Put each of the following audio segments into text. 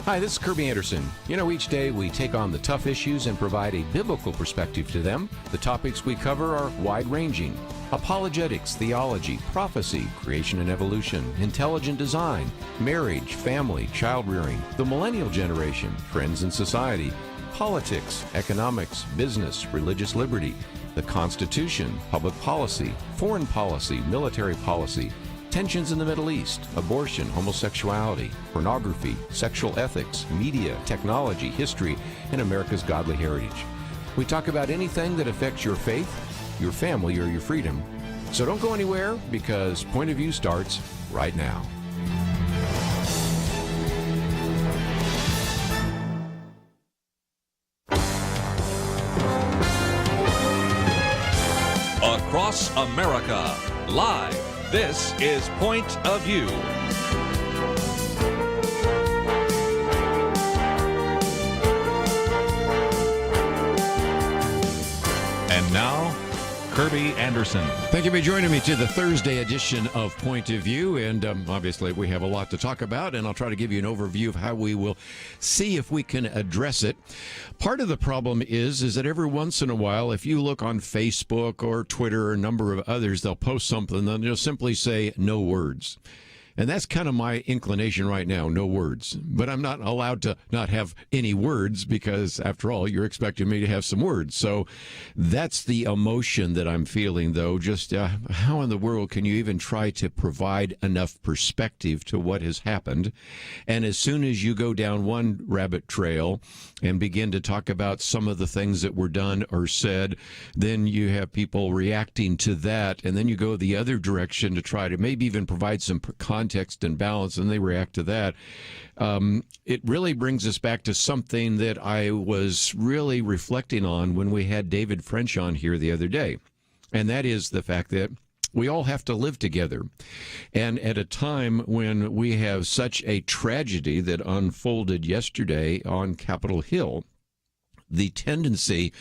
Hi, this is Kerby Anderson. You know, each day we take on the tough issues and provide a biblical perspective to them. The topics we cover are wide-ranging: apologetics, theology, prophecy, creation and evolution, intelligent design, marriage, family, child-rearing, the millennial generation, friends and society, politics, economics, business, religious liberty, the Constitution, public policy, foreign policy, military policy, tensions in the Middle East, abortion, homosexuality, pornography, sexual ethics, media, technology, history, and America's godly heritage. We talk about anything that affects your faith, your family, or your freedom. So don't go anywhere, because Point of View starts right now. Across America, live. This is Point of View. And now, Kerby Anderson. Thank you for joining me to the Thursday edition of Point of View. And obviously, we have a lot to talk about, and I'll try to give you an overview of how we will see if we can address it. Part of the problem is that every once in a while, if you look on Facebook or Twitter or a number of others, they'll post something, and they'll simply say, no words. And that's kind of my inclination right now, no words. But I'm not allowed to not have any words because, after all, you're expecting me to have some words. So that's the emotion that I'm feeling, though. Just how in the world can you even try to provide enough perspective to what has happened? And as soon as you go down one rabbit trail and begin to talk about some of the things that were done or said, then you have people reacting to that. And then you go the other direction to try to maybe even provide some context and balance, and they react to that. It really brings us back to something that I was really reflecting on when we had David French on here the other day, and that is the fact that we all have to live together. And at a time when we have such a tragedy that unfolded yesterday on Capitol Hill, the tendency,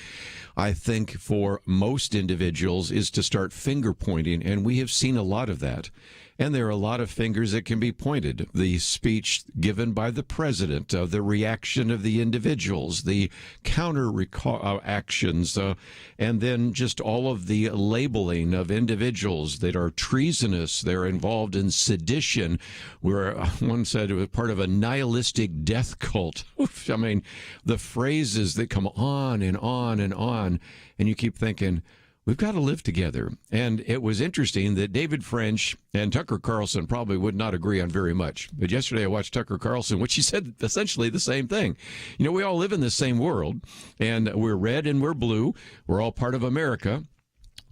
I think, for most individuals is to start finger pointing, and we have seen a lot of that. And there are a lot of fingers that can be pointed. The speech given by the president, the reaction of the individuals, the counter actions, and then just all of the labeling of individuals that are treasonous, they're involved in sedition, where one said it was part of a nihilistic death cult. I mean, the phrases that come on and on and on, and you keep thinking, we've got to live together. And it was interesting that David French and Tucker Carlson probably would not agree on very much. But yesterday I watched Tucker Carlson, which he said essentially the same thing. You know, we all live in the same world, and we're red and we're blue. We're all part of America.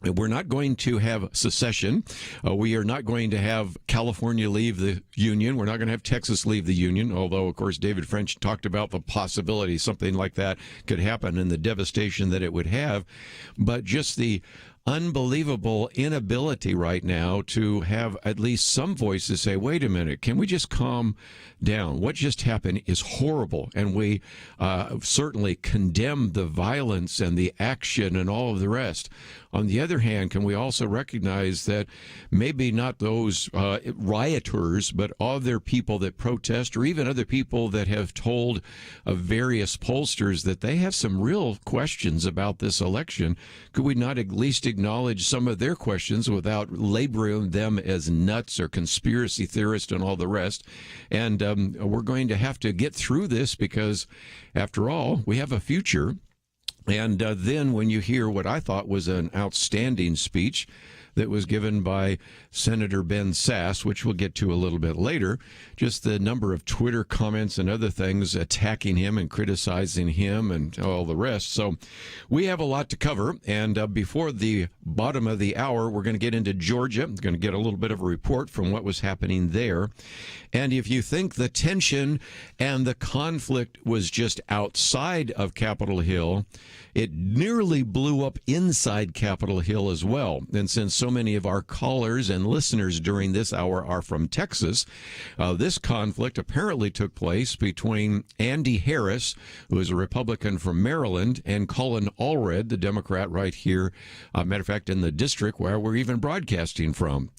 We're not going to have secession. We are not going to have California leave the Union. We're not going to have Texas leave the Union, although, of course, David French talked about the possibility something like that could happen and the devastation that it would have. But just the unbelievable inability right now to have at least some voices say, wait a minute, can we just calm down? What just happened is horrible, and we certainly condemn the violence and the action and all of the rest. On the other hand, can we also recognize that maybe not those rioters, but other people that protest, or even other people that have told various pollsters that they have some real questions about this election? Could we not at least acknowledge some of their questions without labeling them as nuts or conspiracy theorists and all the rest? And we're going to have to get through this because, after all, we have a future. And then when you hear what I thought was an outstanding speech that was given by Senator Ben Sasse, which we'll get to a little bit later. Just the number of Twitter comments and other things attacking him and criticizing him and all the rest. So we have a lot to cover. And before the bottom of the hour, we're going to get into Georgia. We're going to get a little bit of a report from what was happening there. And if you think the tension and the conflict was just outside of Capitol Hill, it nearly blew up inside Capitol Hill as well. And since so many of our callers and listeners during this hour are from Texas, this conflict apparently took place between Andy Harris, who is a Republican from Maryland, and Colin Allred, the Democrat right here, matter of fact, in the district where we're even broadcasting from.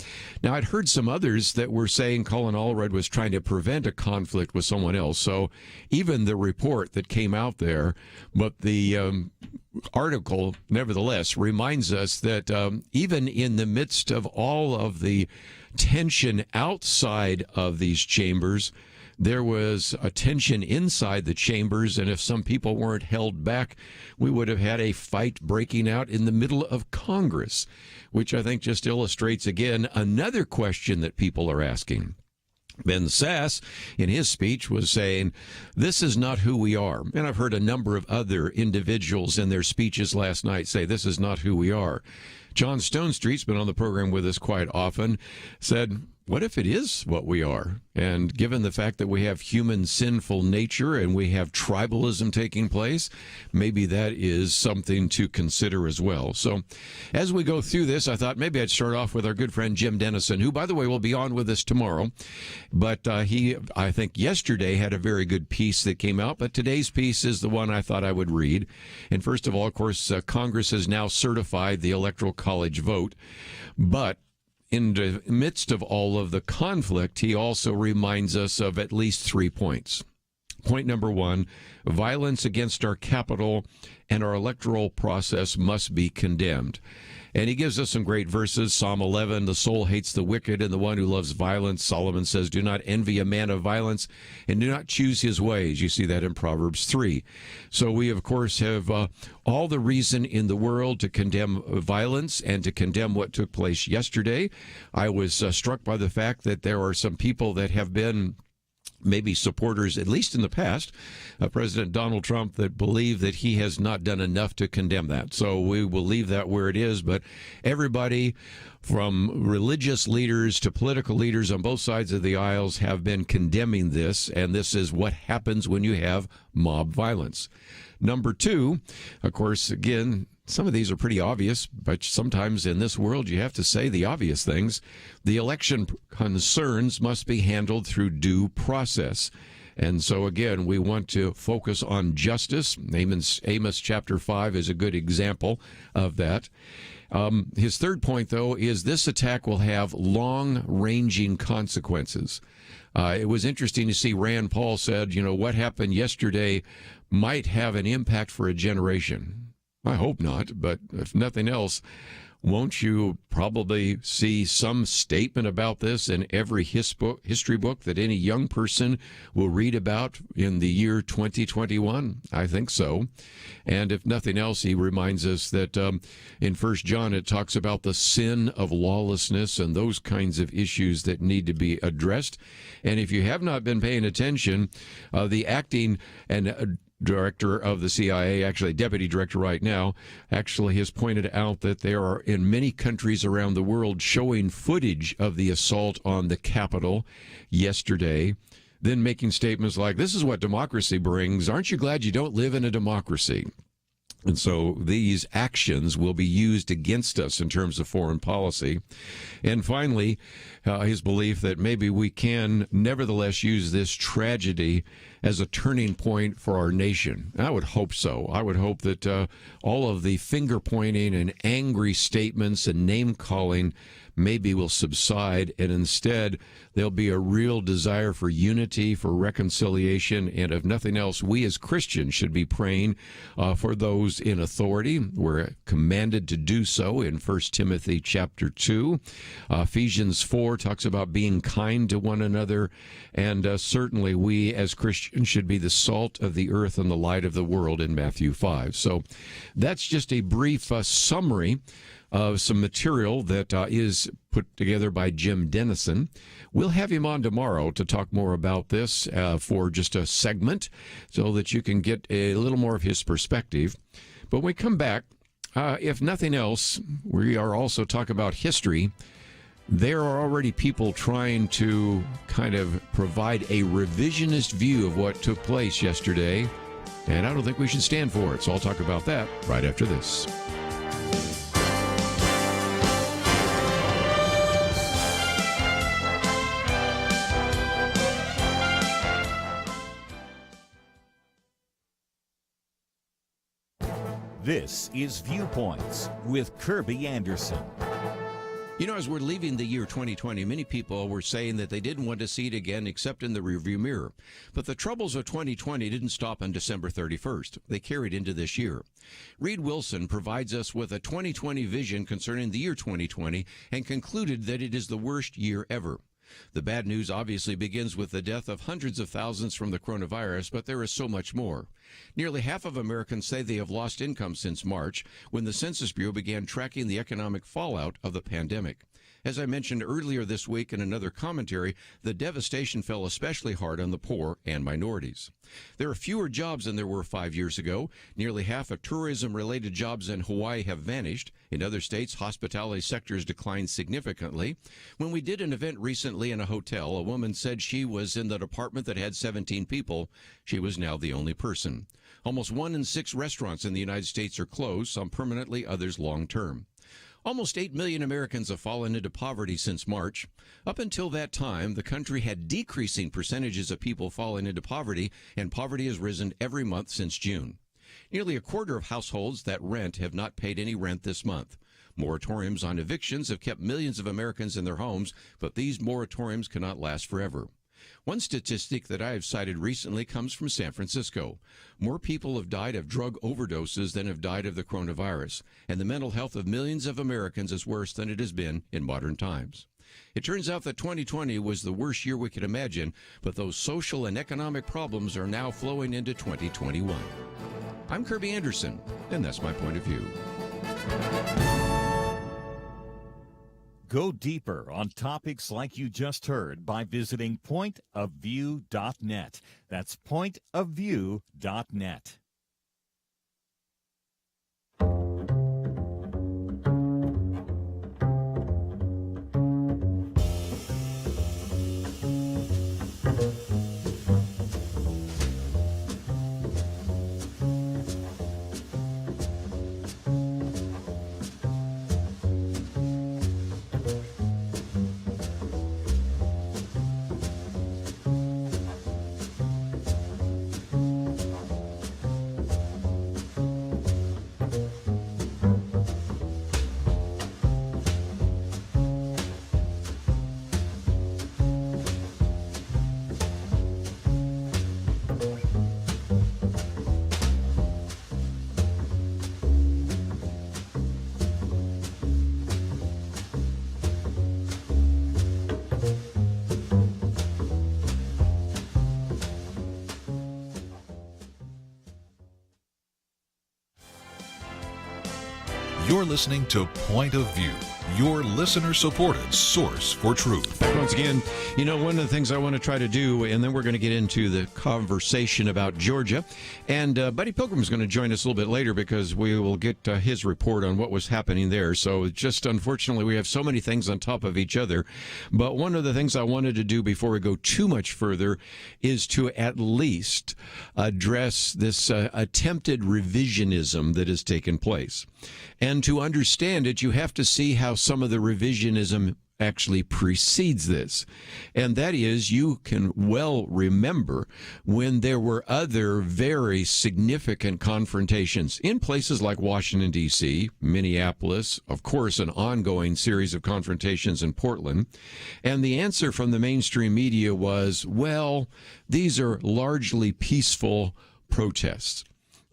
Now, I'd heard some others that were saying Colin Allred was trying to prevent a conflict with someone else. So even the report that came out there, but the article, nevertheless, reminds us that even in the midst of all of the tension outside of these chambers, there was a tension inside the chambers, and if some people weren't held back, we would have had a fight breaking out in the middle of Congress, which I think just illustrates, again, another question that people are asking. Ben Sasse, in his speech, was saying, this is not who we are. And I've heard a number of other individuals in their speeches last night say, this is not who we are. John Stonestreet's been on the program with us quite often, said, what if it is what we are? And given the fact that we have human sinful nature and we have tribalism taking place, maybe that is something to consider as well. So as we go through this, I thought maybe I'd start off with our good friend Jim Dennison, who, by the way, will be on with us tomorrow. But he, I think, yesterday had a very good piece that came out, but today's piece is the one I thought I would read. And first of all, of course, Congress has now certified the Electoral College vote. But in the midst of all of the conflict, he also reminds us of at least 3 points. Point number one, violence against our capital and our electoral process must be condemned. And he gives us some great verses. Psalm 11, the soul hates the wicked and the one who loves violence. Solomon says, do not envy a man of violence and do not choose his ways. You see that in Proverbs 3. So we, of course, have all the reason in the world to condemn violence and to condemn what took place yesterday. I was struck by the fact that there are some people that have been maybe supporters, at least in the past, President Donald Trump, that believe that he has not done enough to condemn that. So we will leave that where it is. But everybody from religious leaders to political leaders on both sides of the aisles have been condemning this. And this is what happens when you have mob violence. Number two, of course, again, some of these are pretty obvious, but sometimes in this world you have to say the obvious things. The election concerns must be handled through due process. And so, again, we want to focus on justice. Amos chapter 5 is a good example of that. His third point, though, is this attack will have long-ranging consequences. It was interesting to see Rand Paul said, what happened yesterday might have an impact for a generation. I hope not, but if nothing else, won't you probably see some statement about this in every history book that any young person will read about in the year 2021? I think so. And if nothing else, he reminds us that in 1 John it talks about the sin of lawlessness and those kinds of issues that need to be addressed. And if you have not been paying attention, the acting and director of the CIA, actually deputy director right now, actually has pointed out that there are in many countries around the world showing footage of the assault on the Capitol yesterday, then making statements like, this is what democracy brings. Aren't you glad you don't live in a democracy? And so these actions will be used against us in terms of foreign policy. And finally, his belief that maybe we can nevertheless use this tragedy as a turning point for our nation. I would hope so. I would hope that all of the finger-pointing and angry statements and name-calling maybe will subside, and instead there'll be a real desire for unity, for reconciliation, and if nothing else, we as Christians should be praying for those in authority. We're commanded to do so in 1 Timothy chapter 2. Ephesians 4 talks about being kind to one another, and certainly we as Christians should be the salt of the earth and the light of the world in Matthew 5. So that's just a brief summary some material that is put together by Jim Dennison. We'll have him on tomorrow to talk more about this for just a segment so that you can get a little more of his perspective. But when we come back, if nothing else, we are also talking about history. There are already people trying to kind of provide a revisionist view of what took place yesterday, and I don't think we should stand for it. So I'll talk about that right after this. This is Viewpoints with Kerby Anderson. You know, as we're leaving the year 2020, many people were saying that they didn't want to see it again except in the rearview mirror. But the troubles of 2020 didn't stop on December 31st. They carried into this year. Reed Wilson provides us with a 2020 vision concerning the year 2020 and concluded that it is the worst year ever. The bad news obviously begins with the death of hundreds of thousands from the coronavirus, but there is so much more. Nearly half of Americans say they have lost income since March, when the Census Bureau began tracking the economic fallout of the pandemic. As I mentioned earlier this week in another commentary, the devastation fell especially hard on the poor and minorities. There are fewer jobs than there were 5 years ago. Nearly half of tourism-related jobs in Hawaii have vanished. In other states, hospitality sectors declined significantly. When we did an event recently in a hotel, a woman said she was in the department that had 17 people. She was now the only person. Almost 1 in 6 restaurants in the United States are closed, some permanently, others long-term. Almost 8 million Americans have fallen into poverty since March. Up until that time, the country had decreasing percentages of people falling into poverty, and poverty has risen every month since June. Nearly a quarter of households that rent have not paid any rent this month. Moratoriums on evictions have kept millions of Americans in their homes, but these moratoriums cannot last forever. One statistic that I have cited recently comes from San Francisco. More people have died of drug overdoses than have died of the coronavirus, and the mental health of millions of Americans is worse than it has been in modern times. It turns out that 2020 was the worst year we could imagine, but those social and economic problems are now flowing into 2021. I'm Kerby Anderson, and that's my point of view. Go deeper on topics like you just heard by visiting pointofview.net. That's pointofview.net. You're listening to Point of View, your listener-supported source for truth. Once again, you know, one of the things I want to try to do, and then we're going to get into the conversation about Georgia, and Buddy Pilgrim is going to join us a little bit later because we will get his report on what was happening there. So just unfortunately, we have so many things on top of each other. But one of the things I wanted to do before we go too much further is to at least address this attempted revisionism that has taken place. And to understand it, you have to see how some of the revisionism actually precedes this. And that is, you can well remember when there were other very significant confrontations in places like Washington, D.C., Minneapolis, of course, an ongoing series of confrontations in Portland. And the answer from the mainstream media was, well, these are largely peaceful protests.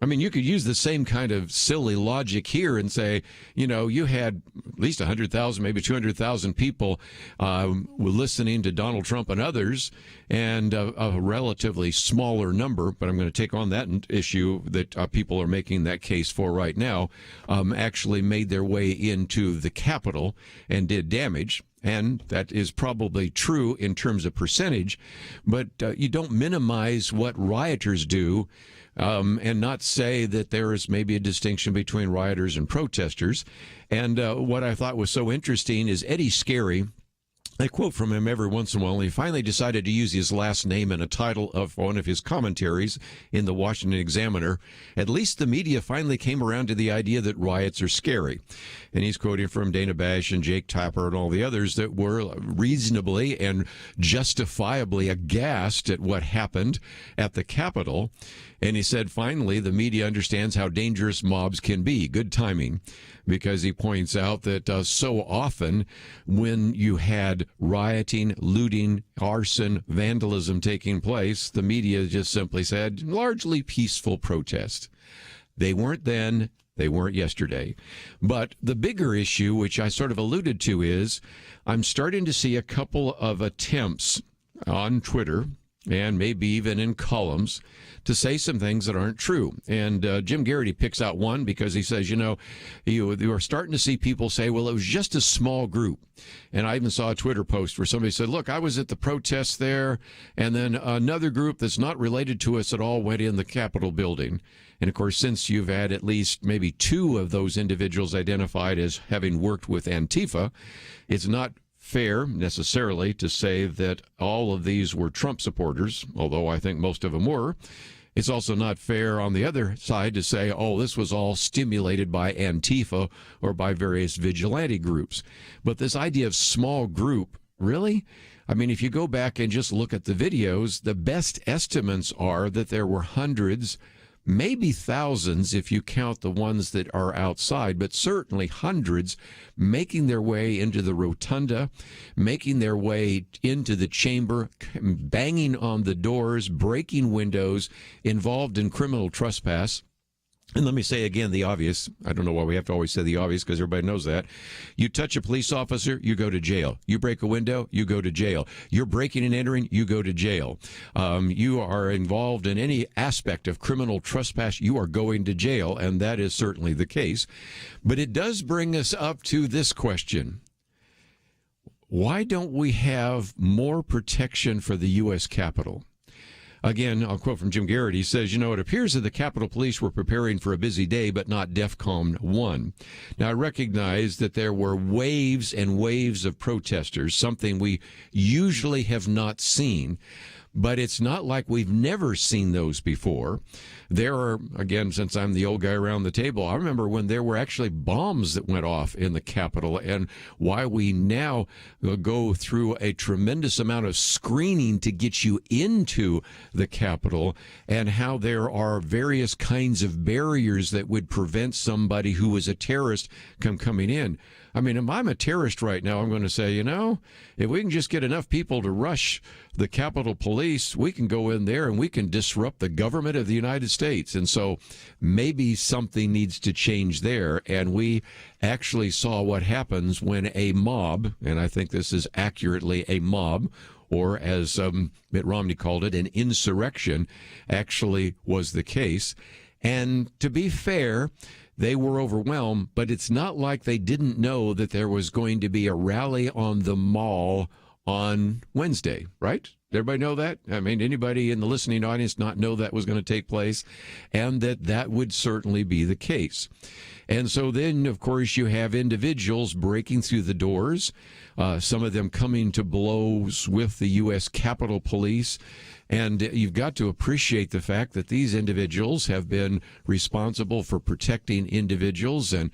I mean, you could use the same kind of silly logic here and say, you had at least 100,000, maybe 200,000 people were listening to Donald Trump and others, and a relatively smaller number, but I'm going to take on that issue that people are making that case for right now, actually made their way into the Capitol and did damage. And that is probably true in terms of percentage, but you don't minimize what rioters do and not say that there is maybe a distinction between rioters and protesters. And what I thought was so interesting is Eddie Scary. I quote from him every once in a while. He finally decided to use his last name in a title of one of his commentaries in the Washington Examiner. At least the media finally came around to the idea that riots are scary. And he's quoting from Dana Bash and Jake Tapper and all the others that were reasonably and justifiably aghast at what happened at the Capitol. And he said, finally, the media understands how dangerous mobs can be. Good timing, because he points out that so often when you had rioting, looting, arson, vandalism taking place, the media just simply said, largely peaceful protest. They weren't then. They weren't yesterday. But the bigger issue, which I sort of alluded to, is I'm starting to see a couple of attempts on Twitter and maybe even in columns to say some things that aren't true. And Jim Garrity picks out one because he says, you are starting to see people say, well, it was just a small group. And I even saw a Twitter post where somebody said, look, I was at the protest there, and then another group that's not related to us at all went in the Capitol building. And, of course, since you've had at least maybe two of those individuals identified as having worked with Antifa, it's not fair necessarily to say that all of these were Trump supporters, although I think most of them were. It's also not fair on the other side to say, oh, this was all stimulated by Antifa or by various vigilante groups. But this idea of small group, really? I mean, if you go back and just look at the videos, the best estimates are that there were hundreds, maybe thousands if you count the ones that are outside, but certainly hundreds making their way into the rotunda, making their way into the chamber, banging on the doors, breaking windows, involved in criminal trespass. And let me say again the obvious. I don't know why we have to always say the obvious, because everybody knows that. You touch a police officer, you go to jail. You break a window, you go to jail. You're breaking and entering, you go to jail. You are involved in any aspect of criminal trespass, you are going to jail, and that is certainly the case. But it does bring us up to this question. Why don't we have more protection for the U.S. Capitol? Again, I'll quote from Jim Garrett. He says, it appears that the Capitol Police were preparing for a busy day, but not DEFCON 1. Now, I recognize that there were waves and waves of protesters, something we usually have not seen. But it's not like we've never seen those before. There are, again, since I'm the old guy around the table, I remember when there were actually bombs that went off in the Capitol, and why we now go through a tremendous amount of screening to get you into the Capitol, and how there are various kinds of barriers that would prevent somebody who was a terrorist coming in. I mean, if I'm a terrorist right now, I'm going to say, if we can just get enough people to rush the Capitol Police, we can go in there and we can disrupt the government of the United States. And so maybe something needs to change there. And we actually saw what happens when a mob, and I think this is accurately a mob, or as Mitt Romney called it, an insurrection, actually was the case. And to be fair, they were overwhelmed, but it's not like they didn't know that there was going to be a rally on the Mall on Wednesday, right? Everybody know that? I mean, anybody in the listening audience not know that was going to take place, and that would certainly be the case. And so then, of course, you have individuals breaking through the doors, some of them coming to blows with the U.S. Capitol Police. And you've got to appreciate the fact that these individuals have been responsible for protecting individuals. And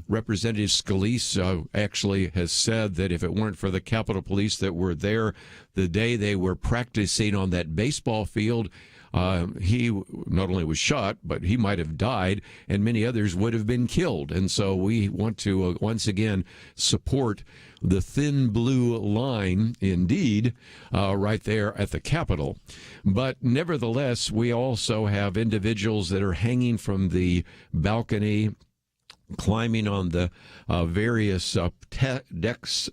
Representative Scalise actually has said that if it weren't for the Capitol Police that were there the day they were practicing on that baseball field, he not only was shot, but he might have died, and many others would have been killed. And so we want to once again support the thin blue line, indeed, right there at the Capitol. But nevertheless, we also have individuals that are hanging from the balcony, climbing on the various decks.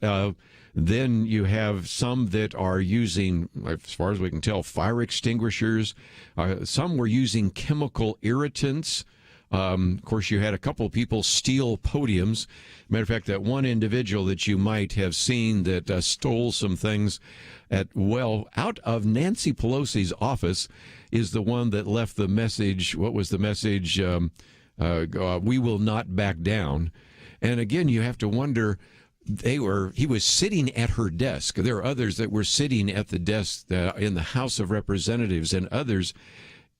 Then you have some that are using, as far as we can tell, fire extinguishers. Some were using chemical irritants. Of course, you had a couple of people steal podiums. Matter of fact, that one individual that you might have seen that stole some things out of Nancy Pelosi's office is the one that left the message. What was the message? We will not back down. And again, you have to wonder, he was sitting at her desk. There are others that were sitting at the desk in the House of Representatives and others.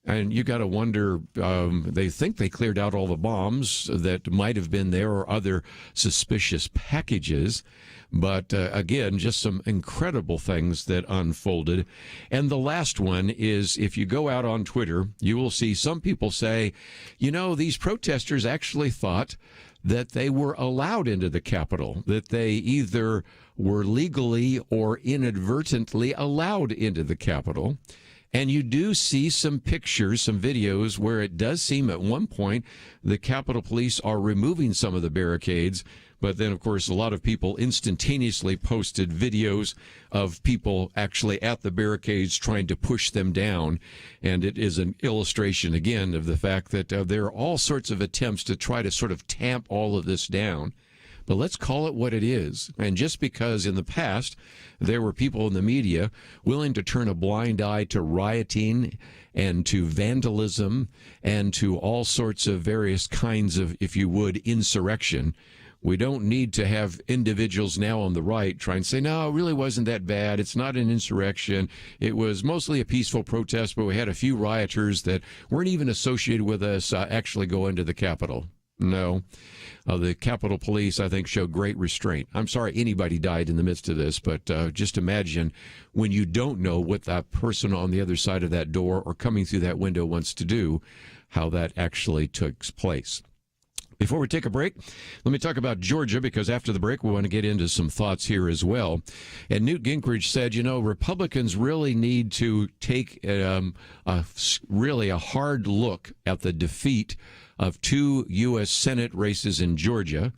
And you got to wonder, they think they cleared out all the bombs that might have been there or other suspicious packages. But again, just some incredible things that unfolded. And the last one is, if you go out on Twitter, you will see some people say, these protesters actually thought that they were allowed into the Capitol, that they either were legally or inadvertently allowed into the Capitol. And you do see some pictures, some videos where it does seem at one point the Capitol Police are removing some of the barricades. But then, of course, a lot of people instantaneously posted videos of people actually at the barricades trying to push them down. And it is an illustration, again, of the fact that there are all sorts of attempts to try to sort of tamp all of this down. But let's call it what it is. And just because in the past there were people in the media willing to turn a blind eye to rioting and to vandalism and to all sorts of various kinds of, if you would, insurrection, we don't need to have individuals now on the right try and say, no, it really wasn't that bad. It's not an insurrection. It was mostly a peaceful protest, but we had a few rioters that weren't even associated with us actually go into the Capitol. No. The Capitol Police, I think, showed great restraint. I'm sorry anybody died in the midst of this, but just imagine when you don't know what that person on the other side of that door or coming through that window wants to do, how that actually took place. Before we take a break, let me talk about Georgia, because after the break, we want to get into some thoughts here as well. And Newt Gingrich said, Republicans really need to take really a hard look at the defeat of 2 U.S. Senate races in Georgia.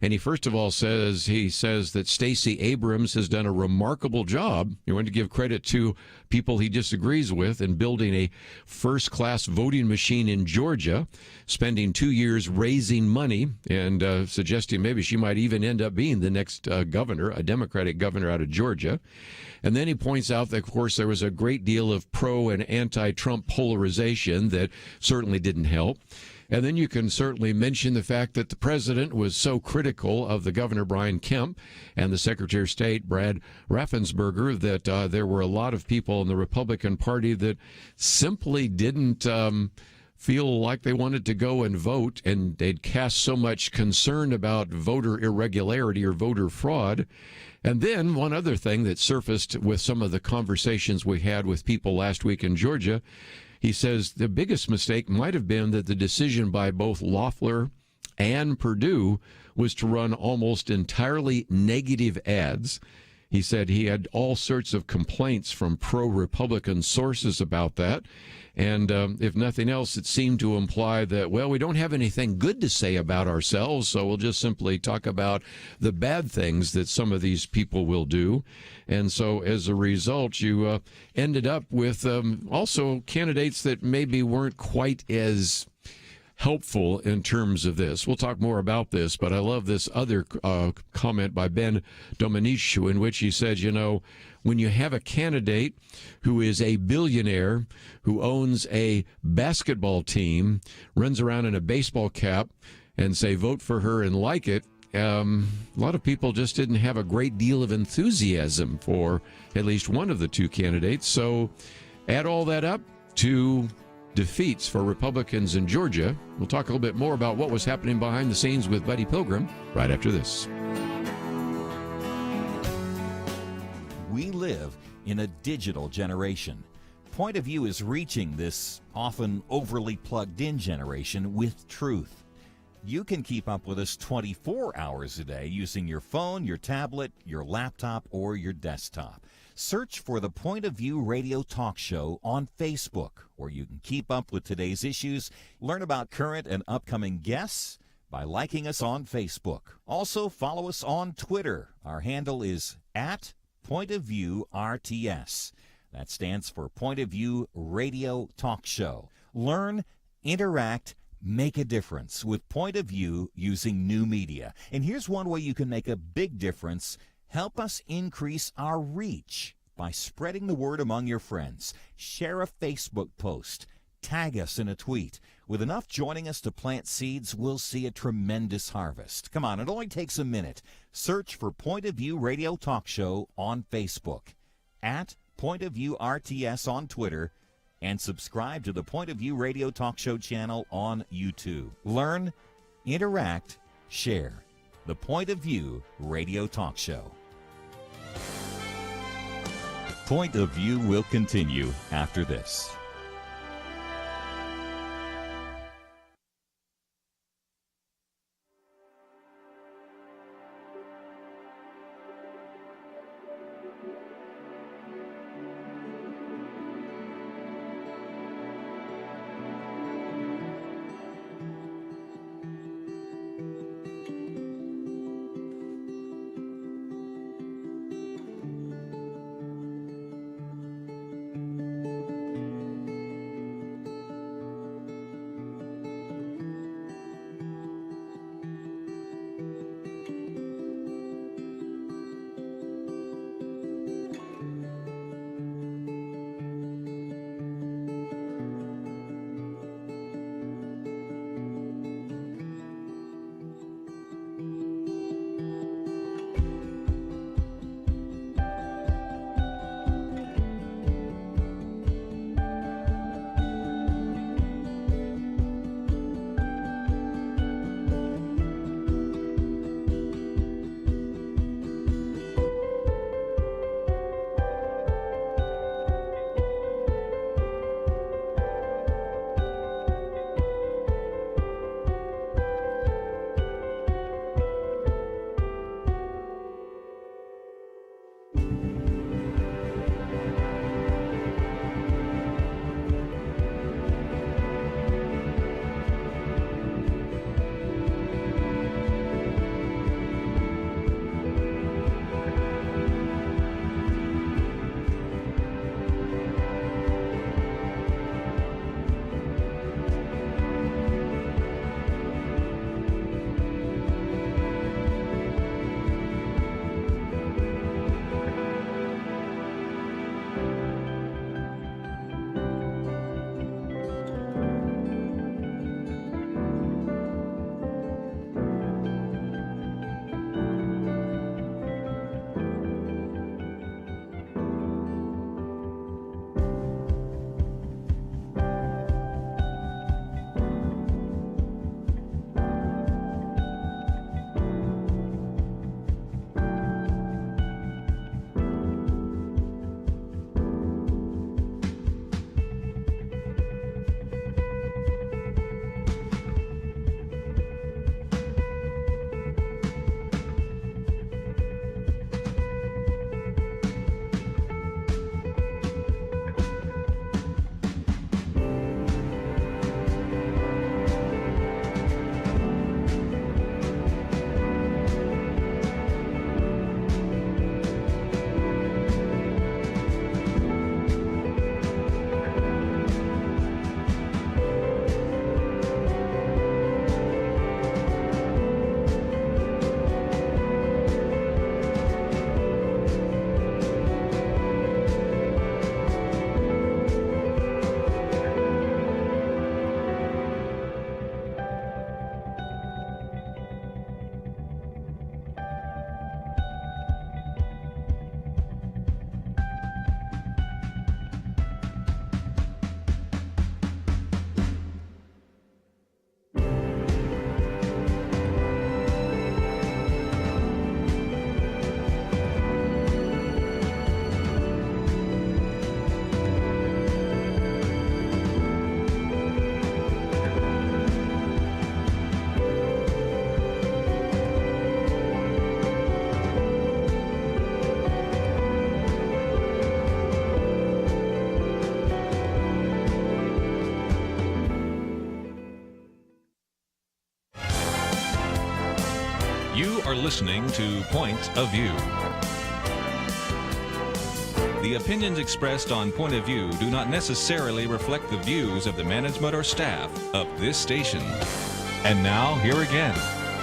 And he first of all says that Stacey Abrams has done a remarkable job. He wanted to give credit to people he disagrees with in building a first-class voting machine in Georgia, spending 2 years raising money and suggesting maybe she might even end up being the next governor, a Democratic governor out of Georgia. And then he points out that, of course, there was a great deal of pro- and anti-Trump polarization that certainly didn't help. And then you can certainly mention the fact that the president was so critical of the Governor Brian Kemp and the Secretary of State Brad Raffensperger that there were a lot of people in the Republican Party that simply didn't feel like they wanted to go and vote, and they'd cast so much concern about voter irregularity or voter fraud. And then one other thing that surfaced with some of the conversations we had with people last week in Georgia, he says the biggest mistake might have been that the decision by both Loeffler and Perdue was to run almost entirely negative ads. He said he had all sorts of complaints from pro-Republican sources about that. And if nothing else, it seemed to imply that, well, we don't have anything good to say about ourselves, so we'll just simply talk about the bad things that some of these people will do. And so as a result, you ended up with also candidates that maybe weren't quite as helpful in terms of this. We'll talk more about this, but I love this other comment by Ben Dominici in which he said, when you have a candidate who is a billionaire, who owns a basketball team, runs around in a baseball cap and say, vote for her and like it, a lot of people just didn't have a great deal of enthusiasm for at least one of the two candidates. So add all that up to defeats for Republicans in Georgia. We'll talk a little bit more about what was happening behind the scenes with Buddy Pilgrim right after this. We live in a digital generation. Point of View is reaching this often overly plugged-in generation with truth. You can keep up with us 24 hours a day using your phone, your tablet, your laptop, or your desktop. Search for the Point of View Radio Talk Show on Facebook, where you can keep up with today's issues, learn about current and upcoming guests by liking us on Facebook. Also, follow us on Twitter. Our handle is @PointOfViewRTS. That stands for Point of View Radio Talk Show. Learn, interact, make a difference with Point of View using new media. And here's one way you can make a big difference. Help us increase our reach by spreading the word among your friends. Share a Facebook post. Tag us in a tweet. With enough joining us to plant seeds, we'll see a tremendous harvest. Come on, it only takes a minute. Search for Point of View Radio Talk Show on Facebook, @PointOfViewRTS on Twitter, and subscribe to the Point of View Radio Talk Show channel on YouTube. Learn, interact, share. The Point of View Radio Talk Show. Point of View will continue after this. are listening to Point of View. The opinions expressed on Point of View do not necessarily reflect the views of the management or staff of this station. And now, here again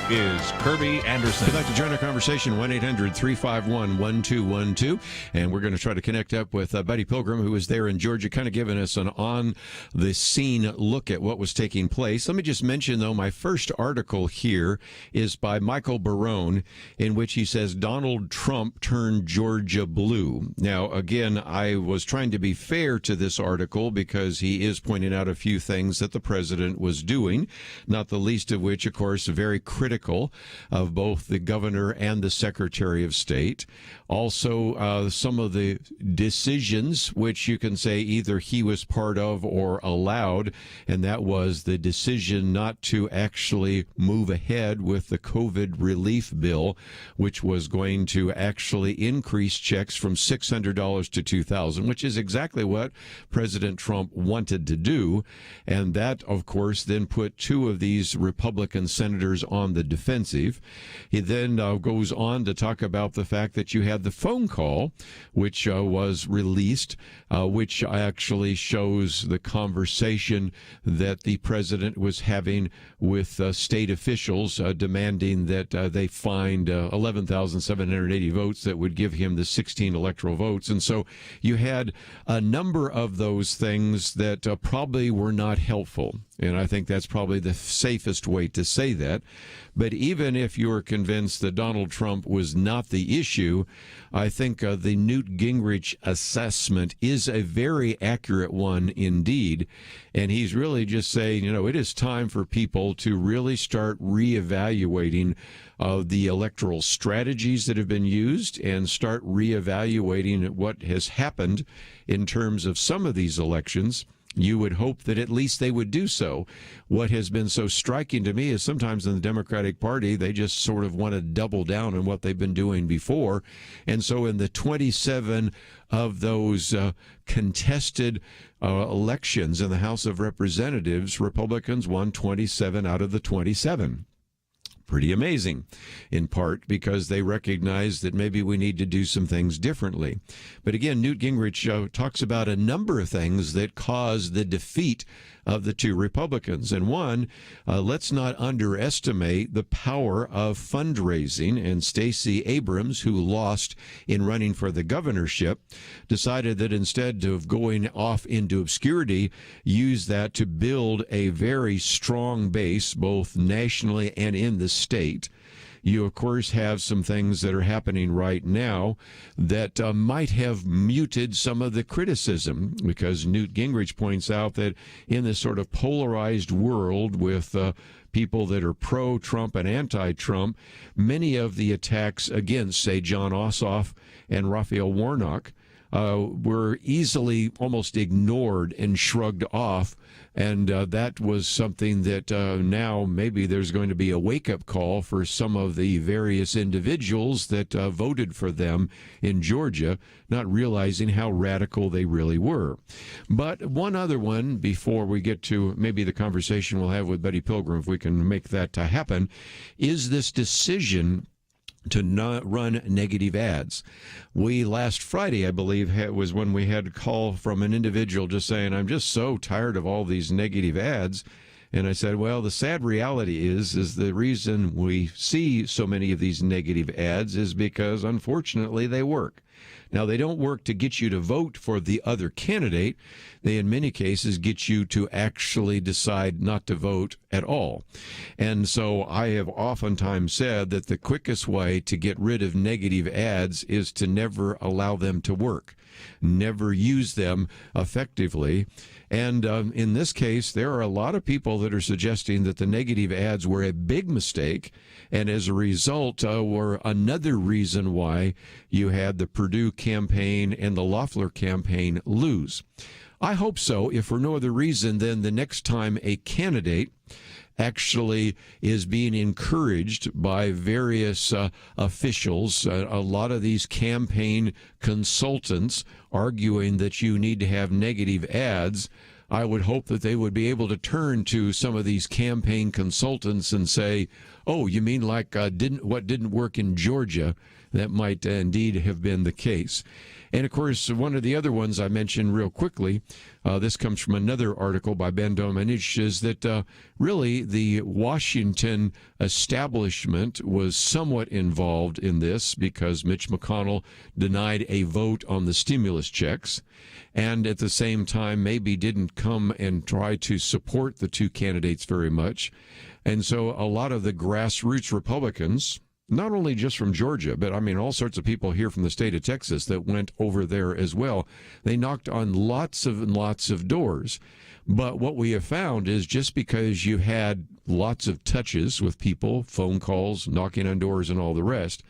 is Kerby Anderson. If you'd like to join our conversation, 1-800-351-1212. And we're going to try to connect up with Buddy Pilgrim, who was there in Georgia, kind of giving us an on-the-scene look at what was taking place. Let me just mention, though, my first article here is by Michael Barone, in which he says, Donald Trump turned Georgia blue. Now, again, I was trying to be fair to this article because he is pointing out a few things that the president was doing, not the least of which, of course, very critical of both the governor and the secretary of state. Also, some of the decisions which you can say either he was part of or allowed, and that was the decision not to actually move ahead with the COVID relief bill, which was going to actually increase checks from $600 to $2,000, which is exactly what President Trump wanted to do. And that, of course, then put two of these Republican senators on the defensive. He then goes on to talk about the fact that you had the phone call, which was released, which actually shows the conversation that the president was having with state officials, demanding that they find 11,780 votes that would give him the 16 electoral votes. And so you had a number of those things that probably were not helpful. And I think that's probably the safest way to say that. But even if you're convinced that Donald Trump was not the issue, I think the Newt Gingrich assessment is a very accurate one indeed. And he's really just saying, it is time for people to really start reevaluating the electoral strategies that have been used and start reevaluating what has happened in terms of some of these elections. You would hope that at least they would do so. What has been so striking to me is sometimes in the Democratic Party, they just sort of want to double down on what they've been doing before. And so in the 27 of those contested elections in the House of Representatives, Republicans won 27 out of the 27. Pretty amazing, in part because they recognize that maybe we need to do some things differently. But again, Newt Gingrich talks about a number of things that caused the defeat of the two Republicans. And one, let's not underestimate the power of fundraising. And Stacey Abrams, who lost in running for the governorship, decided that instead of going off into obscurity, use that to build a very strong base, both nationally and in the state. You, of course, have some things that are happening right now that might have muted some of the criticism, because Newt Gingrich points out that in this sort of polarized world with people that are pro-Trump and anti-Trump, many of the attacks against, say, John Ossoff and Raphael Warnock were easily almost ignored and shrugged off. And that was something that now maybe there's going to be a wake-up call for some of the various individuals that voted for them in Georgia, not realizing how radical they really were. But one other one before we get to maybe the conversation we'll have with Buddy Pilgrim, if we can make that happen, is this decision to not run negative ads. We last Friday, I believe, was when we had a call from an individual just saying, I'm just so tired of all these negative ads. And I said, well, the sad reality is the reason we see so many of these negative ads is because, unfortunately, they work. Now, they don't work to get you to vote for the other candidate. They, in many cases, get you to actually decide not to vote at all. And so I have oftentimes said that the quickest way to get rid of negative ads is to never allow them to work, never use them effectively. And in this case, there are a lot of people that are suggesting that the negative ads were a big mistake, and as a result were another reason why you had the Purdue campaign and the Loeffler campaign lose. I hope so, if for no other reason than the next time a candidate actually is being encouraged by various officials, a lot of these campaign consultants arguing that you need to have negative ads. I would hope that they would be able to turn to some of these campaign consultants and say, oh, you mean like what didn't work in Georgia? That might indeed have been the case. And, of course, one of the other ones I mentioned real quickly, this comes from another article by Ben Domenech, is that really the Washington establishment was somewhat involved in this because Mitch McConnell denied a vote on the stimulus checks and at the same time maybe didn't come and try to support the two candidates very much. And so a lot of the grassroots Republicans, not only just from Georgia, but I mean all sorts of people here from the state of Texas that went over there as well. They knocked on lots of doors. But what we have found is just because you had lots of touches with people, phone calls, knocking on doors and all the rest,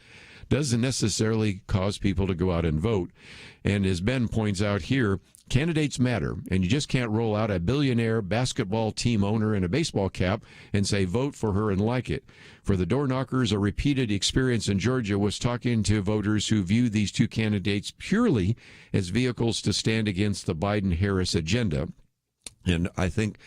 doesn't necessarily cause people to go out and vote. And as Ben points out here, candidates matter, and you just can't roll out a billionaire basketball team owner in a baseball cap and say, vote for her and like it. For the door knockers, a repeated experience in Georgia was talking to voters who view these two candidates purely as vehicles to stand against the Biden-Harris agenda. And I think,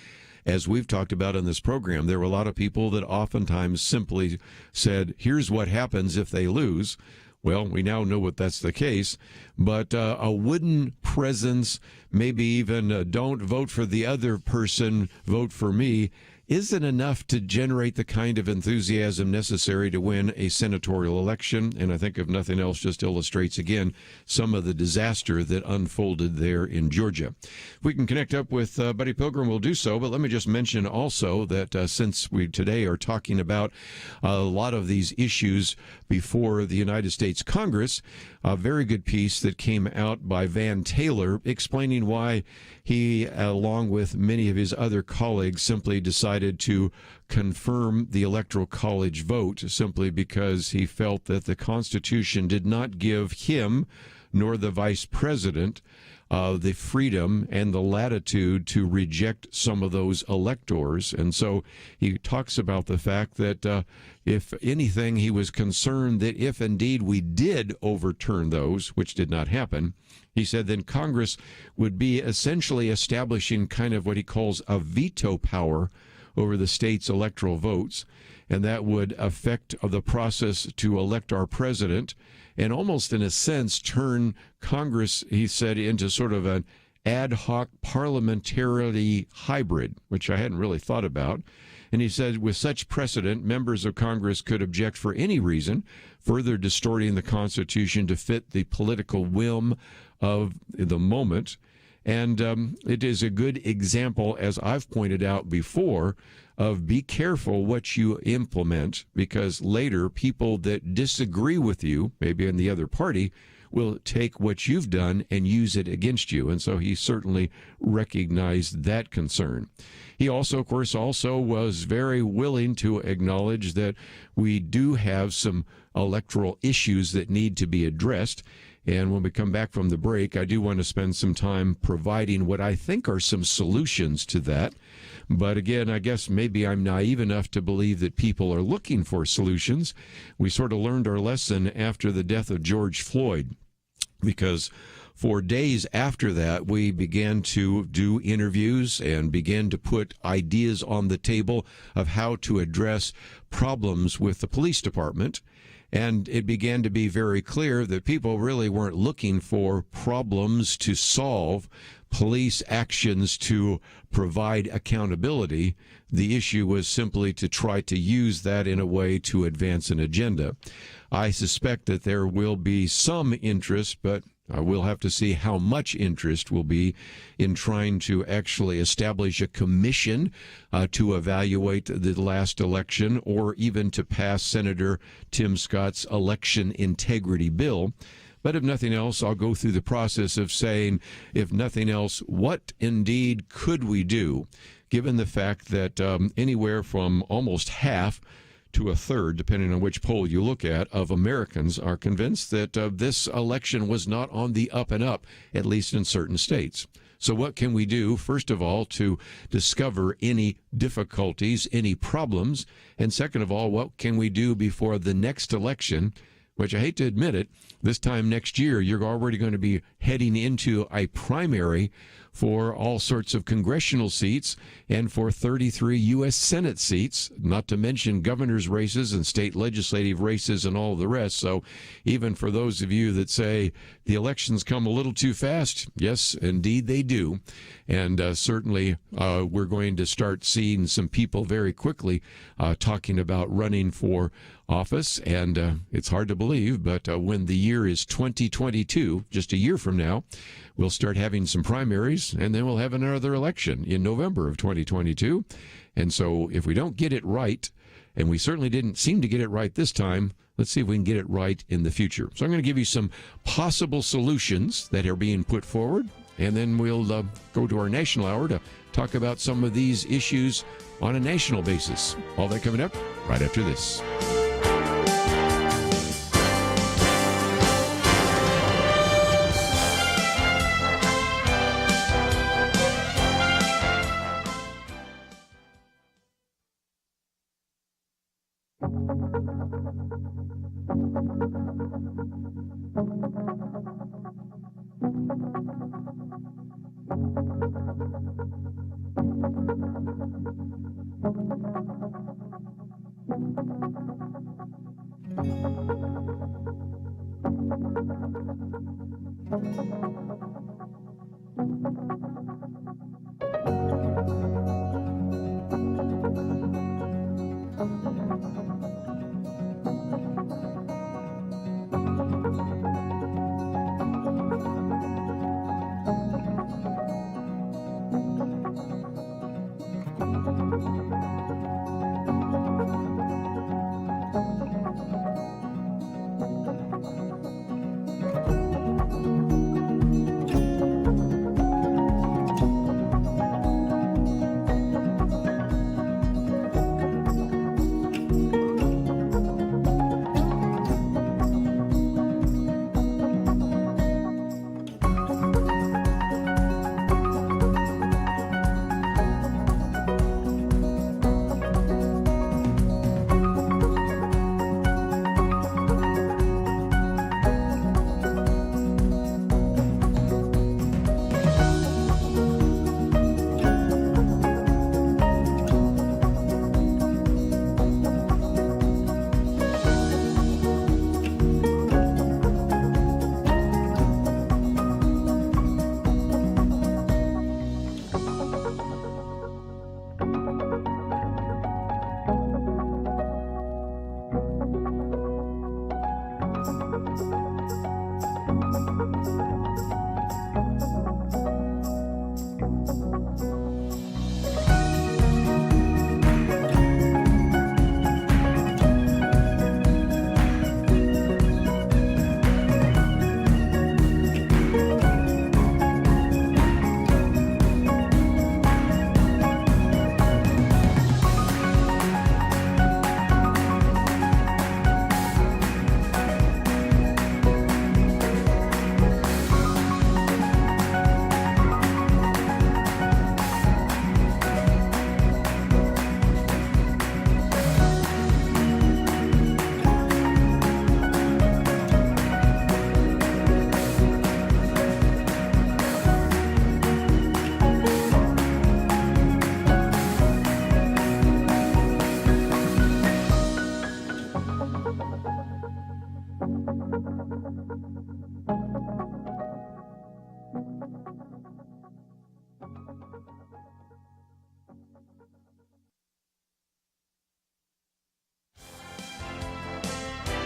as we've talked about in this program, there were a lot of people that oftentimes simply said, here's what happens if they lose. Well, we now know what that's the case, but a wooden presence, maybe even don't vote for the other person, vote for me, isn't enough to generate the kind of enthusiasm necessary to win a senatorial election. And I think, if nothing else, just illustrates again some of the disaster that unfolded there in Georgia. If we can connect up with Buddy Pilgrim, we'll do so. But let me just mention also that since we today are talking about a lot of these issues before the United States Congress, a very good piece that came out by Van Taylor explaining why he, along with many of his other colleagues, simply decided to confirm the Electoral College vote simply because he felt that the Constitution did not give him nor the vice president the freedom and the latitude to reject some of those electors. And so he talks about the fact that if anything, he was concerned that if indeed we did overturn those, which did not happen, he said then Congress would be essentially establishing kind of what he calls a veto power over the state's electoral votes, and that would affect the process to elect our president and almost in a sense turn Congress, he said, into sort of an ad hoc parliamentary hybrid, which I hadn't really thought about. And he said, with such precedent, members of Congress could object for any reason, further distorting the Constitution to fit the political whim of the moment. And it is a good example, as I've pointed out before, of be careful what you implement, because later people that disagree with you, maybe in the other party, will take what you've done and use it against you. And so he certainly recognized that concern. He also, of course, was very willing to acknowledge that we do have some electoral issues that need to be addressed. And when we come back from the break, I do want to spend some time providing what I think are some solutions to that. But again, I guess maybe I'm naive enough to believe that people are looking for solutions. We sort of learned our lesson after the death of George Floyd, because for days after that, we began to do interviews and began to put ideas on the table of how to address problems with the police department. And it began to be very clear that people really weren't looking for problems to solve, police actions to provide accountability. The issue was simply to try to use that in a way to advance an agenda. I suspect that there will be some interest, but we'll have to see how much interest will be in trying to actually establish a commission to evaluate the last election, or even to pass Senator Tim Scott's election integrity bill. But if nothing else, I'll go through the process of saying, if nothing else, what indeed could we do, given the fact that anywhere from almost half to a third, depending on which poll you look at, of Americans are convinced that this election was not on the up and up, at least in certain states. So what can we do, first of all, to discover any difficulties, any problems? And second of all, what can we do before the next election, which I hate to admit it, this time next year, you're already going to be heading into a primary for all sorts of congressional seats and for 33 U.S. Senate seats, not to mention governor's races and state legislative races and all the rest. So even for those of you that say the elections come a little too fast, yes, indeed they do. And certainly we're going to start seeing some people very quickly talking about running for office. And it's hard to believe, but when the year is 2022, just a year from now, we'll start having some primaries, and then we'll have another election in November of 2022. And so if we don't get it right, and we certainly didn't seem to get it right this time, let's see if we can get it right in the future. So I'm going to give you some possible solutions that are being put forward, and then we'll go to our national hour to talk about some of these issues on a national basis. All that coming up right after this.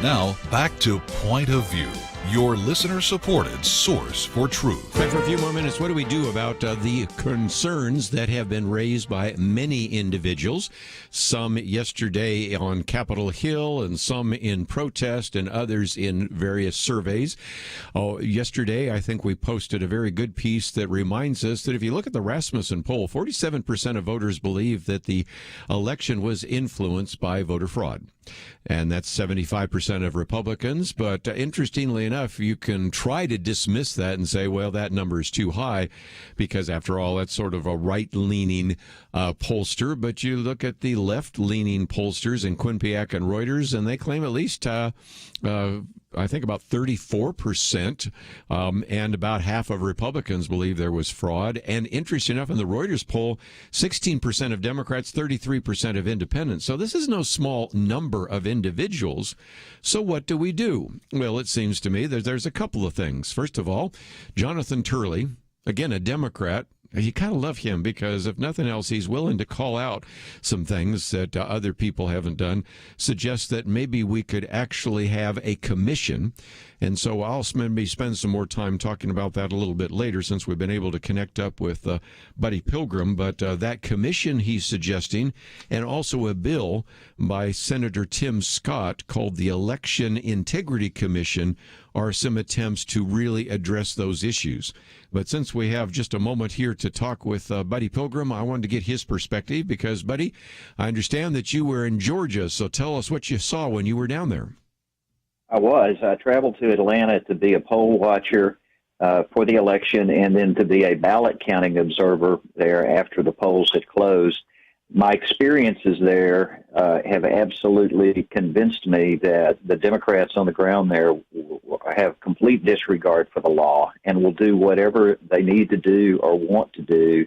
Now, back to Point of View, your listener-supported source for truth. Time for a few more minutes. What do we do about the concerns that have been raised by many individuals? Some yesterday on Capitol Hill and some in protest and others in various surveys. Yesterday, I think we posted a very good piece that reminds us that if you look at the Rasmussen poll, 47% of voters believe that the election was influenced by voter fraud. And that's 75% of Republicans. But interestingly enough, you can try to dismiss that and say, well, that number is too high because, after all, that's sort of a right-leaning pollster. But you look at the left-leaning pollsters in Quinnipiac and Reuters, and they claim at least I think about 34%, and about half of Republicans believe there was fraud. And interesting enough, in the Reuters poll, 16% of Democrats, 33% of independents. So this is no small number of individuals. So what do we do? Well, it seems to me that there's a couple of things. First of all, Jonathan Turley, again, a Democrat. You kind of love him because, if nothing else, he's willing to call out some things that other people haven't done, suggests that maybe we could actually have a commission. And so I'll maybe spend some more time talking about that a little bit later, since we've been able to connect up with Buddy Pilgrim. But that commission he's suggesting, and also a bill by Senator Tim Scott called the Election Integrity Commission, are some attempts to really address those issues. But since we have just a moment here to talk with Buddy Pilgrim, I wanted to get his perspective because, Buddy, I understand that you were in Georgia, so tell us what you saw when you were down there. I traveled to Atlanta to be a poll watcher for the election and then to be a ballot counting observer there after the polls had closed. My experiences there have absolutely convinced me that the Democrats on the ground there have complete disregard for the law and will do whatever they need to do or want to do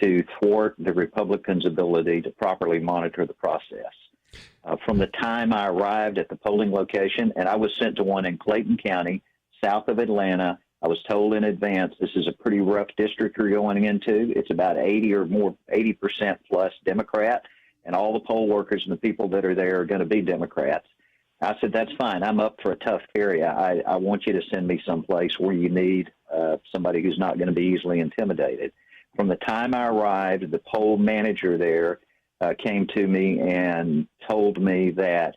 to thwart the Republicans' ability to properly monitor the process. From the time I arrived at the polling location, and I was sent to one in Clayton County, south of Atlanta, I was told in advance, this is a pretty rough district you're going into. It's about 80% plus Democrat, and all the poll workers and the people that are there are going to be Democrats. I said, that's fine. I'm up for a tough area. I want you to send me someplace where you need somebody who's not going to be easily intimidated. From the time I arrived, the poll manager there came to me and told me that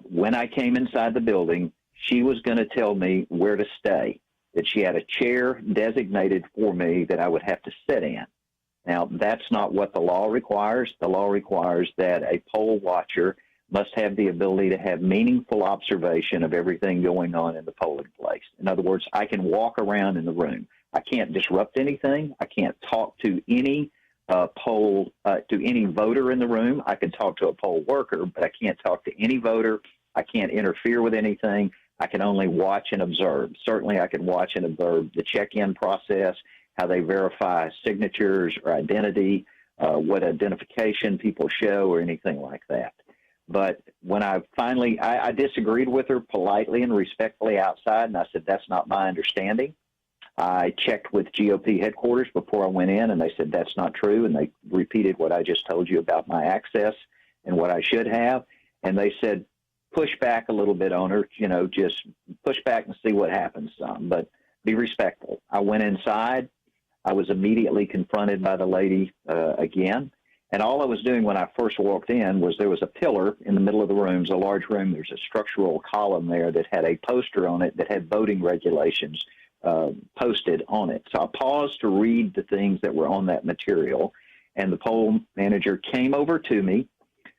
when I came inside the building, she was going to tell me where to stay, that she had a chair designated for me that I would have to sit in. Now, that's not what the law requires. The law requires that a poll watcher must have the ability to have meaningful observation of everything going on in the polling place. In other words, I can walk around in the room. I can't disrupt anything. I can't talk to any any voter in the room. I can talk to a poll worker, but I can't talk to any voter. I can't interfere with anything. I can only watch and observe. Certainly, I can watch and observe the check-in process, how they verify signatures or identity, what identification people show, or anything like that. But when I disagreed with her politely and respectfully outside, and I said, that's not my understanding. I checked with GOP headquarters before I went in, and they said that's not true, and they repeated what I just told you about my access and what I should have. And they said, push back a little bit on her, just push back and see what happens some, but be respectful. I went inside. I was immediately confronted by the lady again. And all I was doing when I first walked in was there was a pillar in the middle of the room. It's a large room. There's a structural column there that had a poster on it that had voting regulations posted on it. So I paused to read the things that were on that material, and the poll manager came over to me.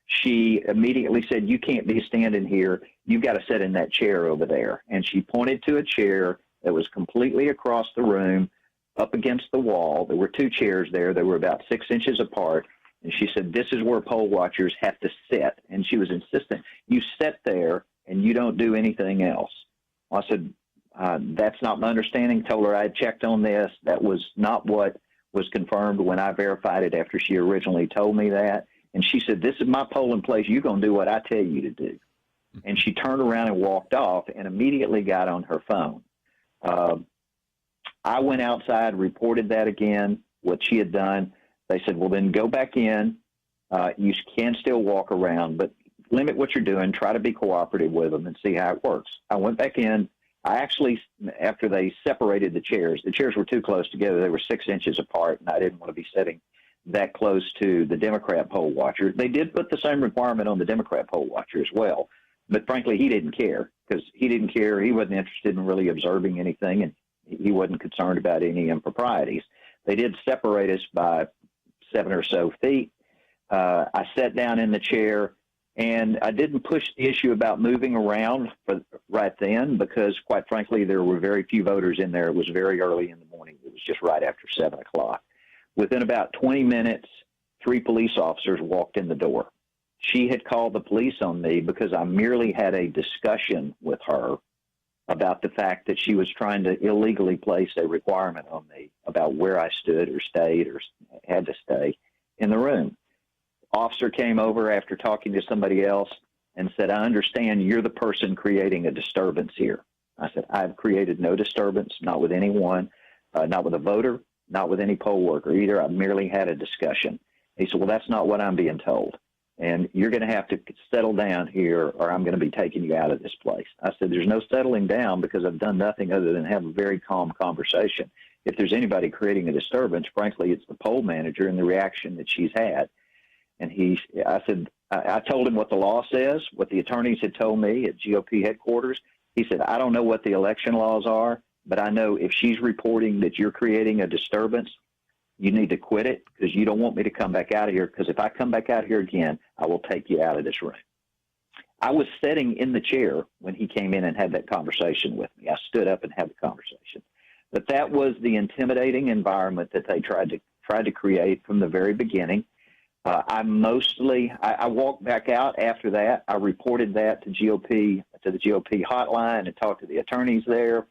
She immediately said, you can't be standing here. You've got to sit in that chair over there. And she pointed to a chair that was completely across the room, up against the wall. There were two chairs there. They were about 6 inches apart. And she said, this is where poll watchers have to sit. And she was insistent, you sit there and you don't do anything else. I said, that's not my understanding. Told her I had checked on this. That was not what was confirmed when I verified it after she originally told me that. And she said, this is my polling place. You're going to do what I tell you to do. And she turned around and walked off and immediately got on her phone. I went outside, reported that again, what she had done. They said, well, then go back in. You can still walk around, but limit what you're doing. Try to be cooperative with them and see how it works. I went back in. I actually, after they separated the chairs were too close together. They were 6 inches apart, and I didn't want to be sitting that close to the Democrat poll watcher. They did put the same requirement on the Democrat poll watcher as well. But frankly, he didn't care because he didn't care. He wasn't interested in really observing anything, and he wasn't concerned about any improprieties. They did separate us by 7 or so feet. I sat down in the chair, and I didn't push the issue about moving around right then because, quite frankly, there were very few voters in there. It was very early in the morning. It was just right after 7 o'clock. Within about 20 minutes, 3 police officers walked in the door. She had called the police on me because I merely had a discussion with her about the fact that she was trying to illegally place a requirement on me about where I stood or stayed or had to stay in the room. Officer came over after talking to somebody else and said, I understand you're the person creating a disturbance here. I said, I've created no disturbance, not with anyone, not with a voter, not with any poll worker either. I merely had a discussion. He said, well, that's not what I'm being told. And you're going to have to settle down here or I'm going to be taking you out of this place. I said, there's no settling down because I've done nothing other than have a very calm conversation. If there's anybody creating a disturbance, frankly, it's the poll manager and the reaction that she's had. And I told him what the law says, what the attorneys had told me at GOP headquarters. He said, I don't know what the election laws are, but I know if she's reporting that you're creating a disturbance, you need to quit it because you don't want me to come back out of here, because if I come back out here again, I will take you out of this room. I was sitting in the chair when he came in and had that conversation with me. I stood up and had the conversation. But that was the intimidating environment that they tried to create from the very beginning. I walked back out after that. I reported that to the GOP hotline and talked to the attorneys there.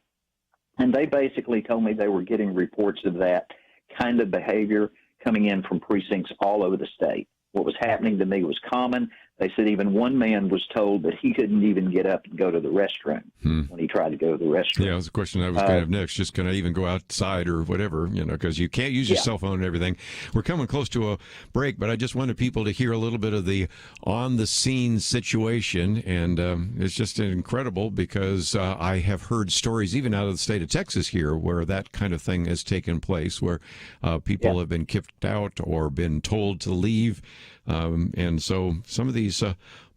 And they basically told me they were getting reports of that kind of behavior coming in from precincts all over the state. What was happening to me was common. They said even one man was told that he couldn't even get up and go to the restroom when he tried to go to the restroom. Yeah, that's the question I was going to have next. Just can I even go outside or whatever, because you can't use your cell phone and everything. We're coming close to a break, but I just wanted people to hear a little bit of the on-the-scene situation, and it's just incredible because I have heard stories even out of the state of Texas here where that kind of thing has taken place, where people have been kicked out or been told to leave. And so some of these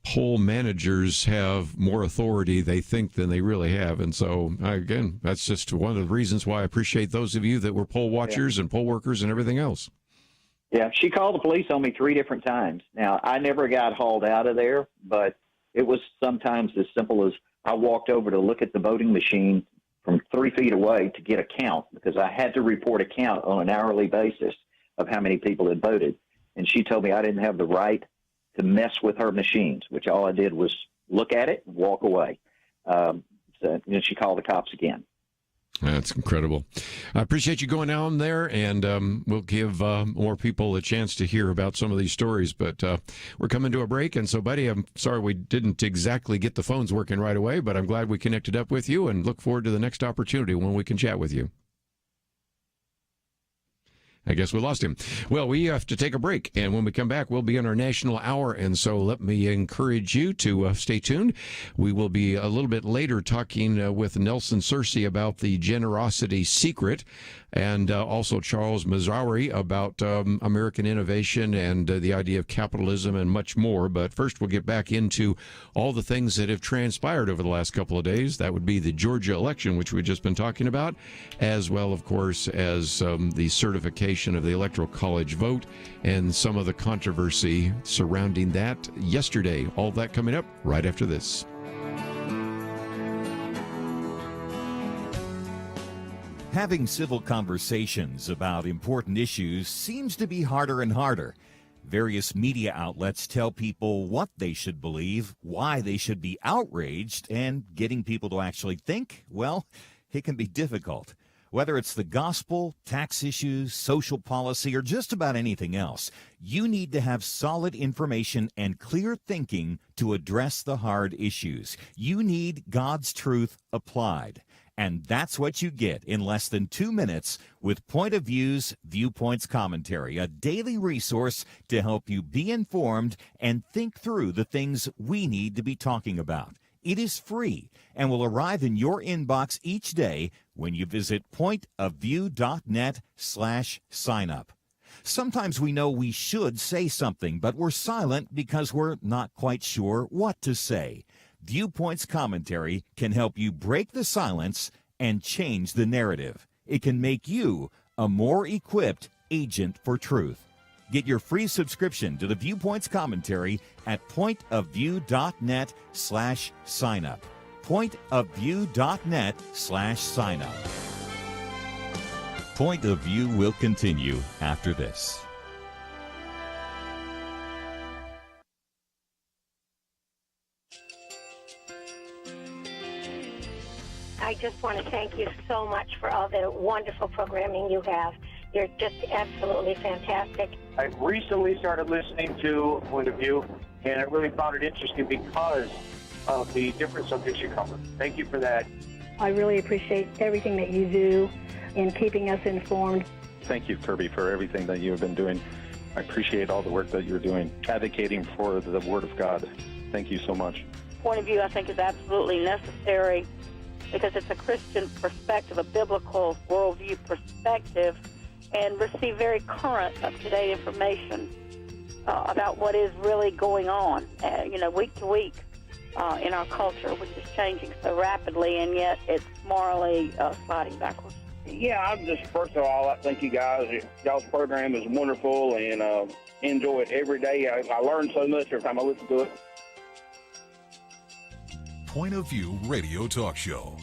poll managers have more authority, they think, than they really have. And so, again, that's just one of the reasons why I appreciate those of you that were poll watchers and poll workers and everything else. Yeah, she called the police on me 3 different times. Now, I never got hauled out of there, but it was sometimes as simple as I walked over to look at the voting machine from 3 feet away to get a count, because I had to report a count on an hourly basis of how many people had voted. And she told me I didn't have the right to mess with her machines, which all I did was look at it and walk away. She called the cops again. That's incredible. I appreciate you going down there, and we'll give more people a chance to hear about some of these stories. But we're coming to a break, and so, buddy, I'm sorry we didn't exactly get the phones working right away, but I'm glad we connected up with you and look forward to the next opportunity when we can chat with you. I guess we lost him. Well, we have to take a break, and when we come back, we'll be in our national hour, and so let me encourage you to stay tuned. We will be a little bit later talking with Nelson Searcy about the generosity secret, and also Charles Mizrahi about American innovation and the idea of capitalism and much more. But first, we'll get back into all the things that have transpired over the last couple of days. That would be the Georgia election, which we've just been talking about, as well, of course, as the certification of the Electoral College vote and some of the controversy surrounding that yesterday. All that coming up right after this. Having civil conversations about important issues seems to be harder and harder. Various media outlets tell people what they should believe, why they should be outraged, and getting people to actually think, well, it can be difficult. Whether it's the gospel, tax issues, social policy, or just about anything else, you need to have solid information and clear thinking to address the hard issues. You need God's truth applied. And that's what you get in less than 2 minutes with Point of View's Viewpoints Commentary, a daily resource to help you be informed and think through the things we need to be talking about. It is free and will arrive in your inbox each day when you visit pointofview.net/signup. Sometimes we know we should say something, but we're silent because we're not quite sure what to say. Viewpoints Commentary can help you break the silence and change the narrative. It can make you a more equipped agent for truth. Get your free subscription to the Viewpoints Commentary at pointofview.net/signup. Pointofview.net/signup. Point of View will continue after this. I just want to thank you so much for all the wonderful programming you have. You're just absolutely fantastic. I recently started listening to Point of View, and I really found it interesting because of the different subjects you cover. Thank you for that. I really appreciate everything that you do in keeping us informed. Thank you, Kerby, for everything that you have been doing. I appreciate all the work that you're doing, advocating for the Word of God. Thank you so much. Point of View, I think, is absolutely necessary because it's a Christian perspective, a biblical worldview perspective, and receive very current, up-to-date information about what is really going on, week to week in our culture, which is changing so rapidly, and yet it's morally sliding backwards. Yeah, I'm just, first of all, I thank you guys. Y'all's program is wonderful, and enjoy it every day. I learn so much every time I listen to it. Point of View Radio Talk Show.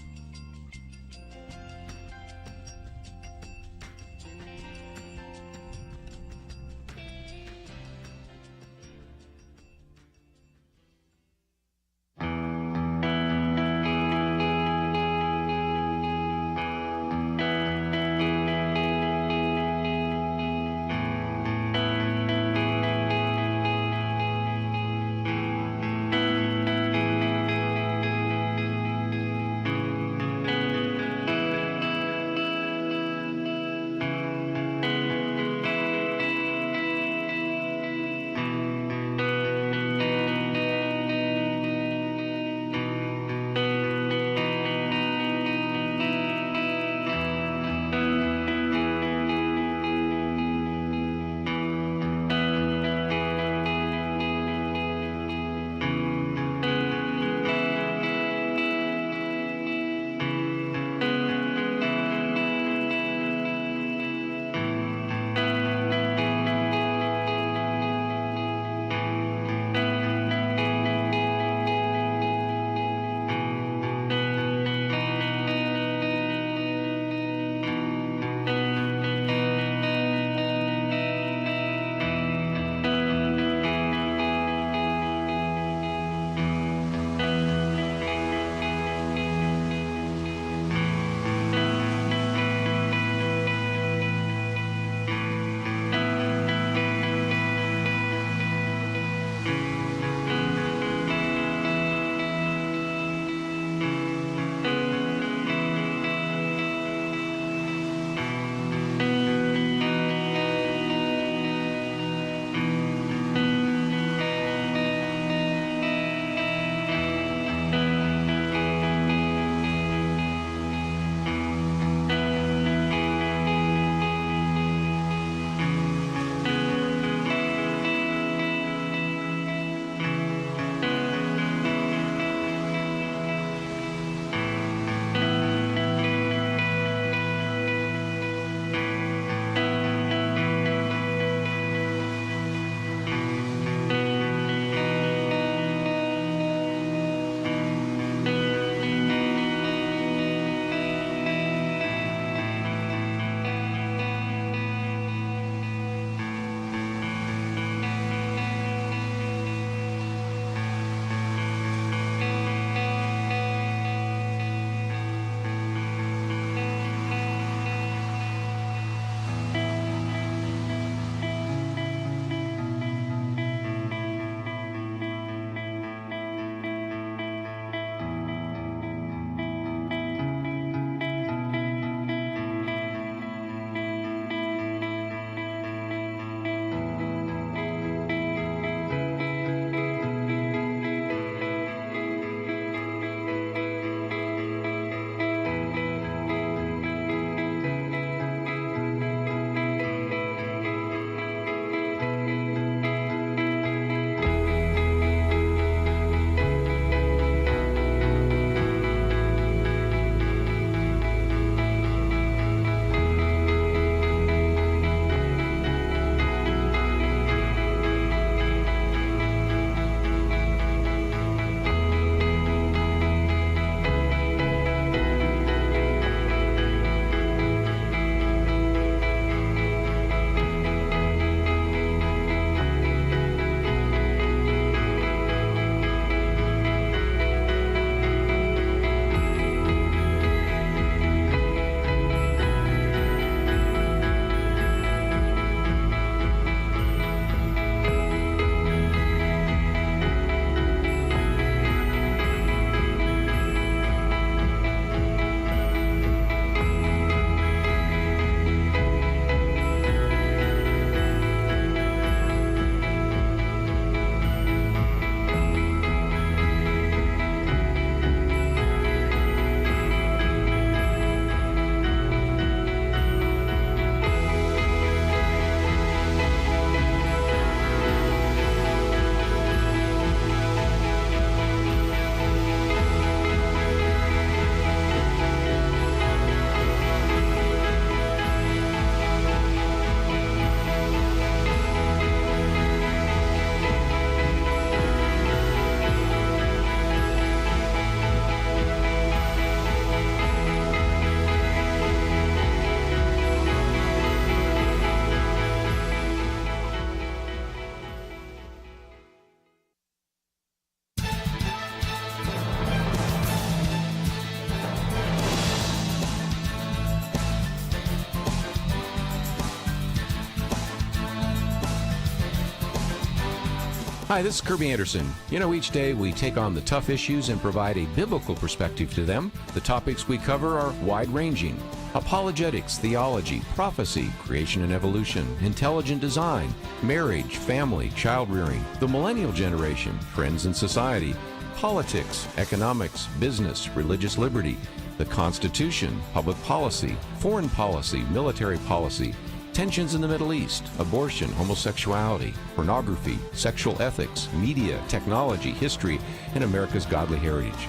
Hi, this is Kerby Anderson. You know, each day we take on the tough issues and provide a biblical perspective to them. The topics we cover are wide-ranging. Apologetics, theology, prophecy, creation and evolution, intelligent design, marriage, family, child-rearing, the millennial generation, trends in society, politics, economics, business, religious liberty, the Constitution, public policy, foreign policy, military policy, tensions in the Middle East, abortion, homosexuality, pornography, sexual ethics, media, technology, history, and America's godly heritage.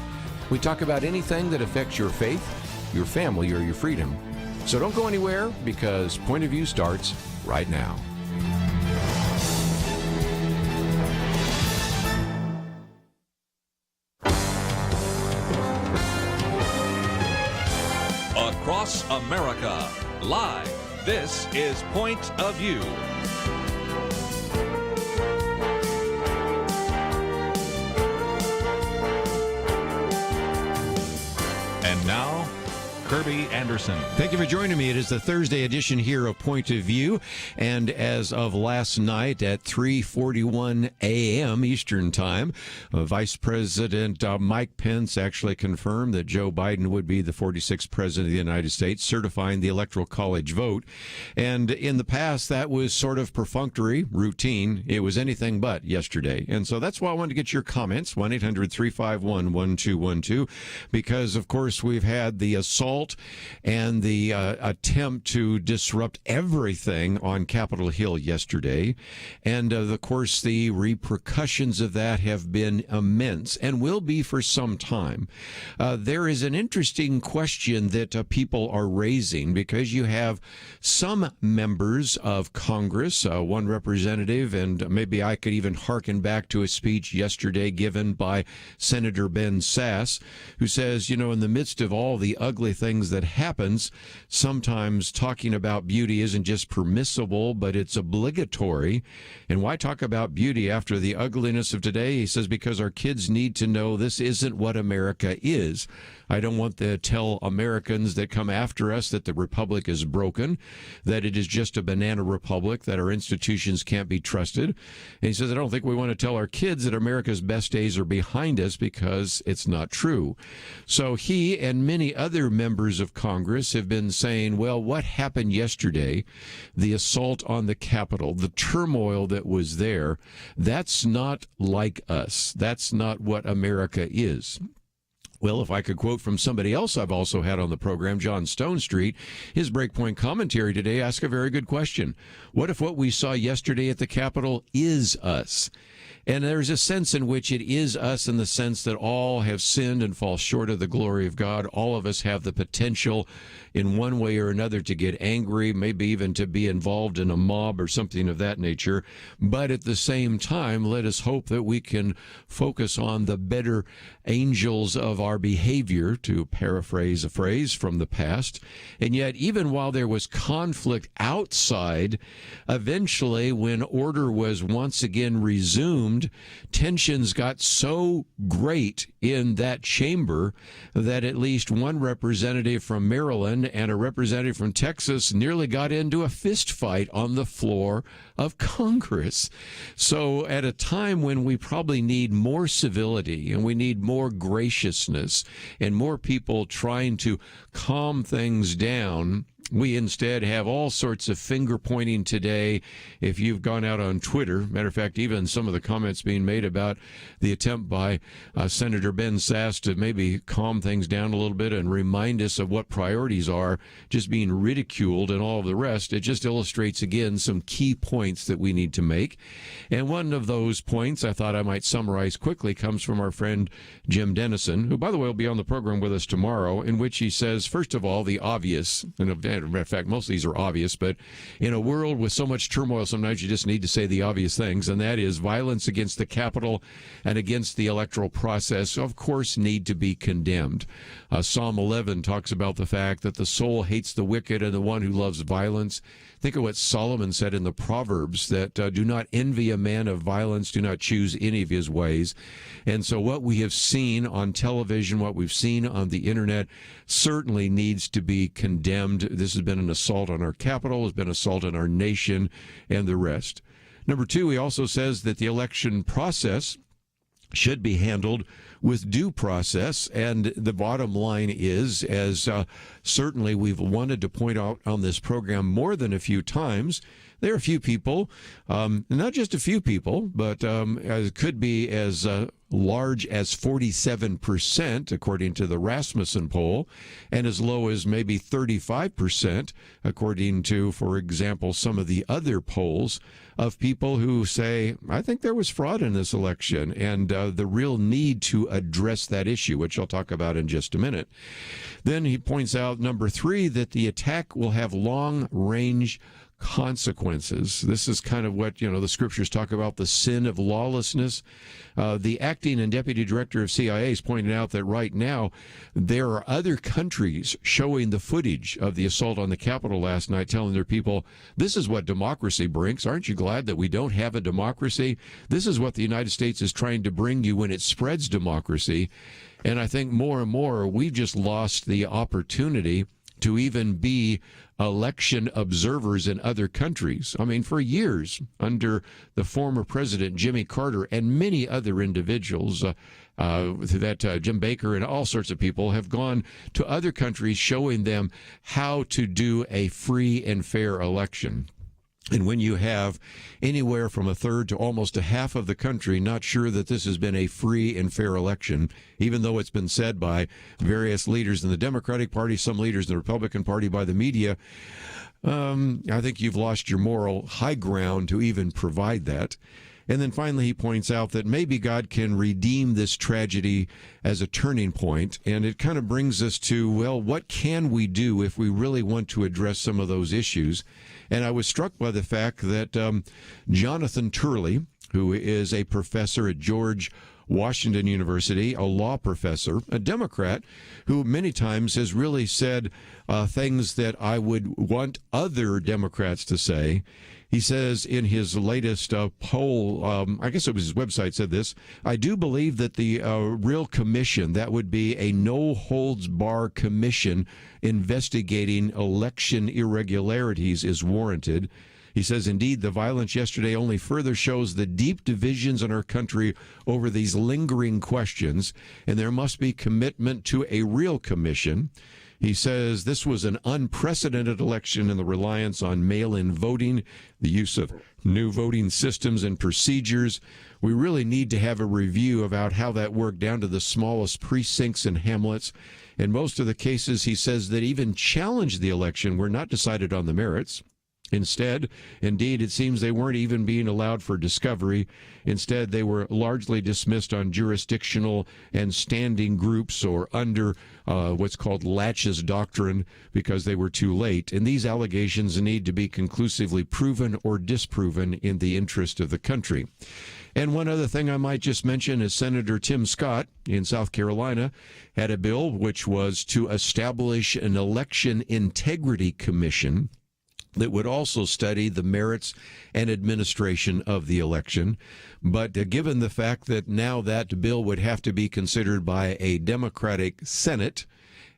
We talk about anything that affects your faith, your family, or your freedom. So don't go anywhere, because Point of View starts right now. Across America, live. This is Point of View. And now, Kerby Anderson. Thank you for joining me. It is the Thursday edition here of Point of View, and as of last night at 3:41 a.m. Eastern Time, Vice President Mike Pence actually confirmed that Joe Biden would be the 46th President of the United States, certifying the Electoral College vote. And in the past, that was sort of perfunctory, routine. It was anything but yesterday. And so that's why I wanted to get your comments, 1-800-351-1212, because, of course, we've had the assault and the attempt to disrupt everything on Capitol Hill yesterday. And, of course, the repercussions of that have been immense and will be for some time. There is an interesting question that people are raising, because you have some members of Congress, one representative, and maybe I could even hearken back to a speech yesterday given by Senator Ben Sasse, who says, you know, in the midst of all the ugly things that happens, sometimes talking about beauty isn't just permissible, but it's obligatory. And why talk about beauty after the ugliness of today? He says, because our kids need to know this isn't what America is. I don't want to tell Americans that come after us that the republic is broken, that it is just a banana republic, that our institutions can't be trusted. And he says, I don't think we want to tell our kids that America's best days are behind us, because it's not true. So he and many other members of Congress have been saying, well, what happened yesterday, the assault on the Capitol, the turmoil that was there, that's not like us. That's not what America is. Well, if I could quote from somebody else I've also had on the program, John Stonestreet, his Breakpoint commentary today asked a very good question. What if what we saw yesterday at the Capitol is us? And there's a sense in which it is us, in the sense that all have sinned and fall short of the glory of God. All of us have the potential in one way or another to get angry, maybe even to be involved in a mob or something of that nature. But at the same time, let us hope that we can focus on the better angels of our behavior, to paraphrase a phrase from the past. And yet, even while there was conflict outside, eventually, when order was once again resumed, tensions got so great in that chamber that at least one representative from Maryland and a representative from Texas nearly got into a fist fight on the floor of Congress. So at a time when we probably need more civility and we need more graciousness and more people trying to calm things down, we instead have all sorts of finger pointing today. If you've gone out on Twitter, matter of fact, even some of the comments being made about the attempt by Senator Ben Sasse to maybe calm things down a little bit and remind us of what priorities are, just being ridiculed and all of the rest, it just illustrates again some key points that we need to make. And one of those points I thought I might summarize quickly comes from our friend Jim Dennison, who, by the way, will be on the program with us tomorrow, in which he says, first of all, the obvious, and as a matter of fact, most of these are obvious, but in a world with so much turmoil, sometimes you just need to say the obvious things, and that is violence against the Capitol and against the electoral process, of course, need to be condemned. Psalm 11 talks about the fact that the soul hates the wicked and the one who loves violence. Think of what Solomon said in the Proverbs, that do not envy a man of violence, do not choose any of his ways. And so what we have seen on television, what we've seen on the internet, certainly needs to be condemned. This has been an assault on our capital, has been an assault on our nation, and the rest. Number two, he also says that the election process should be handled with due process. And the bottom line is, as certainly we've wanted to point out on this program more than a few times, there are a few people, not just a few people, but it could be as large as 47%, according to the Rasmussen poll, and as low as maybe 35%, according to, for example, some of the other polls, of people who say, I think there was fraud in this election, and the real need to address that issue, which I'll talk about in just a minute. Then he points out, number three, that the attack will have long-range consequences. This is kind of what, the scriptures talk about, the sin of lawlessness. The acting and deputy director of CIA is pointing out that right now there are other countries showing the footage of the assault on the Capitol last night, telling their people, this is what democracy brings. Aren't you glad that we don't have a democracy? This is what the United States is trying to bring you when it spreads democracy. And I think more and more we've just lost the opportunity to even be election observers in other countries. I mean, for years, under the former president, Jimmy Carter, and many other individuals, Jim Baker and all sorts of people have gone to other countries showing them how to do a free and fair election. And when you have anywhere from a third to almost a half of the country not sure that this has been a free and fair election, even though it's been said by various leaders in the Democratic Party, some leaders in the Republican Party, by the media, I think you've lost your moral high ground to even provide that. And then finally, he points out that maybe God can redeem this tragedy as a turning point. And it kind of brings us to, well, what can we do if we really want to address some of those issues? And I was struck by the fact that Jonathan Turley, who is a professor at George Washington University, a law professor, a Democrat, who many times has really said things that I would want other Democrats to say. He says in his latest poll, I guess it was his website said this, I do believe that the real commission, that would be a no-holds-bar commission investigating election irregularities, is warranted. He says, indeed, the violence yesterday only further shows the deep divisions in our country over these lingering questions, and there must be commitment to a real commission. He says this was an unprecedented election in the reliance on mail-in voting, the use of new voting systems and procedures. We really need to have a review about how that worked down to the smallest precincts and hamlets. In most of the cases, he says, that even challenged the election were not decided on the merits. Instead, indeed, it seems they weren't even being allowed for discovery. Instead, they were largely dismissed on jurisdictional and standing groups or under what's called laches doctrine because they were too late. And these allegations need to be conclusively proven or disproven in the interest of the country. And one other thing I might just mention is Senator Tim Scott in South Carolina had a bill which was to establish an election integrity commission that would also study the merits and administration of the election. But given the fact that now that bill would have to be considered by a Democratic Senate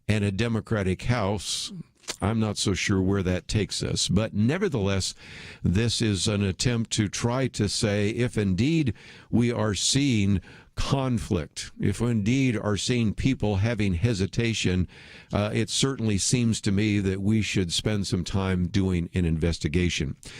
and a Democratic House, I'm not so sure where that takes us. But nevertheless, this is an attempt to try to say, if indeed we are seeing conflict, if we indeed are seeing people having hesitation, it certainly seems to me that we should spend some time doing an investigation. A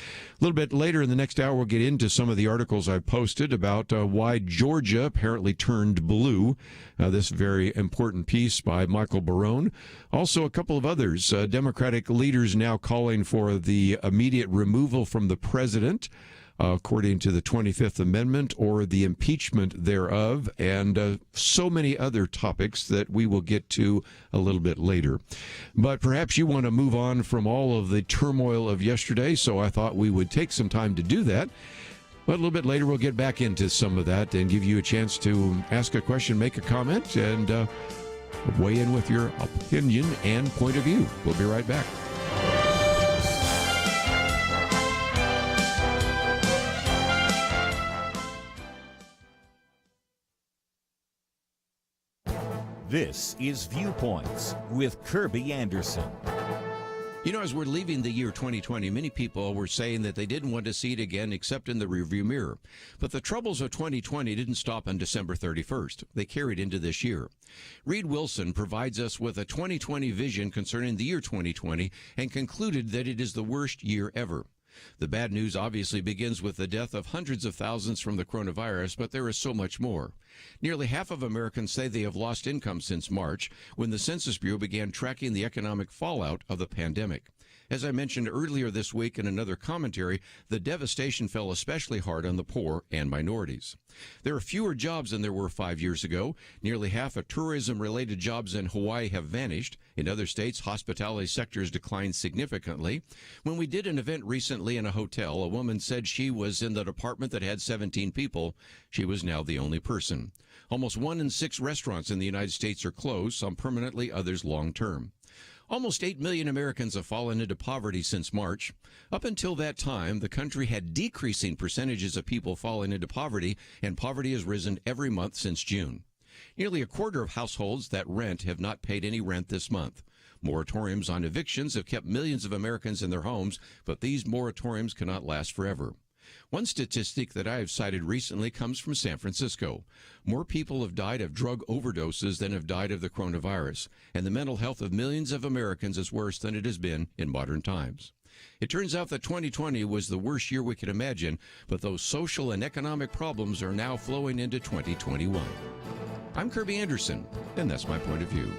little bit later in the next hour, we'll get into some of the articles I've posted about why Georgia apparently turned blue. This very important piece by Michael Barone. Also, a couple of others. Democratic leaders now calling for the immediate removal from the president, according to the 25th Amendment, or the impeachment thereof, and so many other topics that we will get to a little bit later. But perhaps you want to move on from all of the turmoil of yesterday, so I thought we would take some time to do that. But a little bit later, we'll get back into some of that and give you a chance to ask a question, make a comment, and weigh in with your opinion and point of view. We'll be right back. This is Viewpoints with Kerby Anderson. You know, as we're leaving the year 2020, many people were saying that they didn't want to see it again except in the rearview mirror. But the troubles of 2020 didn't stop on December 31st. They carried into this year. Reed Wilson provides us with a 2020 vision concerning the year 2020 and concluded that it is the worst year ever. The bad news obviously begins with the death of hundreds of thousands from the coronavirus, but there is so much more. Nearly half of Americans say they have lost income since March, when the Census Bureau began tracking the economic fallout of the pandemic. As I mentioned earlier this week in another commentary, the devastation fell especially hard on the poor and minorities. There are fewer jobs than there were 5 years ago. Nearly half of tourism-related jobs in Hawaii have vanished. In other states, hospitality sectors declined significantly. When we did an event recently in a hotel, a woman said she was in the department that had 17 people. She was now the only person. Almost 1 in 6 restaurants in the United States are closed, some permanently, others long-term. Almost 8 million Americans have fallen into poverty since March. Up until that time, the country had decreasing percentages of people falling into poverty, and poverty has risen every month since June. Nearly a quarter of households that rent have not paid any rent this month. Moratoriums on evictions have kept millions of Americans in their homes, but these moratoriums cannot last forever. One statistic that I have cited recently comes from San Francisco. More people have died of drug overdoses than have died of the coronavirus, and the mental health of millions of Americans is worse than it has been in modern times. It turns out that 2020 was the worst year we could imagine, but those social and economic problems are now flowing into 2021. I'm Kerby Anderson, and that's my point of view.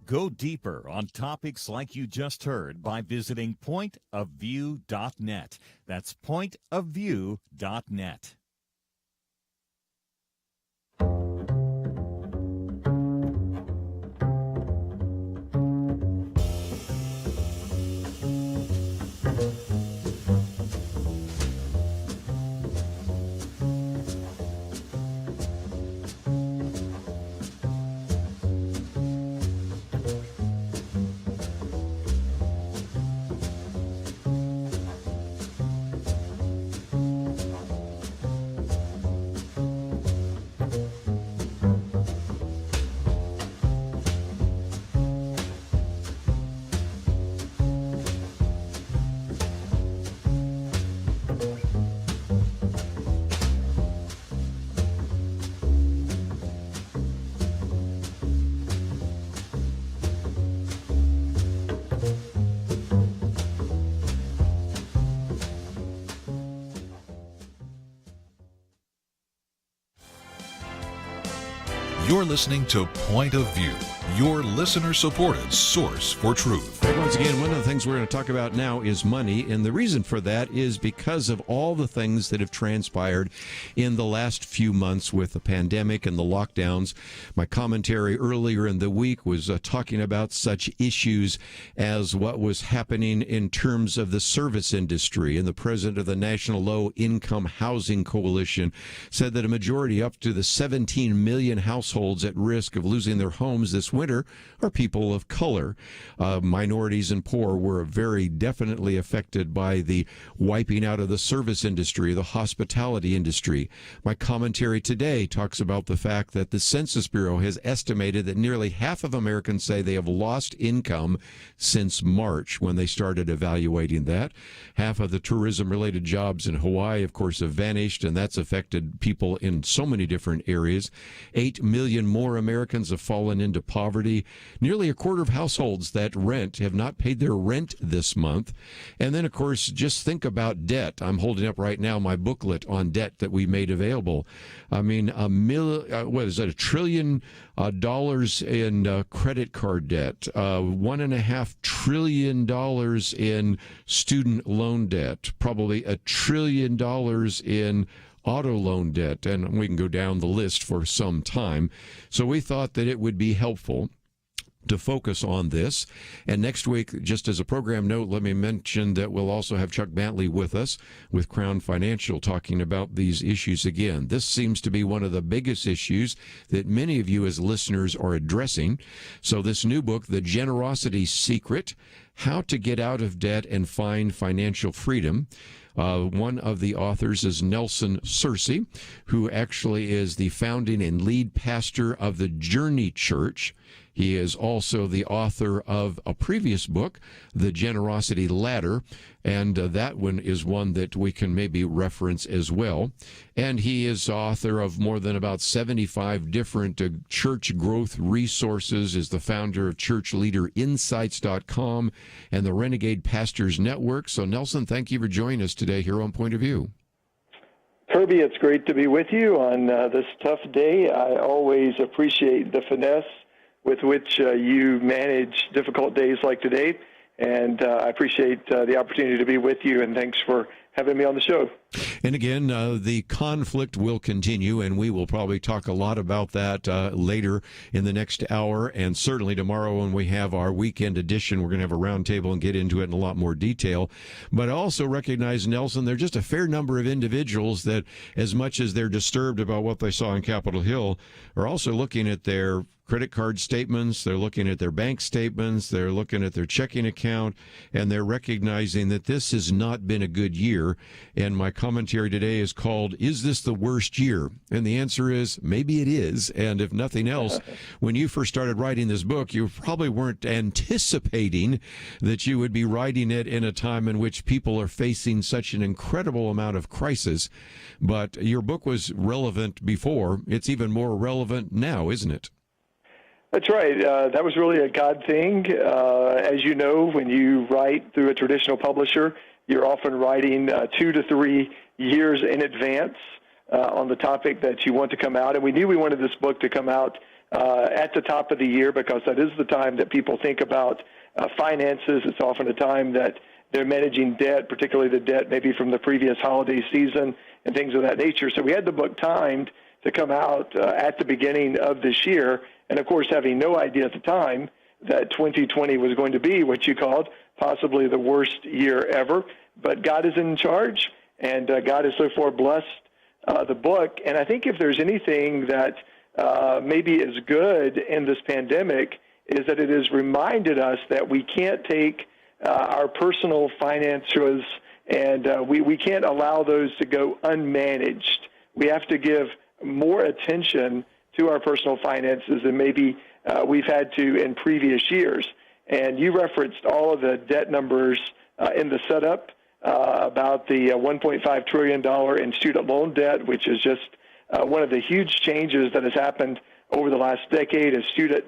Go deeper on topics like you just heard by visiting pointofview.net. That's pointofview.net. You're listening to Point of View, your listener-supported source for truth. Once again, one of the things we're going to talk about now is money, and the reason for that is because of all the things that have transpired in the last few months with the pandemic and the lockdowns. My commentary earlier in the week was talking about such issues as what was happening in terms of the service industry, and the president of the National Low Income Housing Coalition said that a majority, up to the 17 million households at risk of losing their homes this winter, are people of color. Minorities and poor were very definitely affected by the wiping out of the service industry, the hospitality industry. My commentary today talks about the fact that the Census Bureau has estimated that nearly half of Americans say they have lost income since March, when they started evaluating that. Half of the tourism-related jobs in Hawaii, of course, have vanished, and that's affected people in so many different areas. 8 million more Americans have fallen into poverty. Nearly a quarter of households that rent have not paid their rent this month. And then, of course, just think about debt. I'm holding up right now my booklet on debt that we made available. I mean, $1 trillion in credit card debt, $1.5 trillion in student loan debt, probably $1 trillion in auto loan debt, and we can go down the list for some time. So we thought that it would be helpful to focus on this. And next week, just as a program note, let me mention that we'll also have Chuck Bentley with us with Crown Financial talking about these issues again. This seems to be one of the biggest issues that many of you as listeners are addressing. So this new book, The Generosity Secret, How to Get Out of Debt and Find Financial Freedom. One of the authors is Nelson Searcy, who actually is the founding and lead pastor of the Journey Church. He is also the author of a previous book, The Generosity Ladder, and that one is one that we can maybe reference as well. And he is author of more than about 75 different church growth resources, is the founder of churchleaderinsights.com and the Renegade Pastors Network. So, Nelson, thank you for joining us today here on Point of View. Kerby, it's great to be with you on this tough day. I always appreciate the finesse with which you manage difficult days like today. And I appreciate the opportunity to be with you, and thanks for having me on the show. And again, the conflict will continue, and we will probably talk a lot about that later in the next hour, and certainly tomorrow when we have our weekend edition, we're going to have a roundtable and get into it in a lot more detail. But I also recognize, Nelson, there are just a fair number of individuals that, as much as they're disturbed about what they saw on Capitol Hill, are also looking at their credit card statements, they're looking at their bank statements, they're looking at their checking account, and they're recognizing that this has not been a good year. And my commentary today is called, Is This the Worst Year? And the answer is, maybe it is. And if nothing else, when you first started writing this book, you probably weren't anticipating that you would be writing it in a time in which people are facing such an incredible amount of crisis. But your book was relevant before. It's even more relevant now, isn't it? That's right. That was really a God thing. As you know, when you write through a traditional publisher, you're often writing 2 to 3 years in advance on the topic that you want to come out. And we knew we wanted this book to come out at the top of the year because that is the time that people think about finances. It's often a time that they're managing debt, particularly the debt maybe from the previous holiday season and things of that nature. So we had the book timed to come out at the beginning of this year. And, of course, having no idea at the time that 2020 was going to be what you called possibly the worst year ever. But God is in charge, and God has so far blessed the book. And I think if there's anything that maybe is good in this pandemic is that it has reminded us that we can't take our personal finances and we can't allow those to go unmanaged. We have to give more attention to our personal finances than maybe we've had to in previous years. And you referenced all of the debt numbers in the setup about the $1.5 trillion in student loan debt, which is just one of the huge changes that has happened over the last decade as student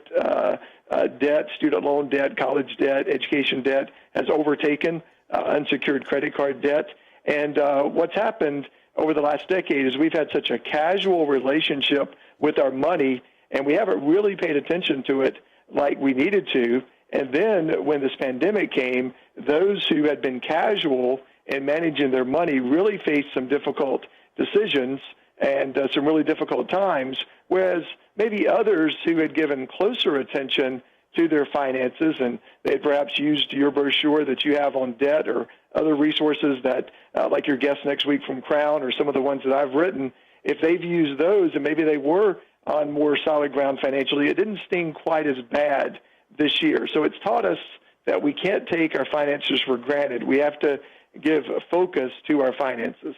loan debt, college debt, education debt has overtaken unsecured credit card debt. And what's happened over the last decade is we've had such a casual relationship with our money, and we haven't really paid attention to it like we needed to. And then when this pandemic came, those who had been casual in managing their money really faced some difficult decisions and some really difficult times, whereas maybe others who had given closer attention to their finances and they had perhaps used your brochure that you have on debt or other resources that, like your guest next week from Crown or some of the ones that I've written, if they've used those and maybe they were on more solid ground financially, it didn't sting quite as bad this year. So it's taught us that we can't take our finances for granted. We have to give a focus to our finances.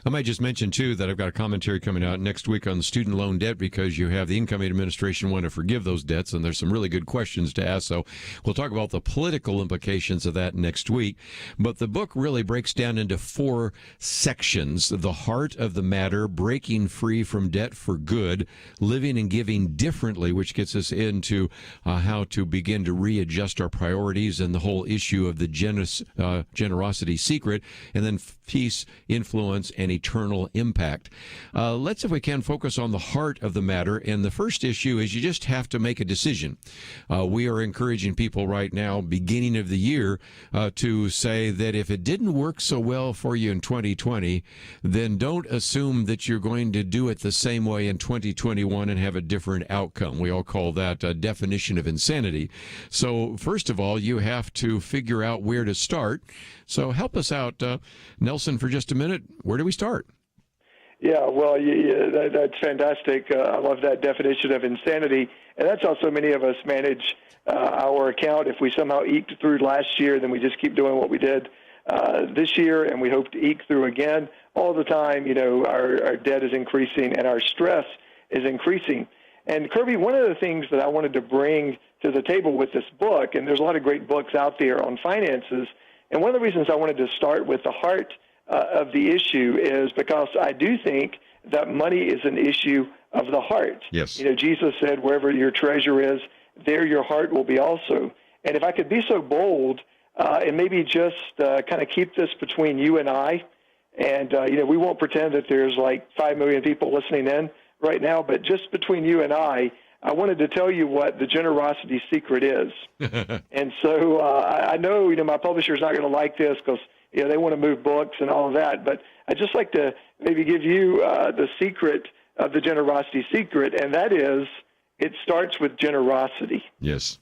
I might just mention, too, that I've got a commentary coming out next week on student loan debt because you have the incoming administration want to forgive those debts, and there's some really good questions to ask. So we'll talk about the political implications of that next week. But the book really breaks down into 4 sections: the heart of the matter, breaking free from debt for good, living and giving differently, which gets us into how to begin to readjust our priorities and the whole issue of the generosity secret, and then peace, influence, and eternal impact. Let's, if we can, focus on the heart of the matter. And the first issue is you just have to make a decision. We are encouraging people right now, beginning of the year, to say that if it didn't work so well for you in 2020, then don't assume that you're going to do it the same way in 2021 and have a different outcome. We all call that a definition of insanity. So first of all, you have to figure out where to start. So help us out, Nelson, for just a minute. Where do we start? Yeah, well, that's fantastic. I love that definition of insanity. And that's how so many of us manage our account. If we somehow eked through last year, then we just keep doing what we did this year, and we hope to eke through again. All the time, our debt is increasing and our stress is increasing. And Kerby, one of the things that I wanted to bring to the table with this book, and there's a lot of great books out there on finances, and one of the reasons I wanted to start with the heart of the issue is because I do think that money is an issue of the heart. Yes. Jesus said, wherever your treasure is, there your heart will be also. And if I could be so bold and maybe just kind of keep this between you and I, and, we won't pretend that there's like 5 million people listening in right now, but just between you and I wanted to tell you what the generosity secret is. And so I know, my publisher's not going to like this because, they want to move books and all of that, but I'd just like to maybe give you the secret of the generosity secret, and that is it starts with generosity. Yes.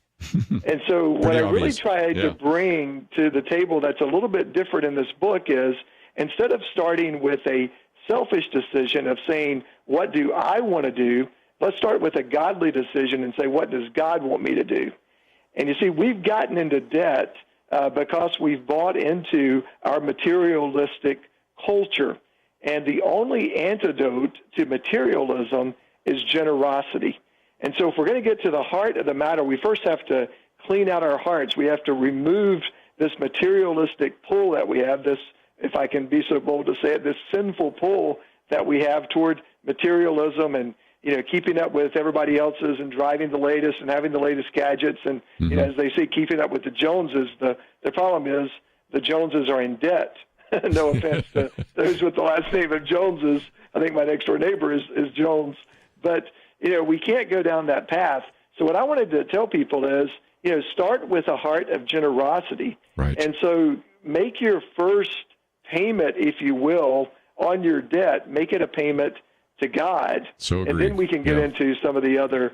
And so what I really obvious. tried to bring to the table that's a little bit different in this book is instead of starting with a selfish decision of saying, what do I want to do? Let's start with a godly decision and say, what does God want me to do? And you see, we've gotten into debt because we've bought into our materialistic culture. And the only antidote to materialism is generosity. And so if we're going to get to the heart of the matter, we first have to clean out our hearts. We have to remove this materialistic pull that we have, this, if I can be so bold to say it, this sinful pull that we have toward materialism and, keeping up with everybody else's and driving the latest and having the latest gadgets. And, as they say, keeping up with the Joneses. The problem is the Joneses are in debt. No offense to those with the last name of Joneses. I think my next door neighbor is Jones. But, we can't go down that path. So what I wanted to tell people is, start with a heart of generosity. Right. And so make your first payment, if you will, on your debt. Make it a payment to God. So agreed. And then we can get into some of the other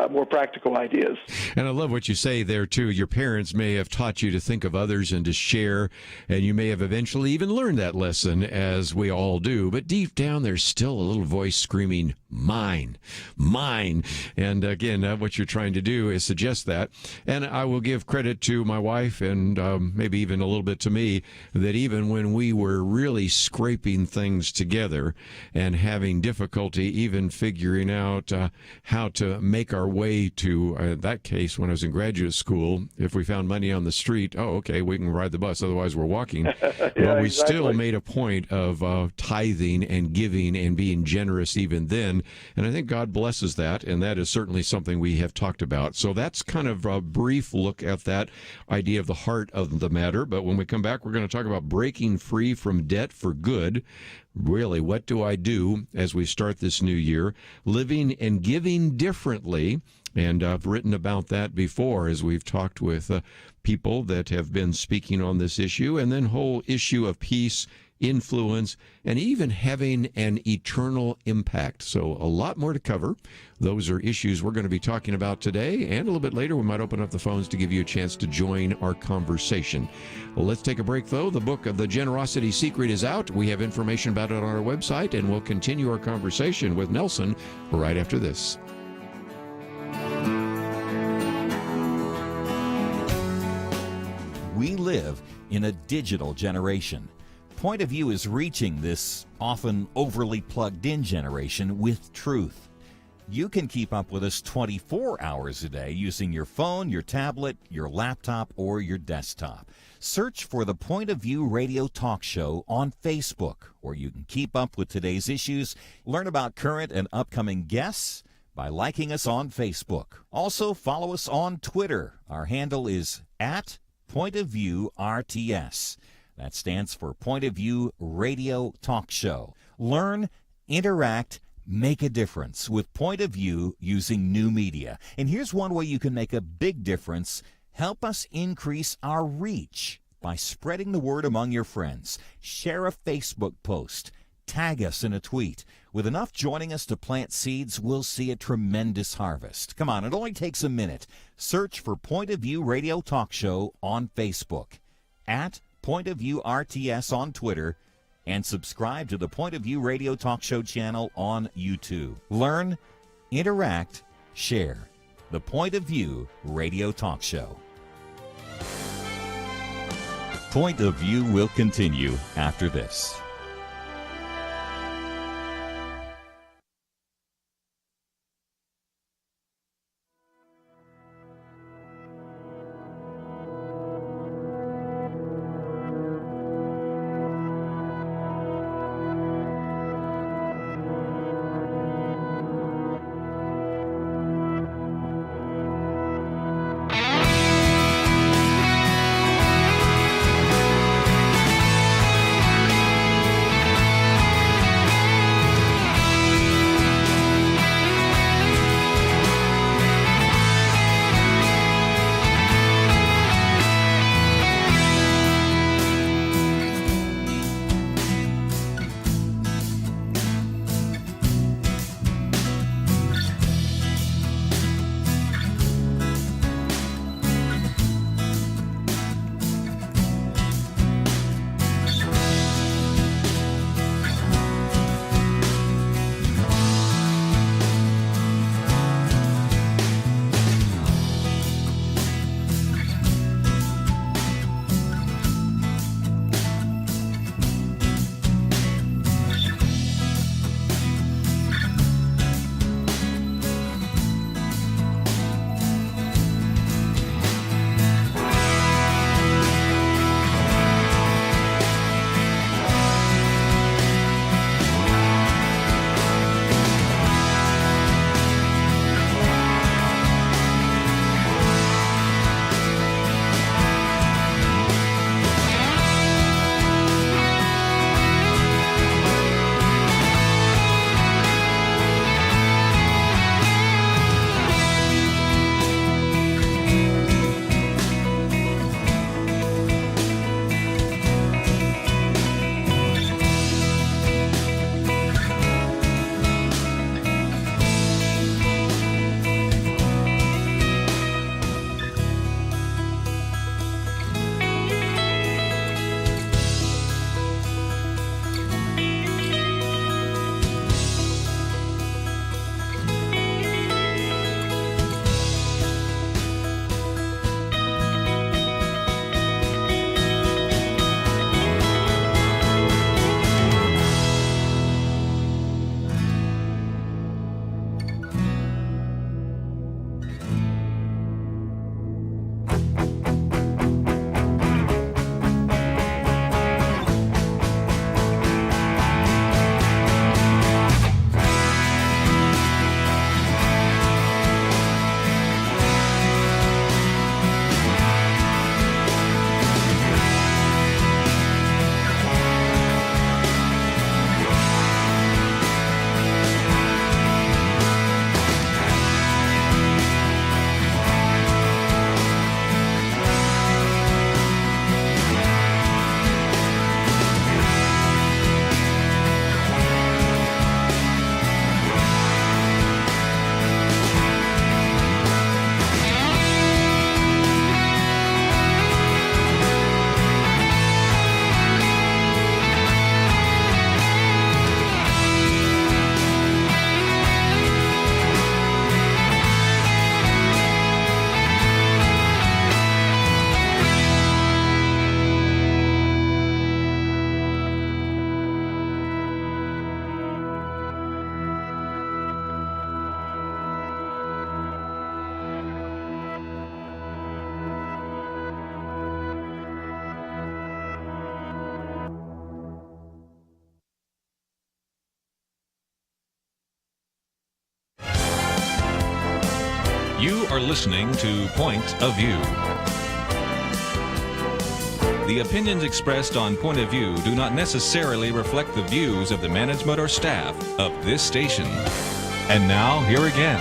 more practical ideas. And I love what you say there, too. Your parents may have taught you to think of others and to share, and you may have eventually even learned that lesson, as we all do. But deep down, there's still a little voice screaming, mine, mine. And again, what you're trying to do is suggest that. And I will give credit to my wife and maybe even a little bit to me that even when we were really scraping things together and having difficulty even figuring out how to make our way to that case when I was in graduate school, if we found money on the street, okay, we can ride the bus, otherwise we're walking. Well, we still made a point of tithing and giving and being generous even then, and I think God blesses that, and that is certainly something we have talked about. So that's kind of a brief look at that idea of the heart of the matter, but when we come back, we're going to talk about breaking free from debt for good. Really, what do I do as we start this new year? Living and giving differently. And I've written about that before as we've talked with people that have been speaking on this issue. And then whole issue of peace, influence, and even having an eternal impact. So a lot more to cover. Those are issues we're going to be talking about today. And a little bit later, we might open up the phones to give you a chance to join our conversation. Well, let's take a break, though. The book of The Generosity Secret is out. We have information about it on our website, and we'll continue our conversation with Nelson right after this. We live in a digital generation. Point of View is reaching this often overly plugged-in generation with truth. You can keep up with us 24 hours a day using your phone, your tablet, your laptop, or your desktop. Search for the Point of View Radio Talk Show on Facebook, where you can keep up with today's issues, learn about current and upcoming guests by liking us on Facebook. Also, follow us on Twitter. Our handle is @PointOfViewRTS. That stands for Point of View Radio Talk Show. Learn, interact, make a difference with Point of View using new media. And here's one way you can make a big difference. Help us increase our reach by spreading the word among your friends. Share a Facebook post. Tag us in a tweet. With enough joining us to plant seeds, we'll see a tremendous harvest. Come on, it only takes a minute. Search for Point of View Radio Talk Show on Facebook, @PointOfViewRTS on Twitter, and subscribe to the Point of View Radio Talk Show channel on YouTube. Learn, interact, share. The Point of View Radio Talk Show. Point of View will continue after this. You are listening to Point of View. The opinions expressed on Point of View do not necessarily reflect the views of the management or staff of this station. And now, here again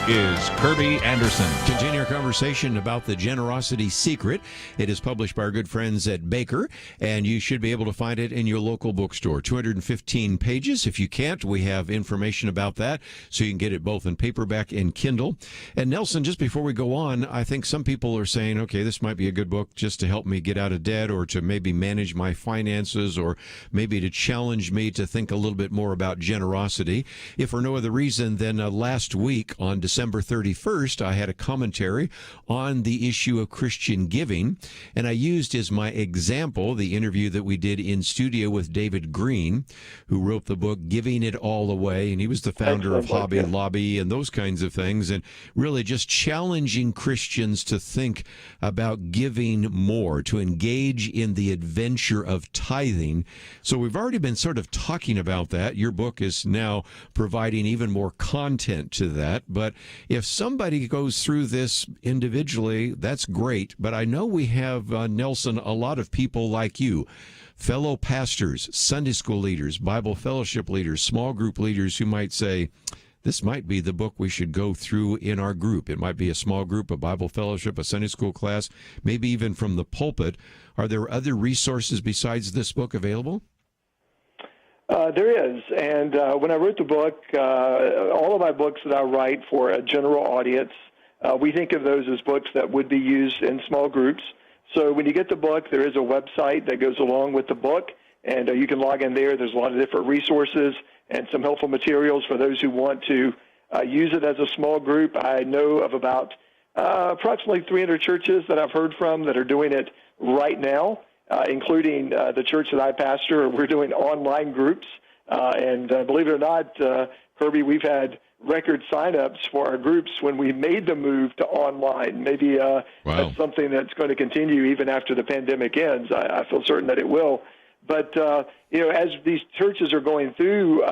is Kerby Anderson. Continue our conversation about the generosity secret. It is published by our good friends at Baker, and you should be able to find it in your local bookstore. 215 pages. If you can't, we have information about that, so you can get it both in paperback and Kindle. And Nelson, just before we go on, I think some people are saying, okay, this might be a good book just to help me get out of debt, or to maybe manage my finances, or maybe to challenge me to think a little bit more about generosity. If for no other reason than last week on December 31st, I had a commentary on the issue of Christian giving, and I used as my example the interview that we did in studio with David Green, who wrote the book Giving It All Away, and he was the founder of Hobby Lobby and those kinds of things, and really just challenging Christians to think about giving more, to engage in the adventure of tithing. So we've already been sort of talking about that. Your book is now providing even more content to that, but if somebody goes through this individually, that's great. But I know we have, Nelson, a lot of people like you, fellow pastors, Sunday school leaders, Bible fellowship leaders, small group leaders who might say, this might be the book we should go through in our group. It might be a small group, a Bible fellowship, a Sunday school class, maybe even from the pulpit. Are there other resources besides this book available? There is, and when I wrote the book, all of my books that I write for a general audience, we think of those as books that would be used in small groups. So when you get the book, there is a website that goes along with the book, and you can log in there. There's a lot of different resources and some helpful materials for those who want to use it as a small group. I know of about approximately 300 churches that I've heard from that are doing it right now, including the church that I pastor. We're doing online groups, and believe it or not, Kerby, we've had record sign-ups for our groups when we made the move to online. Maybe that's something that's going to continue even after the pandemic ends. I feel certain that it will. But, as these churches are going through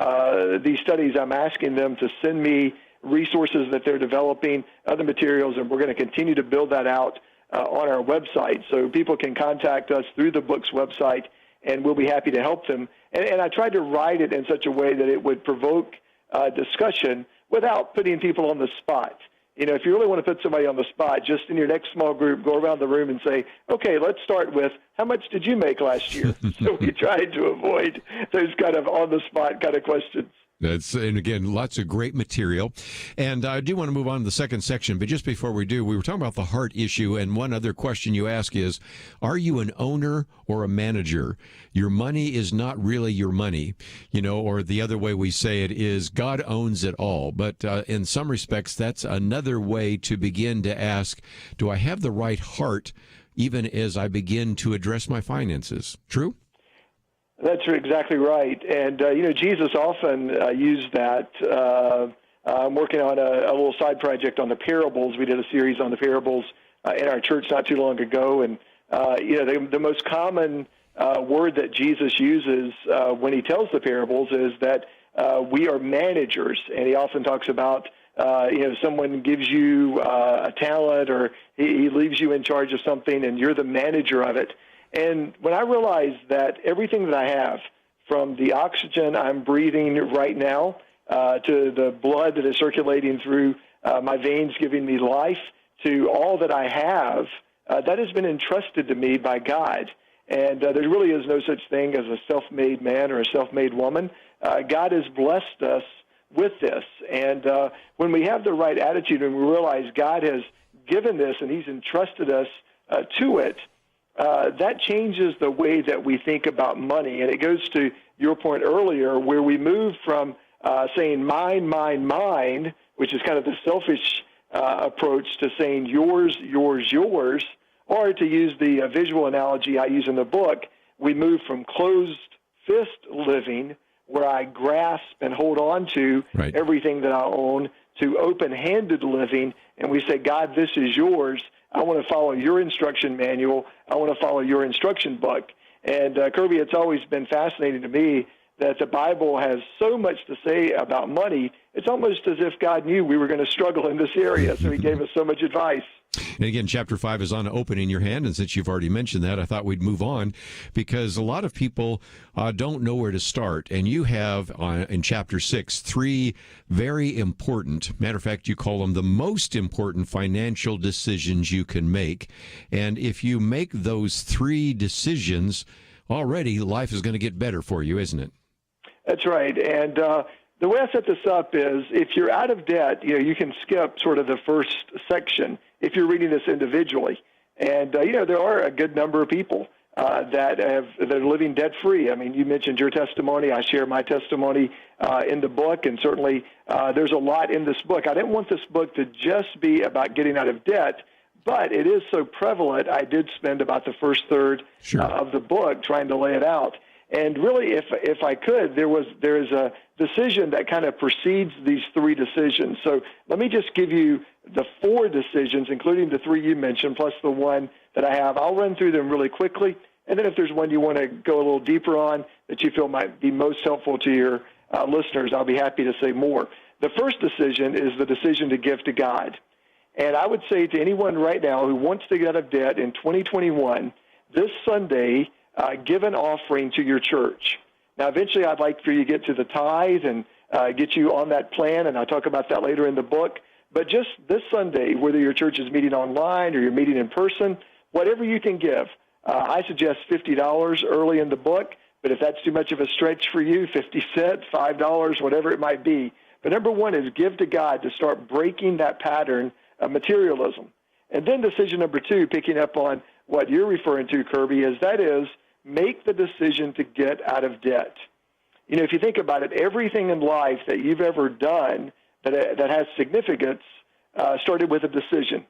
these studies, I'm asking them to send me resources that they're developing, other materials, and we're going to continue to build that out on our website. So people can contact us through the book's website, and we'll be happy to help them. And I tried to write it in such a way that it would provoke discussion without putting people on the spot. If you really want to put somebody on the spot, just in your next small group, go around the room and say, okay, let's start with, how much did you make last year? So we tried to avoid those kind of on-the-spot kind of questions. And again, lots of great material. And I do want to move on to the second section, but just before we do, we were talking about the heart issue, and one other question you ask is, are you an owner or a manager? Your money is not really your money, or the other way we say it is God owns it all. But in some respects, that's another way to begin to ask, do I have the right heart even as I begin to address my finances? True? That's exactly right. And, Jesus often used that. I'm working on a little side project on the parables. We did a series on the parables in our church not too long ago. And, the most common word that Jesus uses when he tells the parables is that we are managers. And he often talks about, someone gives you a talent, or he leaves you in charge of something and you're the manager of it. And when I realized that everything that I have, from the oxygen I'm breathing right now to the blood that is circulating through my veins giving me life, to all that I have, that has been entrusted to me by God. And there really is no such thing as a self-made man or a self-made woman. God has blessed us with this. And when we have the right attitude and we realize God has given this and he's entrusted us to it, that changes the way that we think about money. And it goes to your point earlier, where we move from saying mine, which is kind of the selfish approach, to saying yours, or to use the visual analogy I use in the book, we move from closed fist living, where I grasp and hold on to everything that I own, to open-handed living, and we say, God, this is yours. I want to follow your instruction manual. I want to follow your instruction book. And Kerby, it's always been fascinating to me that the Bible has so much to say about money, it's almost as if God knew we were going to struggle in this area, so he gave us so much advice. And again, Chapter 5 is on open in your hand, and since you've already mentioned that, I thought we'd move on, because a lot of people don't know where to start. And you have, in Chapter 6, 3 very important, matter of fact, you call them the most important financial decisions you can make. And if you make those 3 decisions, already life is going to get better for you, isn't it? That's right. And the way I set this up is, if you're out of debt, you can skip sort of the first section if you're reading this individually. And, there are a good number of people that are living debt-free. I mean, you mentioned your testimony. I share my testimony in the book, and certainly there's a lot in this book. I didn't want this book to just be about getting out of debt, but it is so prevalent, I did spend about the first third of the book trying to lay it out. And really, if I could, there is a decision that kind of precedes these 3 decisions. So let me just give you the 4 decisions, including the 3 you mentioned, plus the one that I have. I'll run through them really quickly, and then if there's one you want to go a little deeper on that you feel might be most helpful to your listeners, I'll be happy to say more. The first decision is the decision to give to God. And I would say to anyone right now who wants to get out of debt in 2021, this Sunday, give an offering to your church. Now, eventually, I'd like for you to get to the tithe and get you on that plan, and I'll talk about that later in the book. But just this Sunday, whether your church is meeting online or you're meeting in person, whatever you can give. I suggest $50 early in the book, but if that's too much of a stretch for you, 50 cents, $5, whatever it might be. But number one is give to God to start breaking that pattern of materialism. And then decision number 2, picking up on what you're referring to, Kerby, is make the decision to get out of debt. If you think about it, everything in life that you've ever done that has significance started with a decision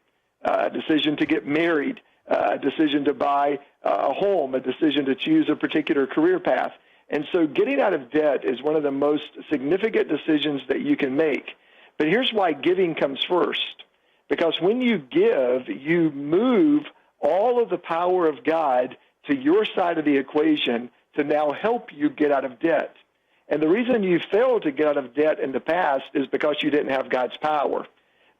to get married, a decision to buy a home, a decision to choose a particular career path. And so getting out of debt is one of the most significant decisions that you can make. But here's why giving comes first. Because when you give, you move all of the power of God to your side of the equation to now help you get out of debt. And the reason you failed to get out of debt in the past is because you didn't have God's power.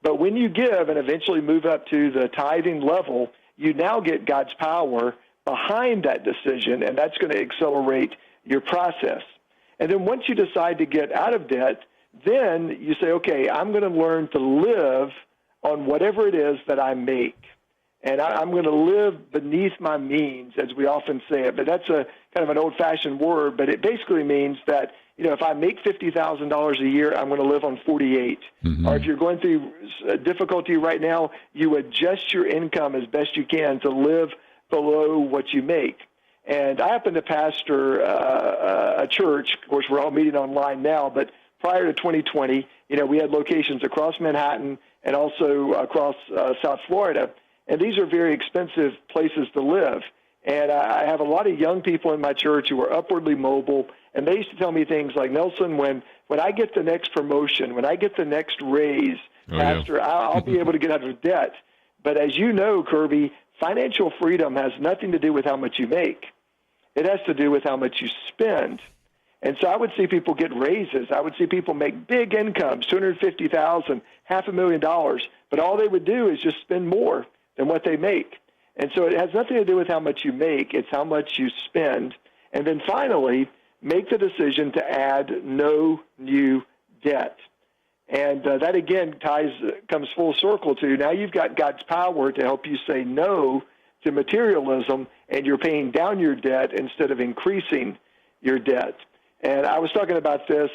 But when you give and eventually move up to the tithing level, you now get God's power behind that decision, and that's going to accelerate your process. And then once you decide to get out of debt, then you say, okay, I'm going to learn to live on whatever it is that I make. And I'm going to live beneath my means, as we often say it. But that's a kind of an old-fashioned word, but it basically means that, if I make $50,000 a year, I'm going to live on 48. Mm-hmm. Or if you're going through difficulty right now, you adjust your income as best you can to live below what you make. And I happen to pastor a church. Of course, we're all meeting online now, but prior to 2020, we had locations across Manhattan and also across South Florida. And these are very expensive places to live. And I have a lot of young people in my church who are upwardly mobile, and they used to tell me things like, Nelson, when I get the next promotion, when I get the next raise, Pastor, I'll be able to get out of debt. But as you know, Kerby, financial freedom has nothing to do with how much you make. It has to do with how much you spend. And so I would see people get raises. I would see people make big incomes, $250,000, $500,000, but all they would do is just spend more than what they make. And so it has nothing to do with how much you make. It's how much you spend. And then finally, make the decision to add no new debt. And that, again, comes full circle to now you've got God's power to help you say no to materialism, and you're paying down your debt instead of increasing your debt. And I was talking about this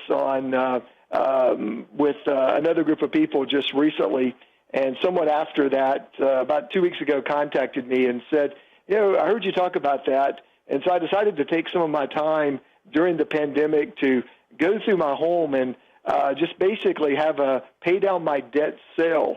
with another group of people just recently, and someone after that, about 2 weeks ago, contacted me and said, I heard you talk about that. And so I decided to take some of my time during the pandemic to go through my home and just basically have a pay down my debt sale.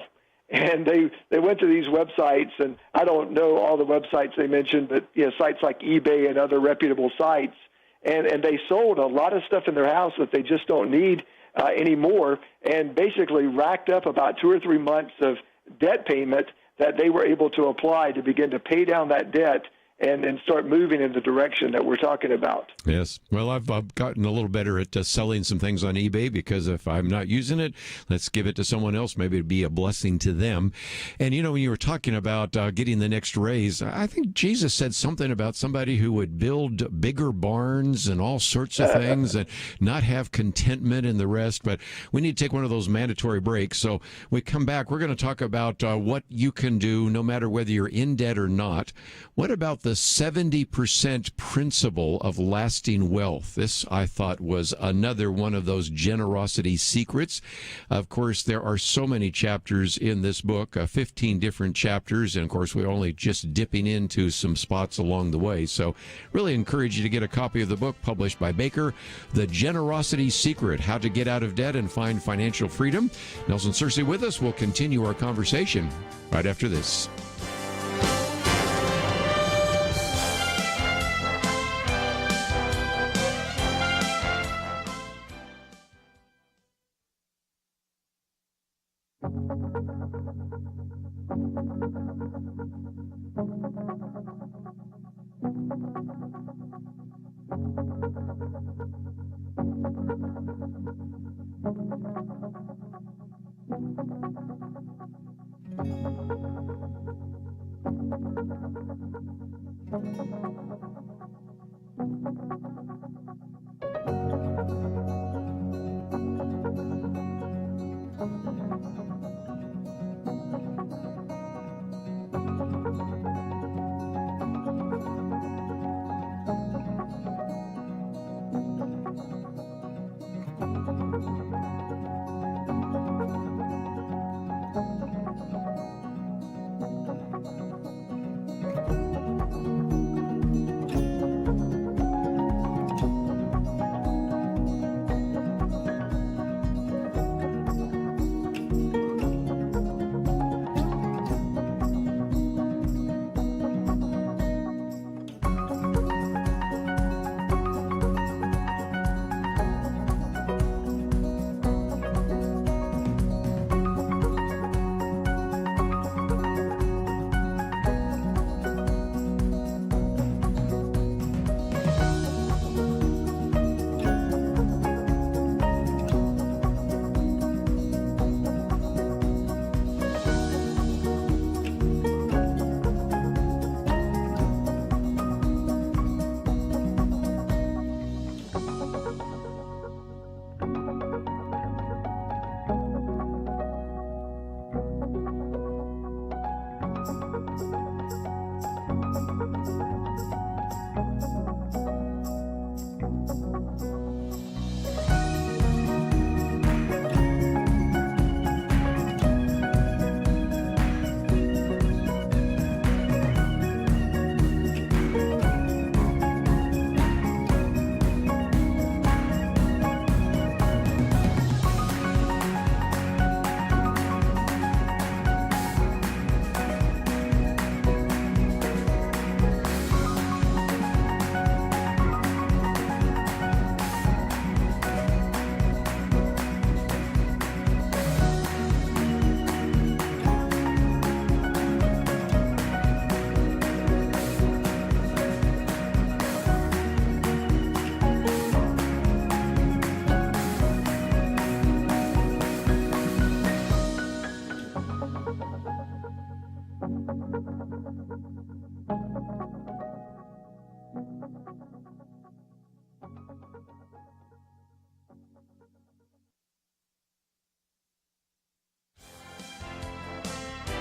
And they went to these websites, and I don't know all the websites they mentioned, but sites like eBay and other reputable sites. And they sold a lot of stuff in their house that they just don't need anymore, and basically racked up about 2 or 3 months of debt payment that they were able to apply to begin to pay down that debt and start moving in the direction that we're talking about. Yes. Well, I've gotten a little better at selling some things on eBay, because if I'm not using it, let's give it to someone else. Maybe it'd be a blessing to them. And, when you were talking about getting the next raise, I think Jesus said something about somebody who would build bigger barns and all sorts of things and not have contentment in the rest. But we need to take one of those mandatory breaks. So we come back, we're going to talk about what you can do no matter whether you're in debt or not. What about the 70% principle of lasting wealth? This, I thought, was another one of those generosity secrets. Of course, there are so many chapters in this book, 15 different chapters, and of course, we're only just dipping into some spots along the way. So really encourage you to get a copy of the book published by Baker, The Generosity Secret, How to Get Out of Debt and Find Financial Freedom. Nelson Searcy with us. We'll continue our conversation right after this.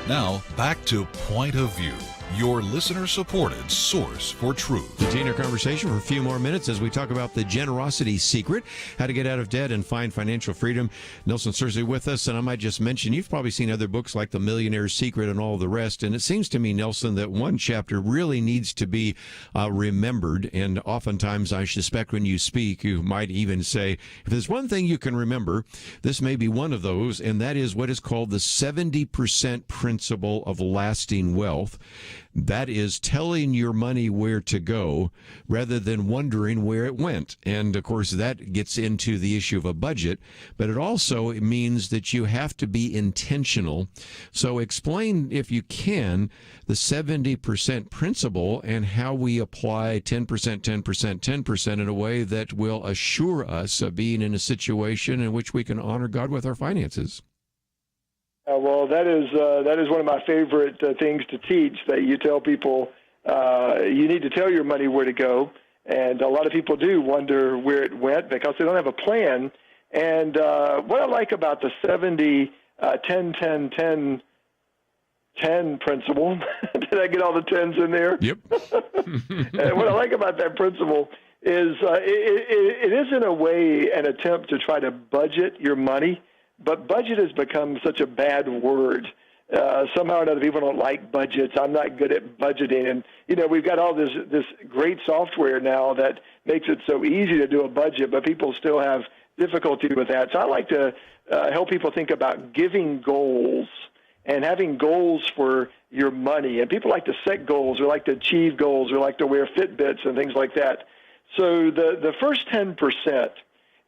Now, back to Point of View, your listener-supported source for truth. Continue our conversation for a few more minutes as we talk about the generosity secret, how to get out of debt and find financial freedom. Nelson Searcy with us, and I might just mention, you've probably seen other books like The Millionaire's Secret and all the rest, and it seems to me, Nelson, that one chapter really needs to be remembered, and oftentimes I suspect when you speak, you might even say, if there's one thing you can remember, this may be one of those, and that is what is called the 70% principle of lasting wealth. That is telling your money where to go rather than wondering where it went. And of course, that gets into the issue of a budget, but it also means that you have to be intentional. So explain, if you can, the 70% principle and how we apply 10%, 10%, 10% in a way that will assure us of being in a situation in which we can honor God with our finances. Well, that is one of my favorite things to teach, that you tell people you need to tell your money where to go. And a lot of people do wonder where it went because they don't have a plan. And what I like about the 70, 10, 10, 10, 10 principle, did I get all the 10s in there? Yep. And what I like about that principle is it is in a way an attempt to try to budget your money. But budget has become such a bad word. Somehow or another, people don't like budgets. I'm not good at budgeting. And, we've got all this great software now that makes it so easy to do a budget, but people still have difficulty with that. So I like to help people think about giving goals and having goals for your money. And people like to set goals. We like to achieve goals. We like to wear Fitbits and things like that. So the first 10%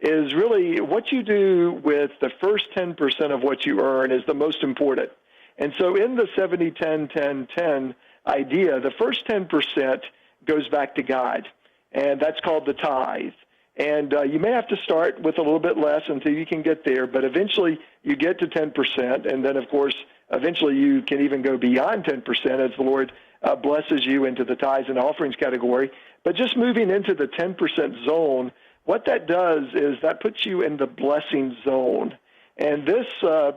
is really what you do with the first 10% of what you earn is the most important. And so in the 70, 10, 10, 10 idea, the first 10% goes back to God, and that's called the tithe. And you may have to start with a little bit less until you can get there, but eventually you get to 10%, and then, of course, eventually you can even go beyond 10% as the Lord blesses you into the tithes and offerings category. But just moving into the 10% zone, what that does is that puts you in the blessing zone. And this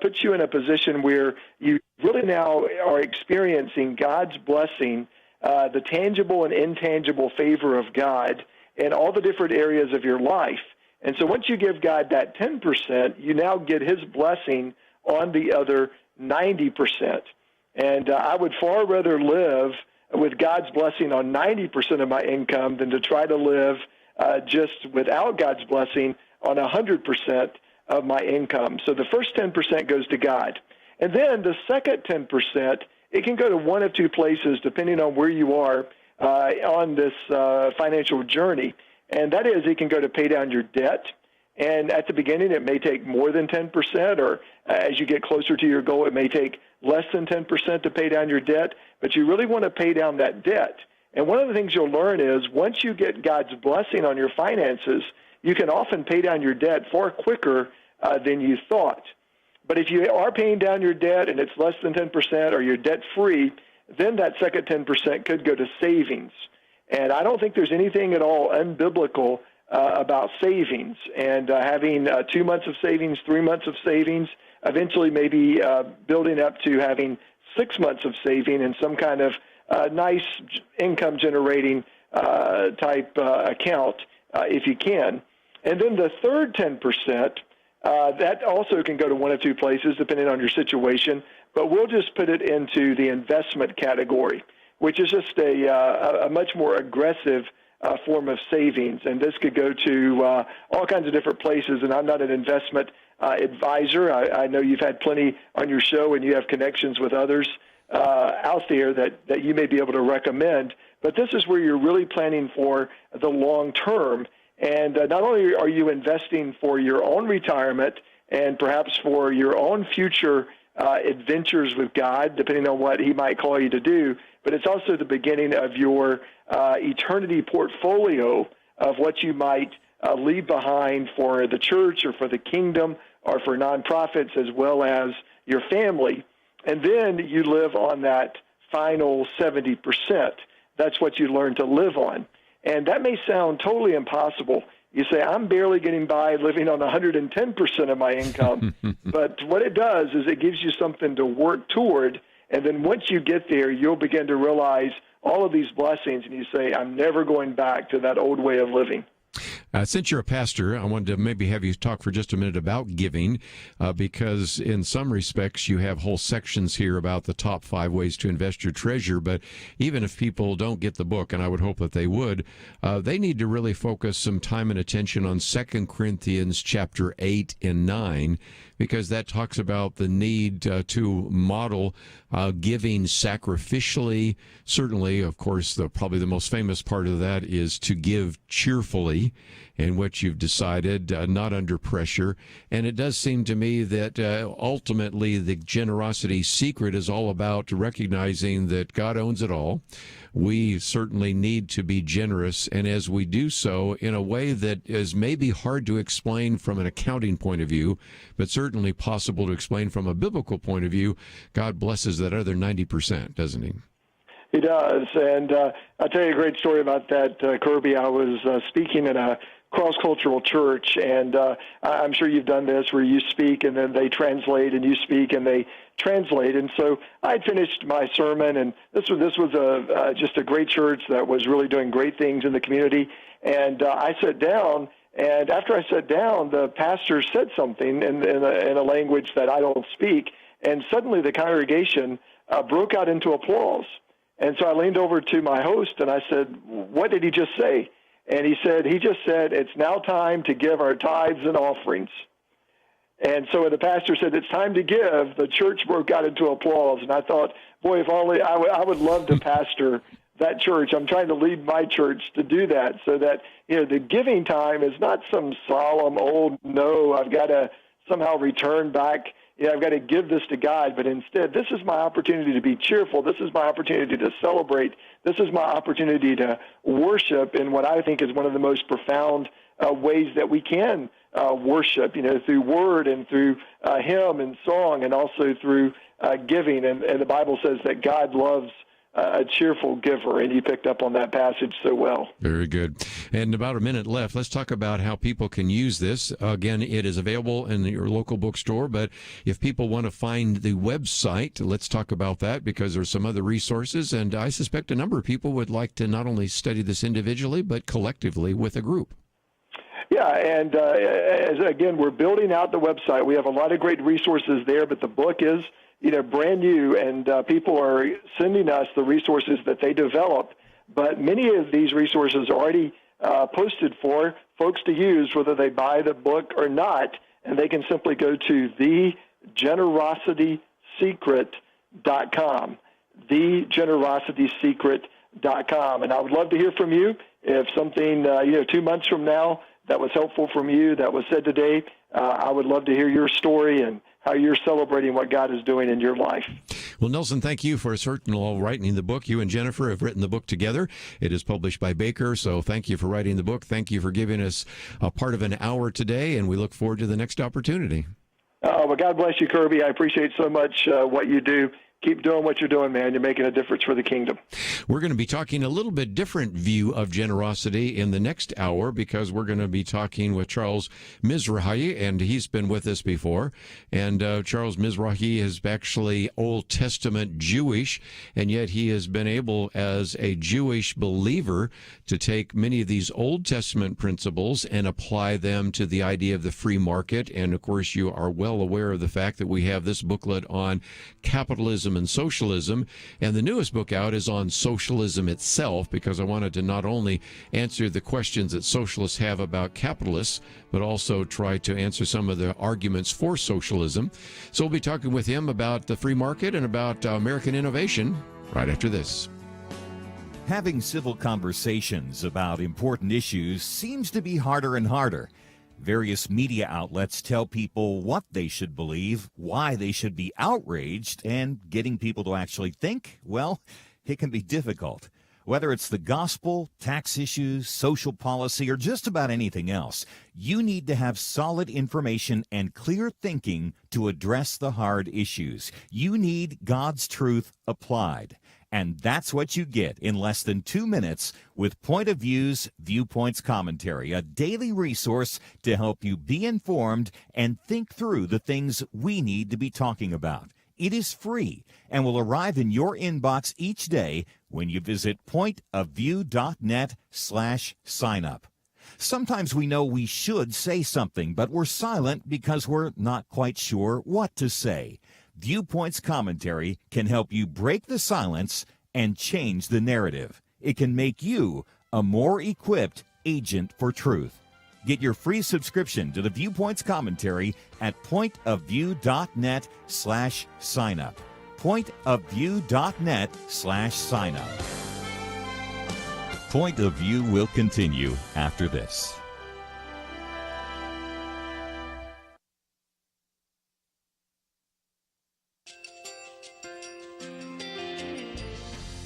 puts you in a position where you really now are experiencing God's blessing, the tangible and intangible favor of God in all the different areas of your life. And so once you give God that 10%, you now get his blessing on the other 90%. And I would far rather live with God's blessing on 90% of my income than to try to live just without God's blessing on 100% of my income. So the first 10% goes to God. And then the second 10%, it can go to one of two places depending on where you are on this financial journey. And that is, it can go to pay down your debt. And at the beginning, it may take more than 10%, or as you get closer to your goal, it may take less than 10% to pay down your debt. But you really want to pay down that debt. And one of the things you'll learn is once you get God's blessing on your finances, you can often pay down your debt far quicker than you thought. But if you are paying down your debt and it's less than 10% or you're debt-free, then that second 10% could go to savings. And I don't think there's anything at all unbiblical about savings and having 2 months of savings, 3 months of savings, eventually maybe building up to having 6 months of saving in some kind of nice income-generating type account if you can. And then the third 10%, that also can go to one of two places depending on your situation, but we'll just put it into the investment category, which is just a much more aggressive form of savings. And this could go to all kinds of different places, and I'm not an investment advisor. I know you've had plenty on your show, and you have connections with others out there that you may be able to recommend. But this is where you're really planning for the long term. And not only are you investing for your own retirement and perhaps for your own future adventures with God, depending on what he might call you to do, but it's also the beginning of your eternity portfolio of what you might leave behind for the church or for the kingdom or for nonprofits as well as your family. And then you live on that final 70%. That's what you learn to live on. And that may sound totally impossible. You say, I'm barely getting by living on 110% of my income. But what it does is it gives you something to work toward. And then once you get there, you'll begin to realize all of these blessings. And you say, I'm never going back to that old way of living. Since you're a pastor, I wanted to maybe have you talk for just a minute about giving, because in some respects you have whole sections here about the top 5 ways to invest your treasure. But even if people don't get the book, and I would hope that they would, they need to really focus some time and attention on 2 Corinthians chapter 8 and 9, because that talks about the need to model giving sacrificially. Certainly, of course, probably the most famous part of that is to give cheerfully, in which you've decided, not under pressure. And it does seem to me that ultimately the generosity secret is all about recognizing that God owns it all. We certainly need to be generous, and as we do so in a way that is maybe hard to explain from an accounting point of view, but certainly possible to explain from a biblical point of view, God blesses that other 90%, doesn't he? He does, and I'll tell you a great story about that, Kerby. I was speaking in a cross-cultural church, and I'm sure you've done this where you speak and then they translate, and you speak and they translate. And so I had finished my sermon, and this was just a great church that was really doing great things in the community. And I sat down, and after I sat down, the pastor said something in a language that I don't speak, and suddenly the congregation broke out into applause. And so I leaned over to my host, and I said, "What did he just say?" And he just said, "It's now time to give our tithes and offerings." And so when the pastor said, "It's time to give," the church broke out into applause. And I thought, boy, if only I would love to pastor that church. I'm trying to lead my church to do that, so that, the giving time is not some solemn, no, I've got to somehow return back. I've got to give this to God, but instead, this is my opportunity to be cheerful. This is my opportunity to celebrate. This is my opportunity to worship in what I think is one of the most profound ways that we can worship, through word and through hymn and song, and also through giving. And the Bible says that God loves a cheerful giver, and you picked up on that passage so well. Very good. And about a minute left. Let's talk about how people can use this. Again, it is available in your local bookstore, but if people want to find the website, let's talk about that, because there's some other resources, and I suspect a number of people would like to not only study this individually, but collectively with a group. Yeah, and again, we're building out the website. We have a lot of great resources there, but the book is brand new, and people are sending us the resources that they develop. But many of these resources are already posted for folks to use, whether they buy the book or not, and they can simply go to thegenerositysecret.com, thegenerositysecret.com. And I would love to hear from you. If something, 2 months from now that was helpful from you, that was said today, I would love to hear your story and how you're celebrating what God is doing in your life. Well, Nelson, thank you for certainly writing the book. You and Jennifer have written the book together. It is published by Baker, so thank you for writing the book. Thank you for giving us a part of an hour today, and we look forward to the next opportunity. Well, God bless you, Kerby. I appreciate so much what you do. Keep doing what you're doing, man. You're making a difference for the kingdom. We're going to be talking a little bit different view of generosity in the next hour, because we're going to be talking with Charles Mizrahi, and he's been with us before. And Charles Mizrahi is actually Old Testament Jewish, and yet he has been able, as a Jewish believer, to take many of these Old Testament principles and apply them to the idea of the free market. And, of course, you are well aware of the fact that we have this booklet on capitalism and socialism, and the newest book out is on socialism itself, because I wanted to not only answer the questions that socialists have about capitalists, but also try to answer some of the arguments for socialism. So we'll be talking with him about the free market and about American innovation right after this. Having civil conversations about important issues seems to be harder and harder. Various media outlets tell people what they should believe, why they should be outraged, and getting people to actually think, well, it can be difficult. Whether it's the gospel, tax issues, social policy, or just about anything else, you need to have solid information and clear thinking to address the hard issues. You need God's truth applied. And that's what you get in less than 2 minutes with Point of View's Viewpoints Commentary, a daily resource to help you be informed and think through the things we need to be talking about. It is free and will arrive in your inbox each day when you visit pointofview.net/signup. Sometimes we know we should say something, but we're silent because we're not quite sure what to say. Viewpoints Commentary can help you break the silence and change the narrative. It can make you a more equipped agent for truth. Get your free subscription to the Viewpoints Commentary at pointofview.net/signup. pointofview.net/signup. Point of View will continue after this.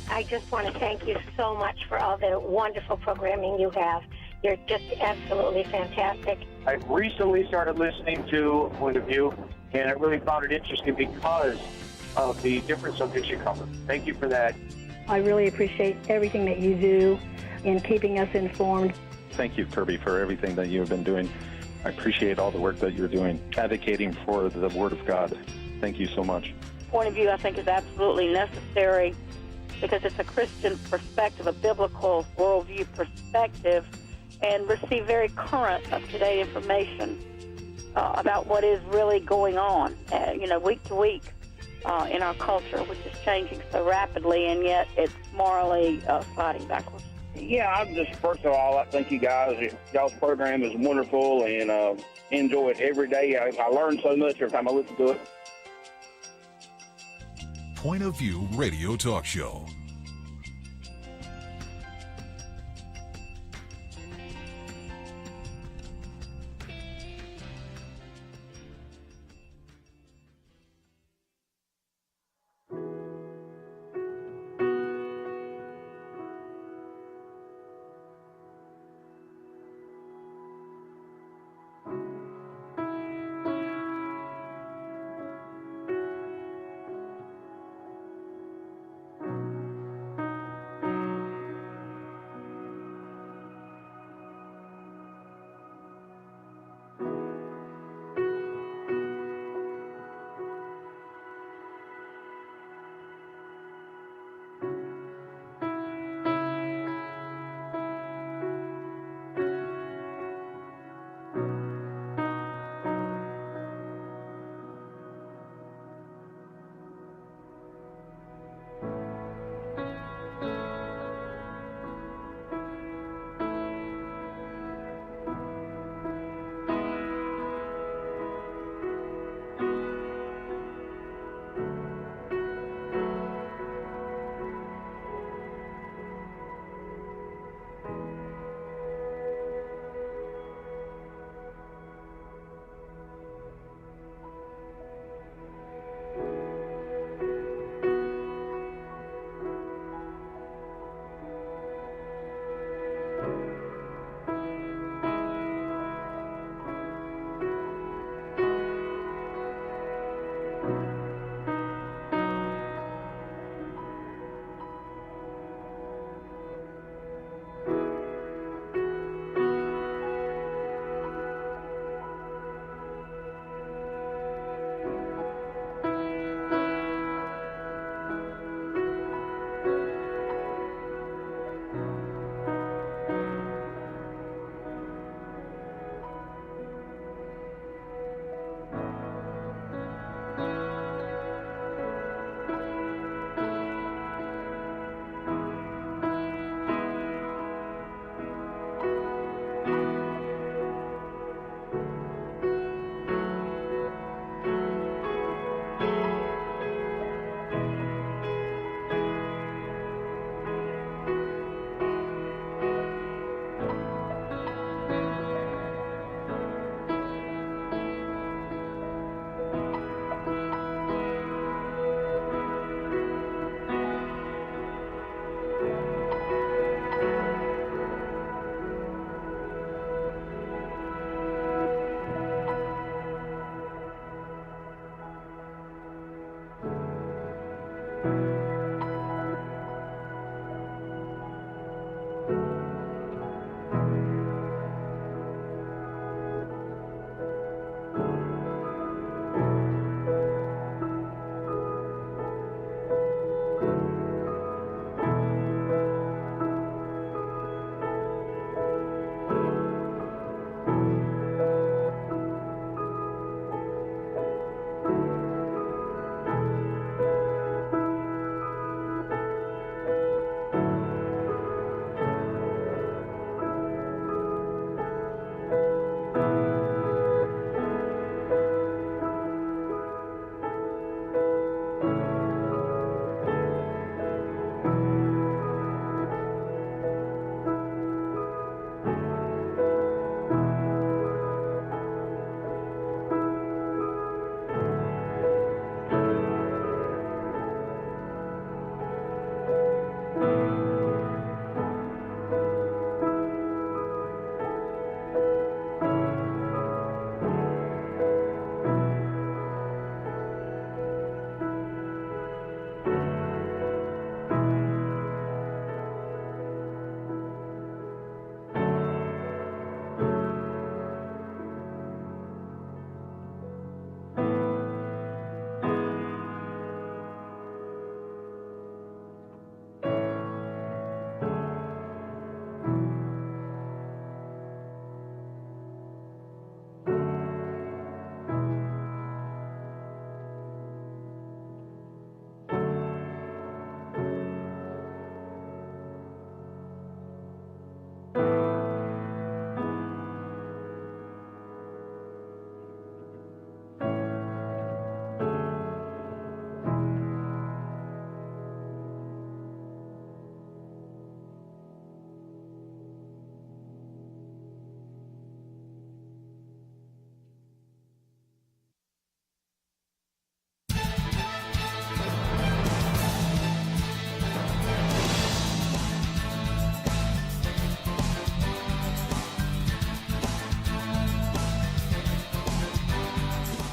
I just want to thank you so much for all the wonderful programming you have. You're just absolutely fantastic. I recently started listening to Point of View, and I really found it interesting because of the different subjects you cover. Thank you for that. I really appreciate everything that you do in keeping us informed. Thank you, Kerby, for everything that you have been doing. I appreciate all the work that you're doing, advocating for the Word of God. Thank you so much. Point of View, I think, is absolutely necessary because it's a Christian perspective, a biblical worldview perspective, and receive very current, up-to-date information about what is really going on, week to week in our culture, which is changing so rapidly, and yet it's morally sliding backwards. Yeah, first of all, I think y'all's program is wonderful, and enjoy it every day. I learn so much every time I listen to it. Point of View Radio Talk Show.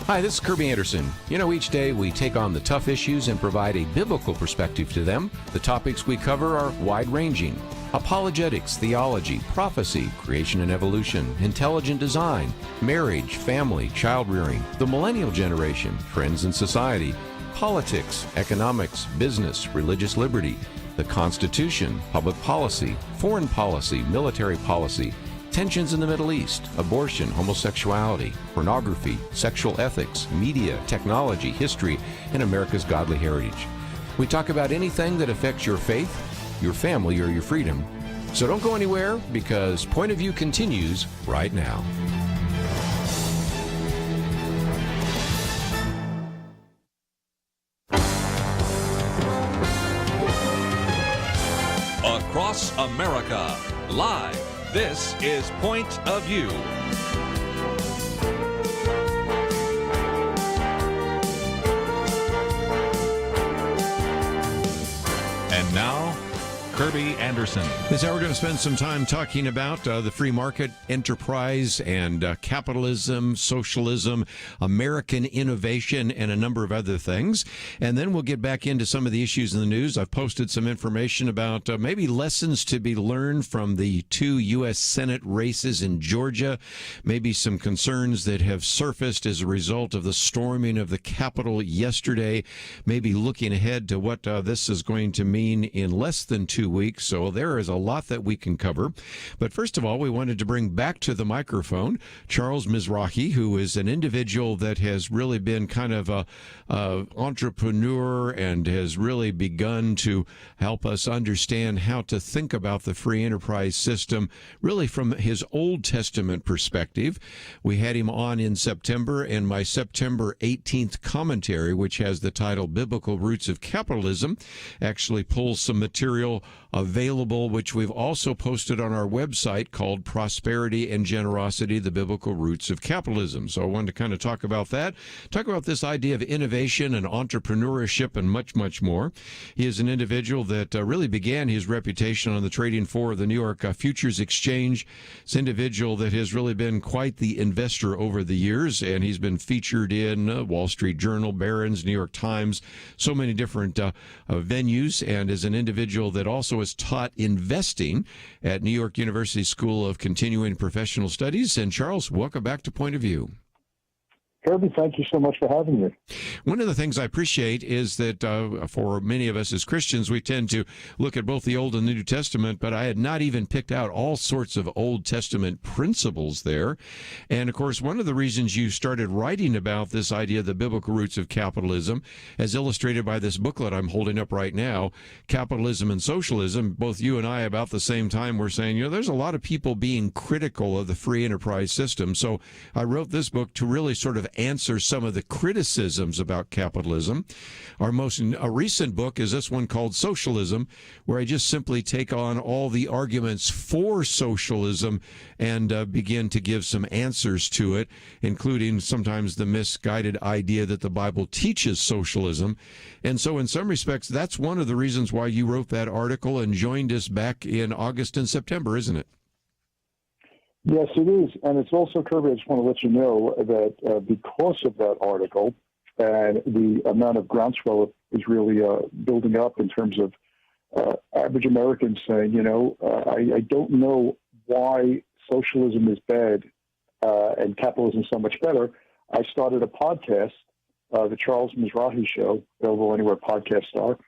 Hi, this is Kerby Anderson. Each day we take on the tough issues and provide a biblical perspective to them. The topics we cover are wide-ranging. Apologetics, theology, prophecy, creation and evolution, intelligent design, marriage, family, child-rearing, the millennial generation, trends in society, politics, economics, business, religious liberty, the Constitution, public policy, foreign policy, military policy, tensions in the Middle East, abortion, homosexuality, pornography, sexual ethics, media, technology, history, and America's godly heritage. We talk about anything that affects your faith, your family, or your freedom. So don't go anywhere, because Point of View continues right now. Across America, live. This is Point of View. And now, Kerby Anderson. This hour we're going to spend some time talking about the free market, enterprise, and capitalism, socialism, American innovation, and a number of other things. And then we'll get back into some of the issues in the news. I've posted some information about maybe lessons to be learned from the 2 U.S. Senate races in Georgia, maybe some concerns that have surfaced as a result of the storming of the Capitol yesterday, maybe looking ahead to what this is going to mean in less than 2 weeks. So there is a lot that we can cover. But first of all, we wanted to bring back to the microphone Charles Mizrahi, who is an individual that has really been kind of a entrepreneur and has really begun to help us understand how to think about the free enterprise system, really from his Old Testament perspective. We had him on in September, and my September 18th commentary, which has the title Biblical Roots of Capitalism, actually pulls some material available, which we've also posted on our website, called Prosperity and Generosity, the Biblical Roots of Capitalism. So I wanted to kind of talk about that, talk about this idea of innovation and entrepreneurship and much, much more. He is an individual that really began his reputation on the trading floor of the New York Futures Exchange. It's an individual that has really been quite the investor over the years, and he's been featured in Wall Street Journal, Barron's, New York Times, so many different venues, and is an individual that also has taught investing at New York University School of Continuing Professional Studies. And Charles, welcome back to Point of View. Kerby, thank you so much for having me. One of the things I appreciate is that for many of us as Christians, we tend to look at both the Old and the New Testament, but I had not even picked out all sorts of Old Testament principles there. And, of course, one of the reasons you started writing about this idea of the biblical roots of capitalism, as illustrated by this booklet I'm holding up right now, Capitalism and Socialism, both you and I about the same time were saying, there's a lot of people being critical of the free enterprise system. So I wrote this book to really sort of answer some of the criticisms about capitalism. Our most recent book is this one called Socialism, where I just simply take on all the arguments for socialism and begin to give some answers to it, including sometimes the misguided idea that the Bible teaches socialism. And so in some respects, that's one of the reasons why you wrote that article and joined us back in August and September, isn't it? Yes, it is. And it's also, Kerby, I just want to let you know that because of that article and the amount of groundswell is really building up in terms of average Americans saying, I don't know why socialism is bad and capitalism is so much better. I started a podcast, the Charles Mizrahi Show, available anywhere podcasts are.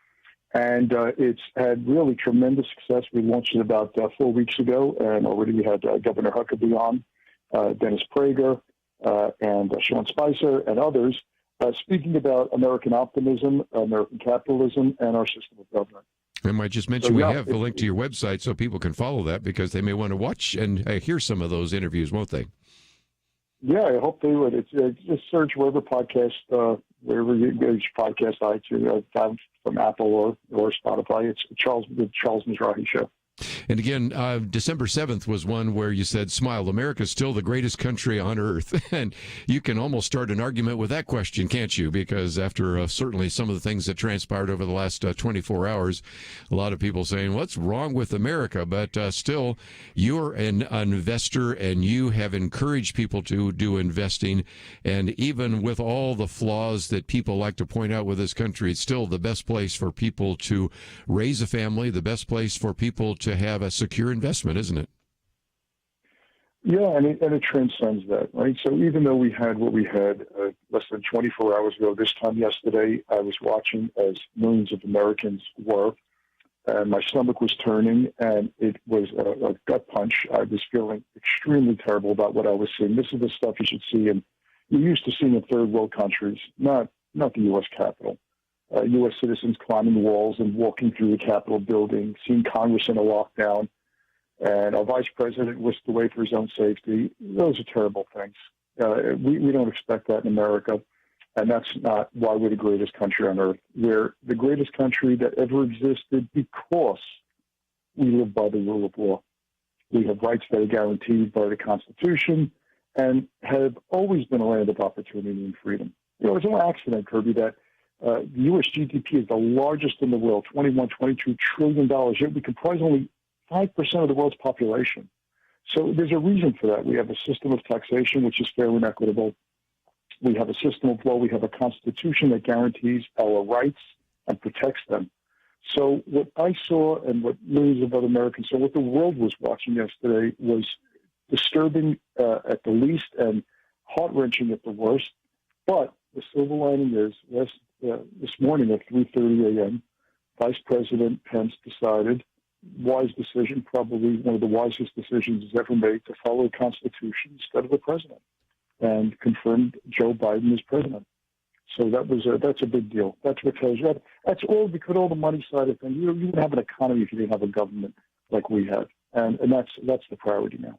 And it's had really tremendous success. We launched it about 4 weeks ago, and already we had Governor Huckabee on, Dennis Prager, and Sean Spicer, and others, speaking about American optimism, American capitalism, and our system of government. I might just mention we have the link to your website so people can follow that, because they may want to watch and hear some of those interviews, won't they? Yeah, I hope they would. It's just search wherever wherever you go, podcast, iTunes, from Apple or Spotify. It's the Charles Mizrahi Show. And again, December 7th was one where you said, smile, America's still the greatest country on earth. And you can almost start an argument with that question, can't you? Because after certainly some of the things that transpired over the last 24 hours, a lot of people saying, what's wrong with America? But still, you're an investor and you have encouraged people to do investing. And even with all the flaws that people like to point out with this country, it's still the best place for people to raise a family, the best place for people to have a secure investment, isn't it? Yeah, and it transcends that, right? So even though we had what we had less than 24 hours ago, this time yesterday, I was watching as millions of Americans were, and my stomach was turning, and it was a gut punch. I was feeling extremely terrible about what I was seeing. This is the stuff you should see, and you're used to seeing in third world countries, not the U.S. Capitol. U.S. citizens climbing walls and walking through the Capitol building, seeing Congress in a lockdown, and our vice president whisked away for his own safety. Those are terrible things. We don't expect that in America, and that's not why we're the greatest country on earth. We're the greatest country that ever existed because we live by the rule of law. We have rights that are guaranteed by the Constitution and have always been a land of opportunity and freedom. You know, it's no accident, Kerby, that the U.S. GDP is the largest in the world, $22 trillion, yet we comprise only 5% of the world's population. So there's a reason for that. We have a system of taxation which is fair and equitable. We have a system of law. We have a constitution that guarantees our rights and protects them. So what I saw and what millions of other Americans saw, what the world was watching yesterday was disturbing at the least and heart-wrenching at the worst. But the silver lining is this morning at 3:30 a.m., Vice President Pence decided, wise decision, probably one of the wisest decisions he's ever made, to follow the Constitution instead of the president, and confirmed Joe Biden as president. So that's a big deal. That's what tells you. That's all because all the money side of things. You wouldn't have an economy if you didn't have a government like we have, and that's the priority now.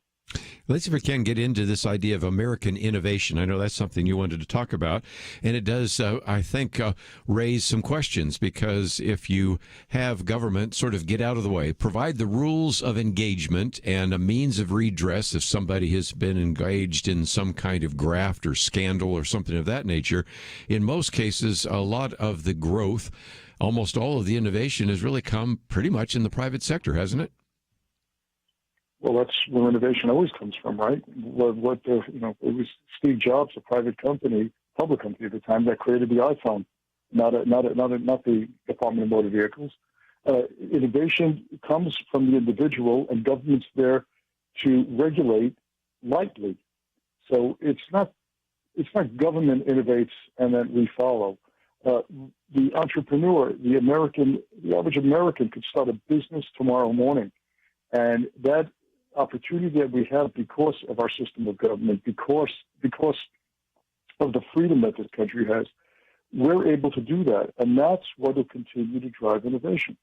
Let's see if we can get into this idea of American innovation. I know that's something you wanted to talk about, and it does, I think, raise some questions, because if you have government sort of get out of the way, provide the rules of engagement and a means of redress if somebody has been engaged in some kind of graft or scandal or something of that nature, in most cases, a lot of the growth, almost all of the innovation has really come pretty much in the private sector, hasn't it? Well, that's where innovation always comes from, right? It was Steve Jobs, a private company, public company at the time, that created the iPhone, not the Department of Motor Vehicles. Innovation comes from the individual, and government's there to regulate lightly. So it's not government innovates and then we follow. The entrepreneur, the average American could start a business tomorrow morning, and that opportunity that we have because of our system of government, because of the freedom that this country has, we're able to do that. And that's what will continue to drive innovation.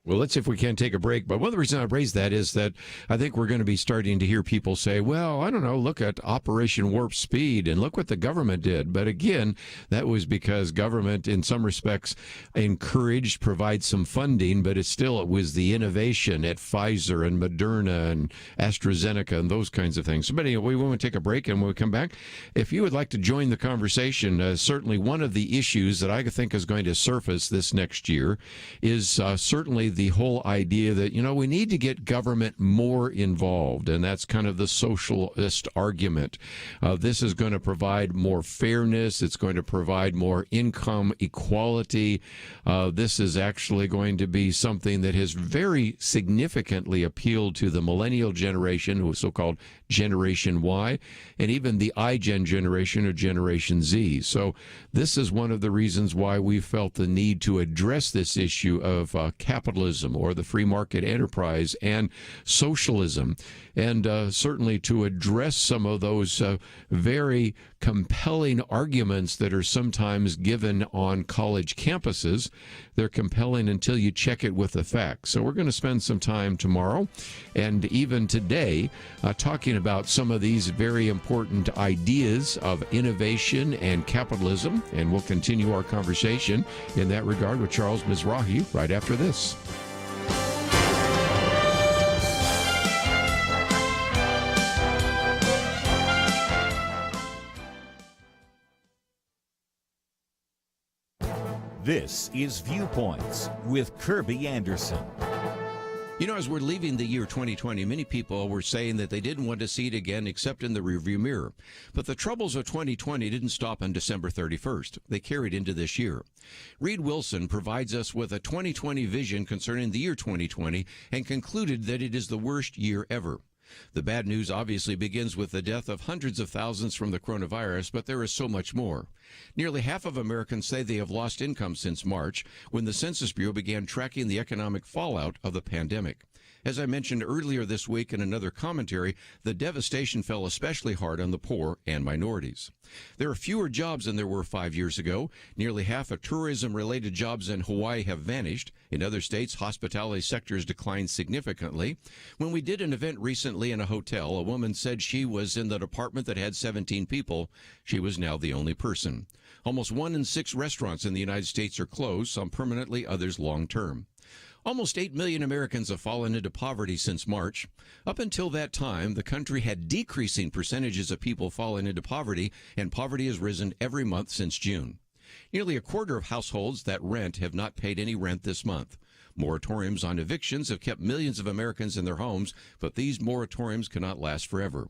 Well, let's see if we can take a break. But one of the reasons I raised that is that I think we're going to be starting to hear people say, well, I don't know, look at Operation Warp Speed and look what the government did. But again, that was because government, in some respects, encouraged, provide some funding, but it was the innovation at Pfizer and Moderna and AstraZeneca and those kinds of things. So, but anyway, we want to take a break, and when we come back, if you would like to join the conversation, certainly one of the issues that I think is going to surface this next year is certainly the whole idea that, we need to get government more involved, and that's kind of the socialist argument. This is going to provide more fairness. It's going to provide more income equality. This is actually going to be something that has very significantly appealed to the millennial generation, who is so-called Generation Y, and even the iGen generation or Generation Z. So this is one of the reasons why we felt the need to address this issue of capitalism or the free market enterprise and socialism, and certainly to address some of those very compelling arguments that are sometimes given on college campuses. They're compelling until you check it with the facts. So we're going to spend some time tomorrow and even today talking about some of these very important ideas of innovation and capitalism, and we'll continue our conversation in that regard with Charles Mizrahi right after this. This is Viewpoints with Kerby Anderson. You know, as we're leaving the year 2020, many people were saying that they didn't want to see it again except in the rearview mirror. But the troubles of 2020 didn't stop on December 31st. They carried into this year. Reed Wilson provides us with a 2020 vision concerning the year 2020 and concluded that it is the worst year ever. The bad news obviously begins with the death of hundreds of thousands from the coronavirus, but there is so much more. Nearly half of Americans say they have lost income since March, when the Census Bureau began tracking the economic fallout of the pandemic. As I mentioned earlier this week in another commentary, the devastation fell especially hard on the poor and minorities. There are fewer jobs than there were 5 years ago. Nearly half of tourism-related jobs in Hawaii have vanished. In other states, hospitality sectors declined significantly. When we did an event recently in a hotel, a woman said she was in the department that had 17 people. She was now the only person. Almost 1 in 6 restaurants in the United States are closed, some permanently, others long-term. Almost 8 million Americans have fallen into poverty since March. Up until that time, the country had decreasing percentages of people falling into poverty, and poverty has risen every month since June. Nearly a quarter of households that rent have not paid any rent this month. Moratoriums on evictions have kept millions of Americans in their homes, but these moratoriums cannot last forever.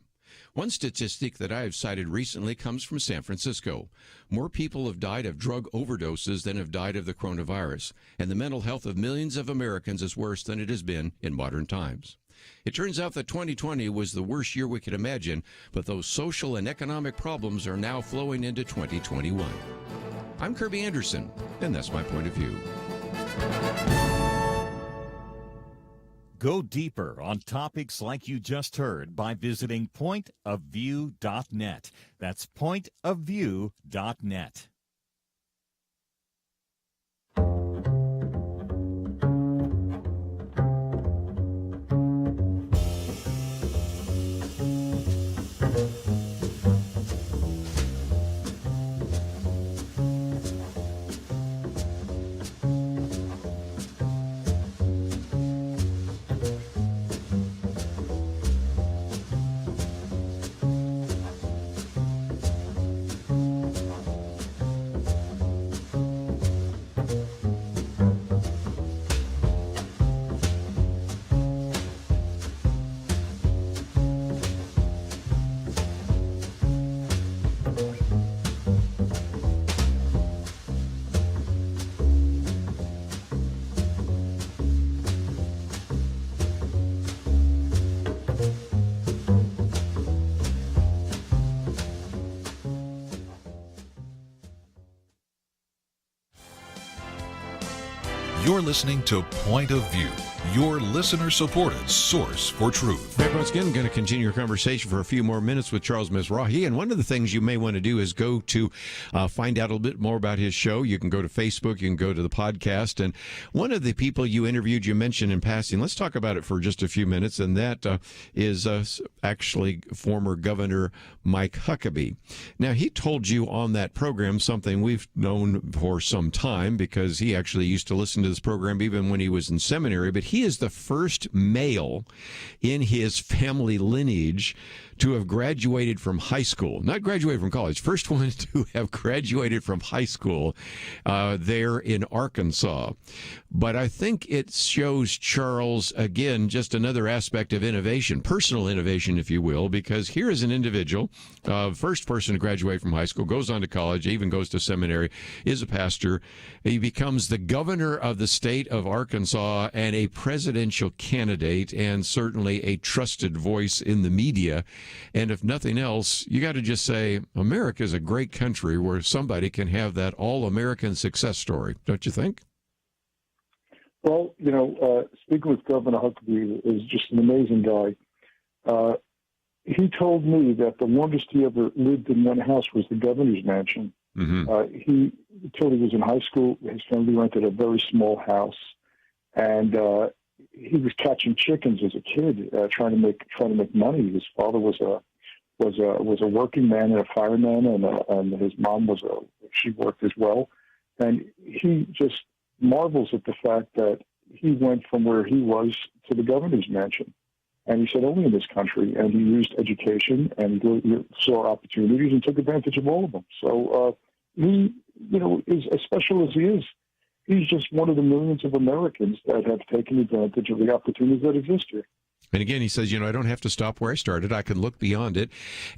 One statistic that I have cited recently comes from San Francisco. More people have died of drug overdoses than have died of the coronavirus, and the mental health of millions of Americans is worse than it has been in modern times. It turns out that 2020 was the worst year we could imagine, but those social and economic problems are now flowing into 2021. I'm Kerby Anderson, and that's my point of view. Go deeper on topics like you just heard by visiting pointofview.net. That's pointofview.net. You're listening to Point of View, your listener-supported source for truth. Back once again, going to continue our conversation for a few more minutes with Charles Mizrahi. And one of the things you may want to do is go to find out a little bit more about his show. You can go to Facebook, you can go to the podcast. And one of the people you interviewed, you mentioned in passing, let's talk about it for just a few minutes, and that is actually former Governor Mike Huckabee. Now, he told you on that program something we've known for some time, because he actually used to listen to this program even when he was in seminary, but he is the first male in his family lineage to have graduated from high school, not graduated from college, first one to have graduated from high school there in Arkansas. But I think it shows, Charles, again, just another aspect of innovation, personal innovation, if you will, because here is an individual, first person to graduate from high school, goes on to college, even goes to seminary, is a pastor. He becomes the governor of the state of Arkansas and a presidential candidate, and certainly a trusted voice in the media. And if nothing else, you got to just say, America is a great country where somebody can have that all-American success story, don't you think? Well, speaking with Governor Huckabee is just an amazing guy. He told me that the longest he ever lived in one house was the governor's mansion. He told he was in high school. His family rented a very small house, and he was catching chickens as a kid, trying to make money. His father was a working man and a fireman, and his mom she worked as well. And he just marvels at the fact that he went from where he was to the governor's mansion. And he said only in this country, and he used education and he saw opportunities and took advantage of all of them. So he, is as special as he is. He's just one of the millions of Americans that have taken advantage of the opportunities that exist here. And again, he says, I don't have to stop where I started. I can look beyond it.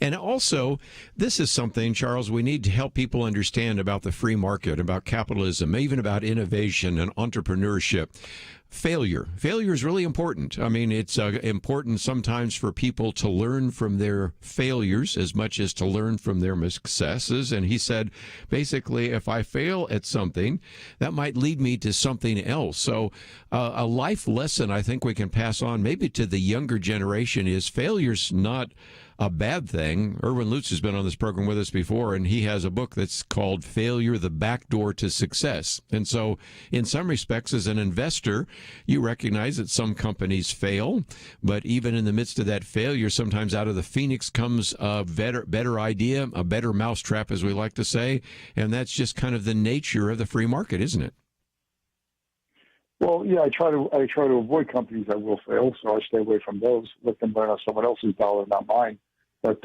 And also, this is something, Charles, we need to help people understand about the free market, about capitalism, even about innovation and entrepreneurship. Failure is really important. I mean, it's important sometimes for people to learn from their failures as much as to learn from their successes. And he said, basically, if I fail at something, that might lead me to something else. So a life lesson I think we can pass on maybe to the younger generation is failure's not a bad thing. Erwin Lutz has been on this program with us before, and he has a book that's called Failure, the Backdoor to Success. And so in some respects, as an investor, you recognize that some companies fail, but even in the midst of that failure, sometimes out of the phoenix comes a better idea, a better mousetrap, as we like to say, and that's just kind of the nature of the free market, isn't it? Well, yeah, I try to avoid companies that will fail, so I stay away from those. Let them burn on someone else's dollar, not mine. But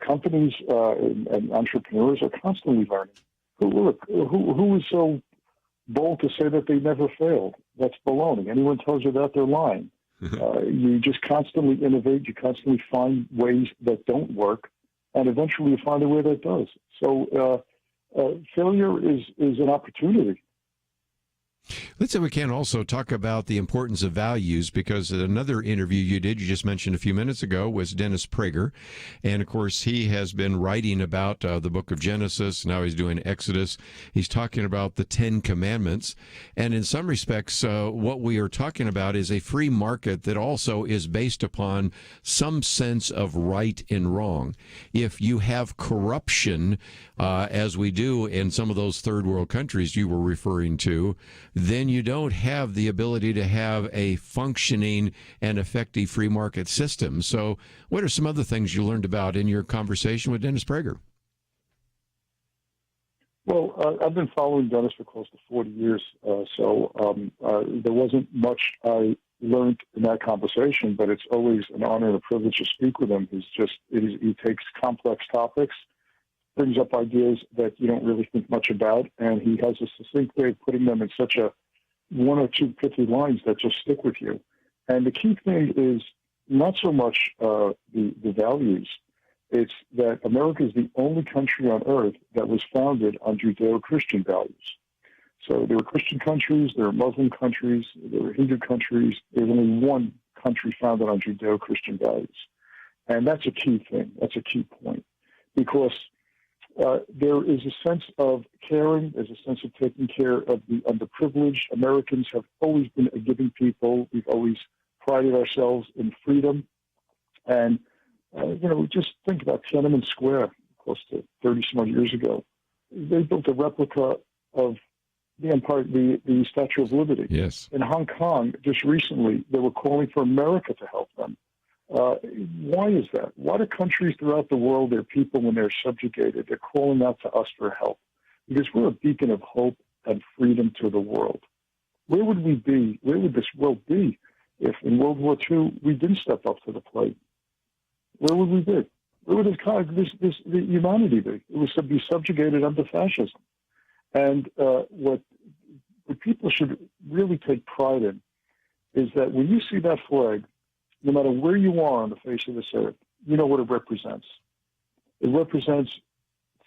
companies and entrepreneurs are constantly learning. Who is so bold to say that they never fail? That's baloney. Anyone tells you that, they're lying. You just constantly innovate. You constantly find ways that don't work, and eventually you find a way that does. So failure is an opportunity. Let's say we can also talk about the importance of values, because another interview you just mentioned a few minutes ago, was Dennis Prager. And, of course, he has been writing about the book of Genesis. Now he's doing Exodus. He's talking about the 10 Commandments. And in some respects, what we are talking about is a free market that also is based upon some sense of right and wrong. If you have corruption, as we do in some of those third world countries you were referring to, then you don't have the ability to have a functioning and effective free market system. So what are some other things you learned about in your conversation with Dennis Prager? Well, I've been following Dennis for close to 40 years, so there wasn't much I learned in that conversation, but it's always an honor and a privilege to speak with him. He takes complex topics, brings up ideas that you don't really think much about, and he has a succinct way of putting them in such a one or two pithy lines that just stick with you. And the key thing is not so much the values. It's that America is the only country on earth that was founded on Judeo-Christian values. So there were Christian countries, there were Muslim countries, there were Hindu countries. There's only one country founded on Judeo-Christian values. And that's a key thing. That's a key point. Because there is a sense of caring. There's a sense of taking care of the underprivileged. Americans have always been a giving people. We've always prided ourselves in freedom. And, just think about Tiananmen Square, close to 30-some odd years ago. They built a replica of the Empire, the Statue of Liberty. Yes. In Hong Kong, just recently, they were calling for America to help them. Why is that? Why do countries throughout the world, their people, when they're subjugated, they're calling out to us for help? Because we're a beacon of hope and freedom to the world. Where would we be? Where would this world be if in World War II we didn't step up to the plate? Where would we be? Where would this humanity be? It would be subjugated under fascism. And what people should really take pride in is that when you see that flag, no matter where you are on the face of this earth, you know what it represents. It represents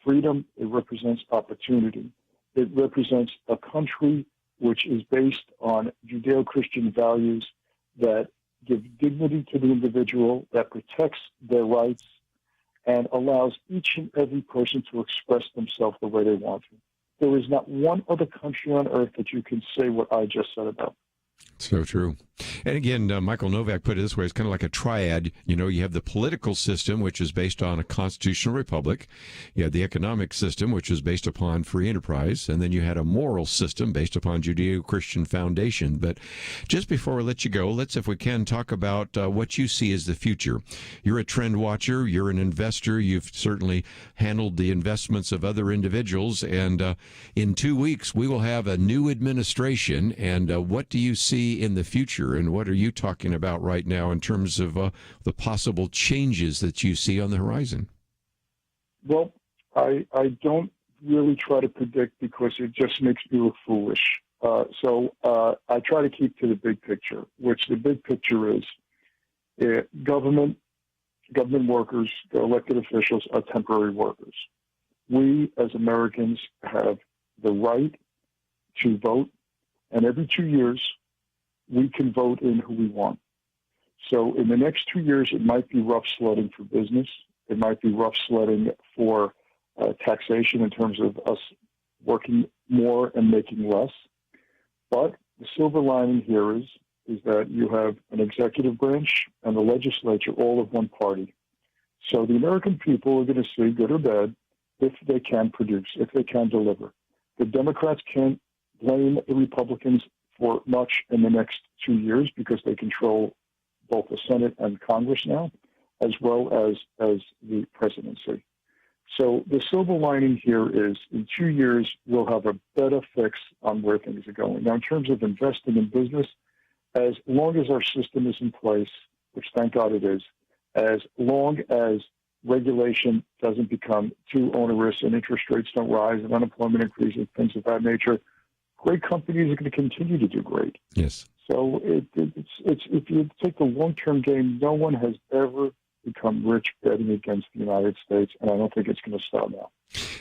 freedom. It represents opportunity. It represents a country which is based on Judeo-Christian values that give dignity to the individual, that protects their rights, and allows each and every person to express themselves the way they want to. There is not one other country on earth that you can say what I just said about. So true. And again, Michael Novak put it this way, it's kind of like a triad. You have the political system, which is based on a constitutional republic. You have the economic system, which is based upon free enterprise. And then you had a moral system based upon Judeo-Christian foundation. But just before we let you go, let's, if we can, talk about what you see as the future. You're a trend watcher. You're an investor. You've certainly handled the investments of other individuals. And in 2 weeks, we will have a new administration. And what do you see in the future? And what are you talking about right now in terms of the possible changes that you see on the horizon? Well, I don't really try to predict because it just makes me look foolish. So I try to keep to the big picture, which the big picture is government workers, the elected officials are temporary workers. We as Americans have the right to vote, and every 2 years we can vote in who we want. So in the next 2 years, it might be rough sledding for business. It might be rough sledding for taxation in terms of us working more and making less. But the silver lining here is that you have an executive branch and the legislature all of one party. So the American people are going to see, good or bad, if they can produce, if they can deliver. The Democrats can't blame the Republicans for much in the next 2 years because they control both the Senate and Congress now, as well as the presidency. So the silver lining here is in 2 years, we'll have a better fix on where things are going. Now, in terms of investing in business, as long as our system is in place, which thank God it is, as long as regulation doesn't become too onerous and interest rates don't rise and unemployment increases, things of that nature, great companies are going to continue to do great. Yes. So it's if you take the long-term game, no one has ever become rich betting against the United States, and I don't think it's going to stop now.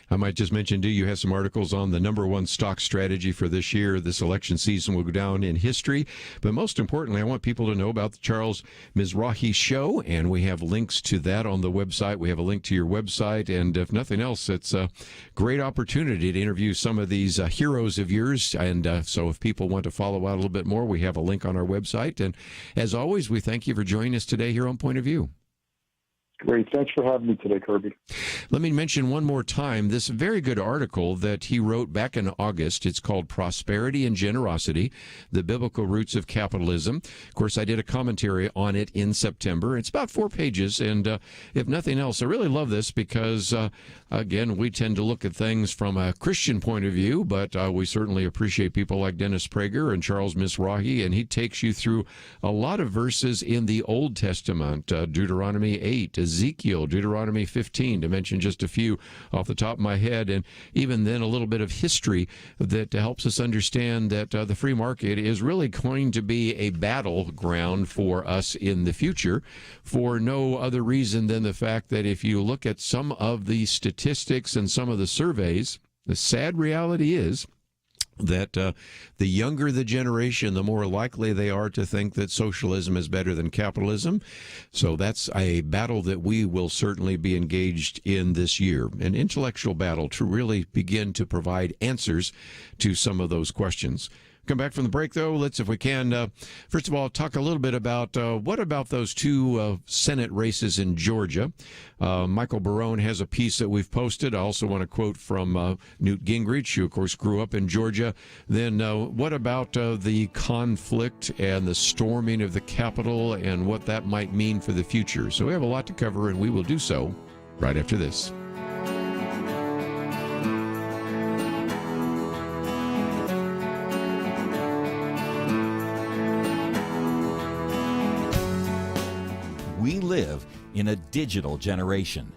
I might just mention, you have some articles on the number one stock strategy for this year. This election season will go down in history. But most importantly, I want people to know about the Charles Mizrahi Show, and we have links to that on the website. We have a link to your website, and if nothing else, it's a great opportunity to interview some of these heroes of yours. And so if people want to follow out a little bit more, we have a link on our website. And as always, we thank you for joining us today here on Point of View. Great. Thanks for having me today, Kerby. Let me mention one more time this very good article that he wrote back in August. It's called Prosperity and Generosity, The Biblical Roots of Capitalism. Of course, I did a commentary on it in September. It's about 4 pages, and if nothing else, I really love this because, again, we tend to look at things from a Christian point of view, but we certainly appreciate people like Dennis Prager and Charles Mizrahi, and he takes you through a lot of verses in the Old Testament, Deuteronomy 8, Ezekiel, Deuteronomy 15, to mention just a few off the top of my head, and even then a little bit of history that helps us understand that the free market is really going to be a battleground for us in the future for no other reason than the fact that if you look at some of the statistics and some of the surveys, the sad reality is that the younger the generation, the more likely they are to think that socialism is better than capitalism. So that's a battle that we will certainly be engaged in this year, an intellectual battle to really begin to provide answers to some of those questions. Come back from the break, though. Let's, if we can, first of all, talk a little bit about what about those two Senate races in Georgia. Michael Barone has a piece that we've posted. I also want to quote from Newt Gingrich, who, of course, grew up in Georgia. Then what about the conflict and the storming of the Capitol and what that might mean for the future? So we have a lot to cover, and we will do so right after this. We live in a digital generation.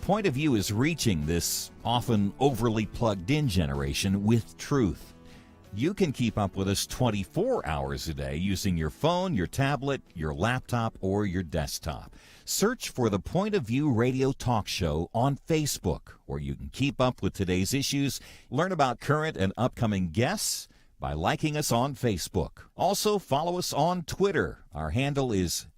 Point of View is reaching this often overly plugged-in generation with truth. You can keep up with us 24 hours a day using your phone, your tablet, your laptop, or your desktop. Search for the Point of View Radio Talk Show on Facebook, where you can keep up with today's issues, learn about current and upcoming guests by liking us on Facebook. Also, follow us on Twitter. Our handle is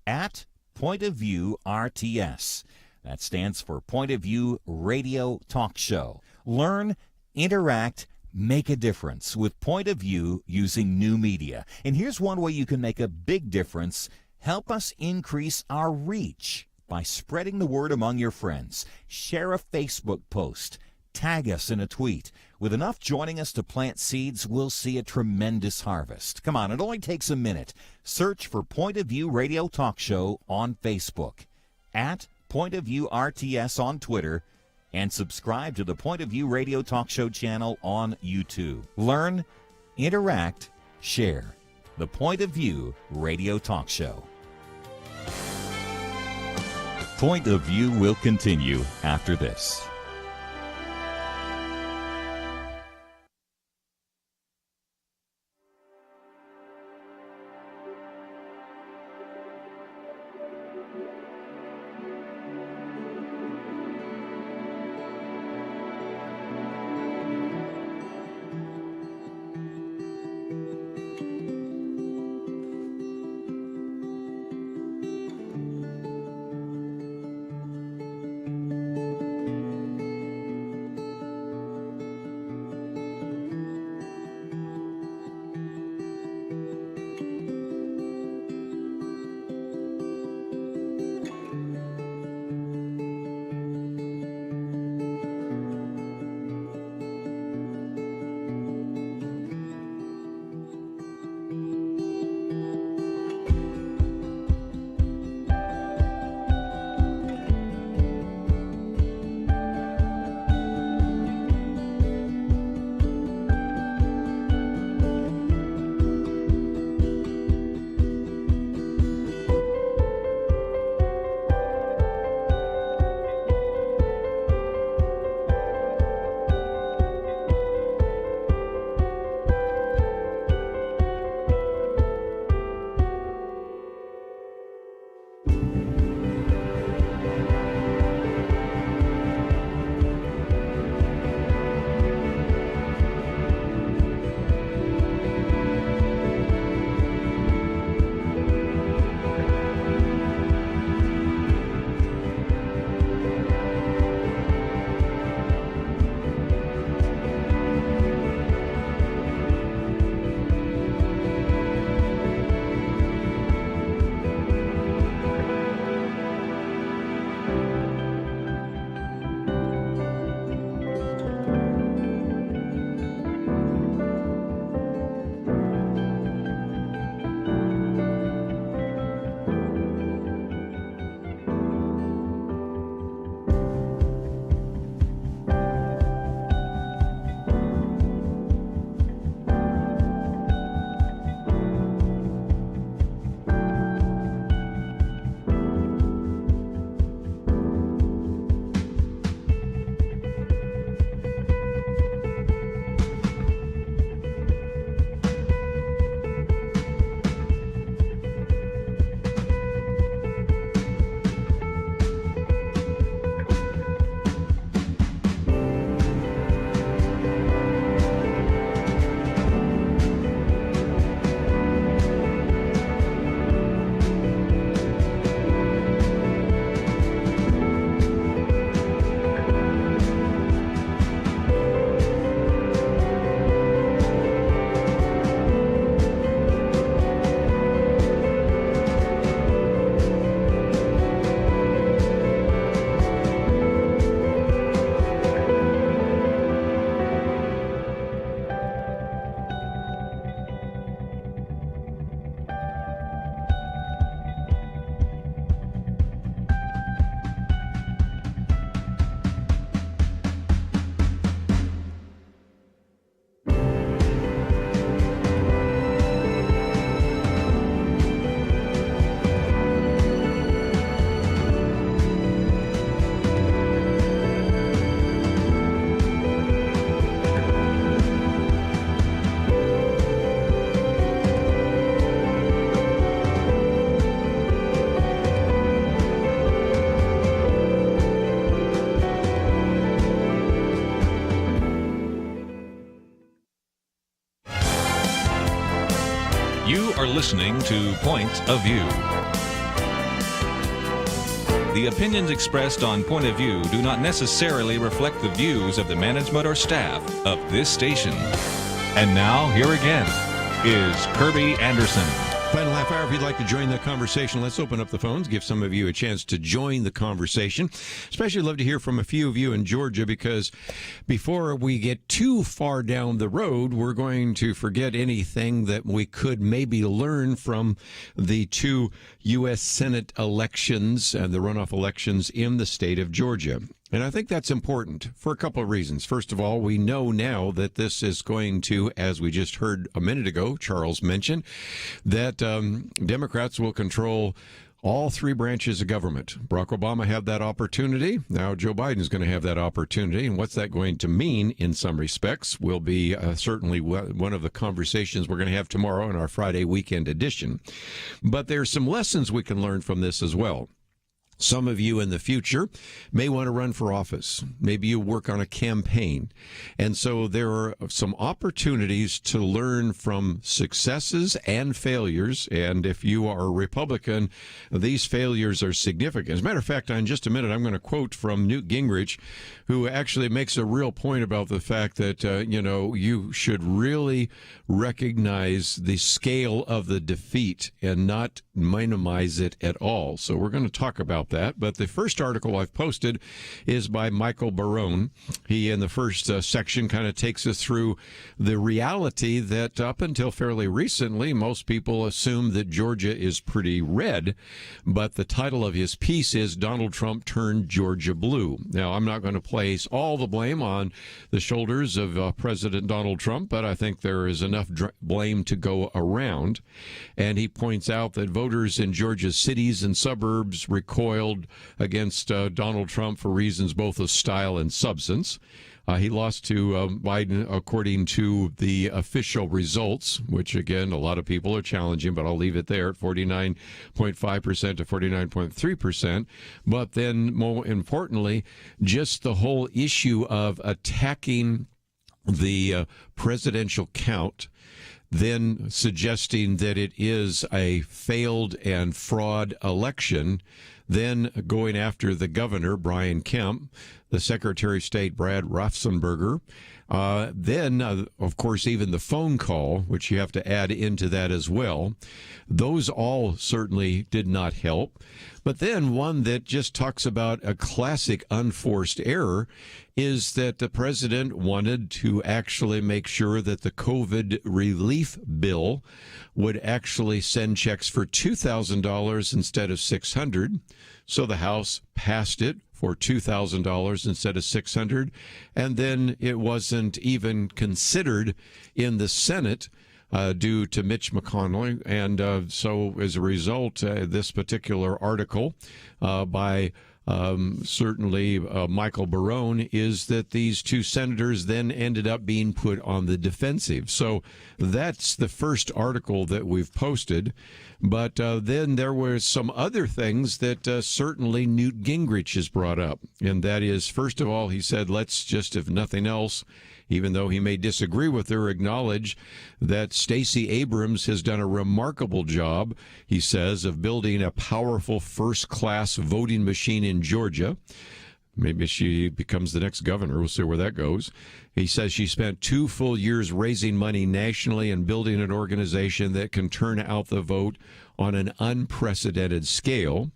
@Point of View RTS. That stands for Point of View Radio Talk Show. Learn, interact, make a difference with Point of View using new media. And here's one way you can make a big difference. Help us increase our reach by spreading the word among your friends. Share a Facebook post. Tag us in a tweet. With enough joining us to plant seeds, we'll see a tremendous harvest. Come on, it only takes a minute. Search for Point of View Radio Talk Show on Facebook, @Point of View RTS on Twitter, and subscribe to the Point of View Radio Talk Show channel on YouTube. Learn, interact, share. The Point of View Radio Talk Show. Point of View will continue after this. are listening to Point of View. The opinions expressed on Point of View do not necessarily reflect the views of the management or staff of this station. And now, here again is Kerby Anderson. Final half hour, if you'd like to join the conversation, let's open up the phones, give some of you a chance to join the conversation. Especially love to hear from a few of you in Georgia, because before we get too far down the road, we're going to forget anything that we could maybe learn from the two U.S. Senate elections and the runoff elections in the state of Georgia. And I think that's important for a couple of reasons. First of all, we know now that this is going to, as we just heard a minute ago, Charles mentioned, that Democrats will control all three branches of government. Barack Obama had that opportunity. Now Joe Biden is going to have that opportunity. And what's that going to mean in some respects will be certainly one of the conversations we're going to have tomorrow in our Friday weekend edition. But there's some lessons we can learn from this as well. Some of you in the future may want to run for office. Maybe you work on a campaign. And so there are some opportunities to learn from successes and failures. And if you are a Republican, these failures are significant. As a matter of fact, in just a minute, I'm going to quote from Newt Gingrich, who actually makes a real point about the fact that, you should really recognize the scale of the defeat and not minimize it at all. So we're going to talk about that. But the first article I've posted is by Michael Barone. He, in the first section, kind of takes us through the reality that up until fairly recently, most people assume that Georgia is pretty red. But the title of his piece is Donald Trump Turned Georgia Blue. Now, I'm not going to place all the blame on the shoulders of President Donald Trump, but I think there is enough blame to go around. And he points out that voters in Georgia's cities and suburbs recoiled against Donald Trump for reasons both of style and substance. He lost to Biden according to the official results, which, again, a lot of people are challenging, but I'll leave it there at 49.5% to 49.3%. But then, more importantly, just the whole issue of attacking the presidential count, then suggesting that it is a failed and fraud election, then going after the governor, Brian Kemp, the Secretary of State, Brad Raffensperger, then, of course, even the phone call, which you have to add into that as well. Those all certainly did not help. But then one that just talks about a classic unforced error is that the president wanted to actually make sure that the COVID relief bill would actually send checks for $2,000 instead of $600. So the House passed it for $2,000 instead of $600, and then it wasn't even considered in the Senate due to Mitch McConnell. And so as a result, this particular article by certainly Michael Barone is that these two senators then ended up being put on the defensive. So that's the first article that we've posted. But then there were some other things that certainly Newt Gingrich has brought up. And that is, first of all, he said, let's just, if nothing else, even though he may disagree with her, acknowledge that Stacey Abrams has done a remarkable job, he says, of building a powerful first-class voting machine in Georgia. Maybe she becomes the next governor. We'll see where that goes. He says she spent 2 full years raising money nationally and building an organization that can turn out the vote on an unprecedented scale.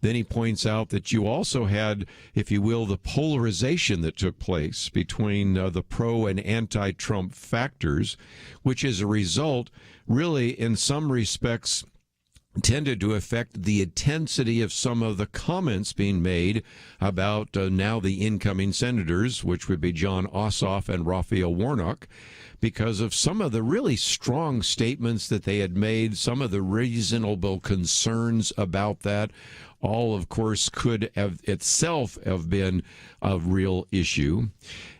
Then he points out that you also had, if you will, the polarization that took place between the pro and anti-Trump factors, which as a result, really, in some respects, tended to affect the intensity of some of the comments being made about now the incoming senators, which would be John Ossoff and Raphael Warnock, because of some of the really strong statements that they had made, some of the reasonable concerns about that. All, of course, could have itself have been a real issue.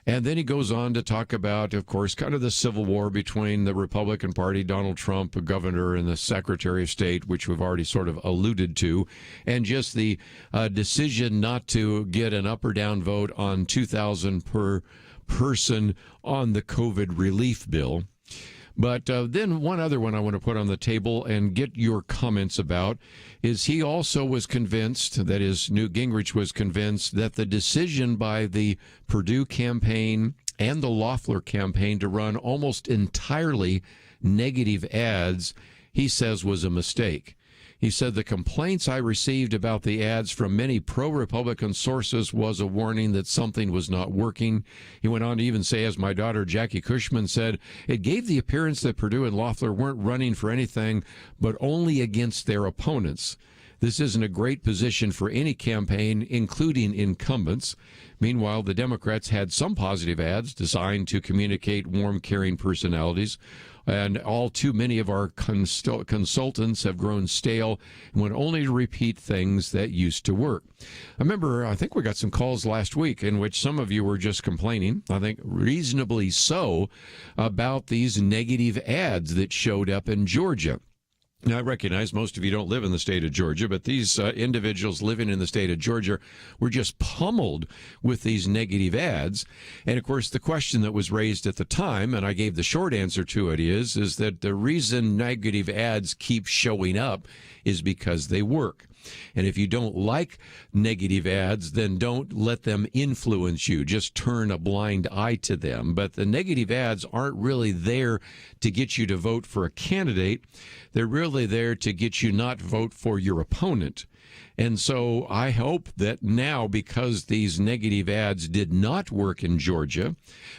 And then he goes on to talk about, of course, kind of the civil war between the Republican Party, Donald Trump, a governor, and the Secretary of State, which we've already sort of alluded to, and just the decision not to get an up or down vote on $2,000 per person on the COVID relief bill. But then one other one I want to put on the table and get your comments about is he also was convinced, that is, Newt Gingrich was convinced, that the decision by the Purdue campaign and the Loeffler campaign to run almost entirely negative ads, he says, was a mistake. He said the complaints I received about the ads from many pro-Republican sources was a warning that something was not working. He went on to even say, as my daughter Jackie Cushman said, it gave the appearance that Purdue and Loeffler weren't running for anything but only against their opponents. This isn't a great position for any campaign, including incumbents. Meanwhile, the Democrats had some positive ads designed to communicate warm, caring personalities. And all too many of our consultants have grown stale and want only to repeat things that used to work. I think we got some calls last week in which some of you were just complaining, I think reasonably so, about these negative ads that showed up in Georgia. Now, I recognize most of you don't live in the state of Georgia, but these individuals living in the state of Georgia were just pummeled with these negative ads. And, of course, the question that was raised at the time, and I gave the short answer to it, is that the reason negative ads keep showing up is because they work. And if you don't like negative ads, then don't let them influence you. Just turn a blind eye to them. But the negative ads aren't really there to get you to vote for a candidate. They're really there to get you not vote for your opponent. And so I hope that now, because these negative ads did not work in Georgia,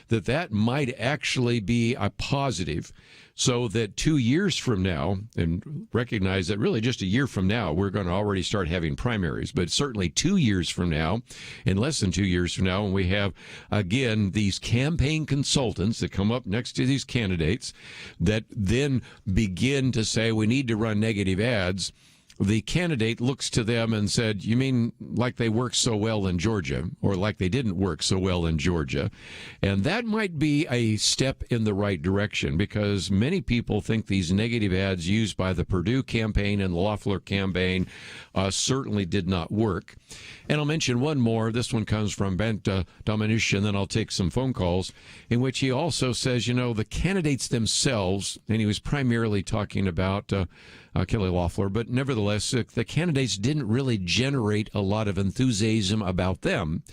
that might actually be a positive, so that 2 years from now, and recognize that really just a year from now, we're going to already start having primaries, but certainly 2 years from now, in less than 2 years from now, when we have, again, these campaign consultants that come up next to these candidates that then begin to say we need to run negative ads, the candidate looks to them and said, you mean like they worked so well in Georgia, or like they didn't work so well in Georgia? And that might be a step in the right direction, because many people think these negative ads used by the Purdue campaign and the Loeffler campaign certainly did not work. And I'll mention one more. This one comes from Bent Dominush, and then I'll take some phone calls, in which he also says, the candidates themselves, and he was primarily talking about Kelly Loeffler, but nevertheless, the candidates didn't really generate a lot of enthusiasm about them.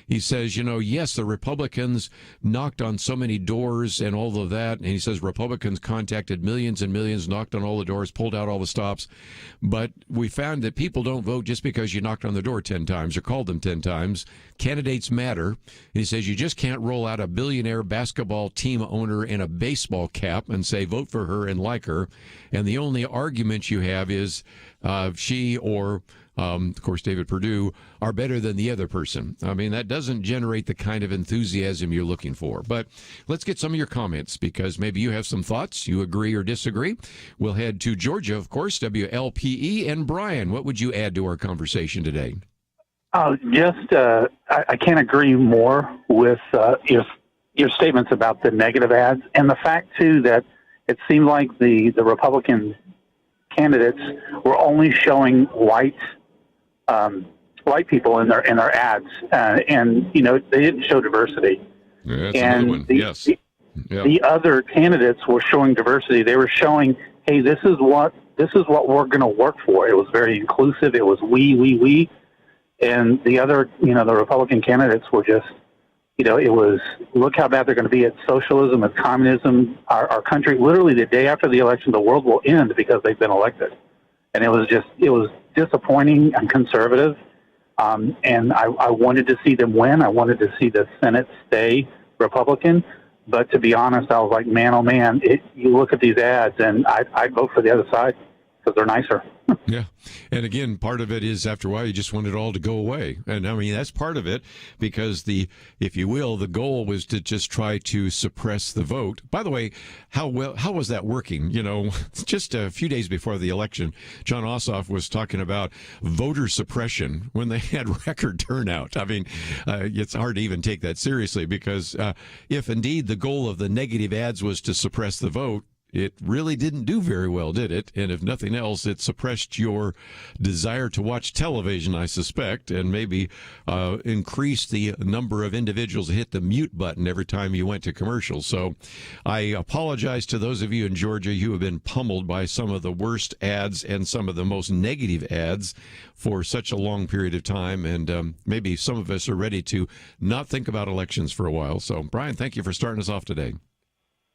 He says, yes, the Republicans knocked on so many doors and all of that, and he says Republicans contacted millions and millions, knocked on all the doors, pulled out all the stops, but we found that people don't vote just because you knocked on the door 10 times or called them 10 times. Candidates matter. And he says you just can't roll out a billionaire basketball team owner in a baseball cap and say vote for her and like her, and the only argument you have is she or, of course, David Perdue are better than the other person. I mean, that doesn't generate the kind of enthusiasm you're looking for. But let's get some of your comments, because maybe you have some thoughts, you agree or disagree. We'll head to Georgia, of course, WLPE. And Brian, what would you add to our conversation today? I can't agree more with your statements about the negative ads, and the fact, too, that it seemed like the Republican candidates were only showing white people in their ads, and they didn't show diversity. Yeah, that's another one. Yes. The other candidates were showing diversity. They were showing, hey, this is what we're going to work for. It was very inclusive. It was we. And the other, the Republican candidates were just, it was, look how bad they're going to be at socialism, at communism. Our country, literally the day after the election, the world will end because they've been elected. And it was disappointing and conservative. And I wanted to see them win. I wanted to see the Senate stay Republican. But to be honest, I was like, man, oh man, you look at these ads, and I'd vote for the other side because they're nicer. Yeah. And again, part of it is, after a while, you just want it all to go away. And I mean, that's part of it, because if you will, the goal was to just try to suppress the vote. By the way, how was that working? Just a few days before the election, John Ossoff was talking about voter suppression when they had record turnout. I mean, it's hard to even take that seriously, because if indeed the goal of the negative ads was to suppress the vote, it really didn't do very well, did it? And if nothing else, it suppressed your desire to watch television, I suspect, and maybe increased the number of individuals that hit the mute button every time you went to commercials. So I apologize to those of you in Georgia who have been pummeled by some of the worst ads and some of the most negative ads for such a long period of time. And maybe some of us are ready to not think about elections for a while. So, Brian, thank you for starting us off today.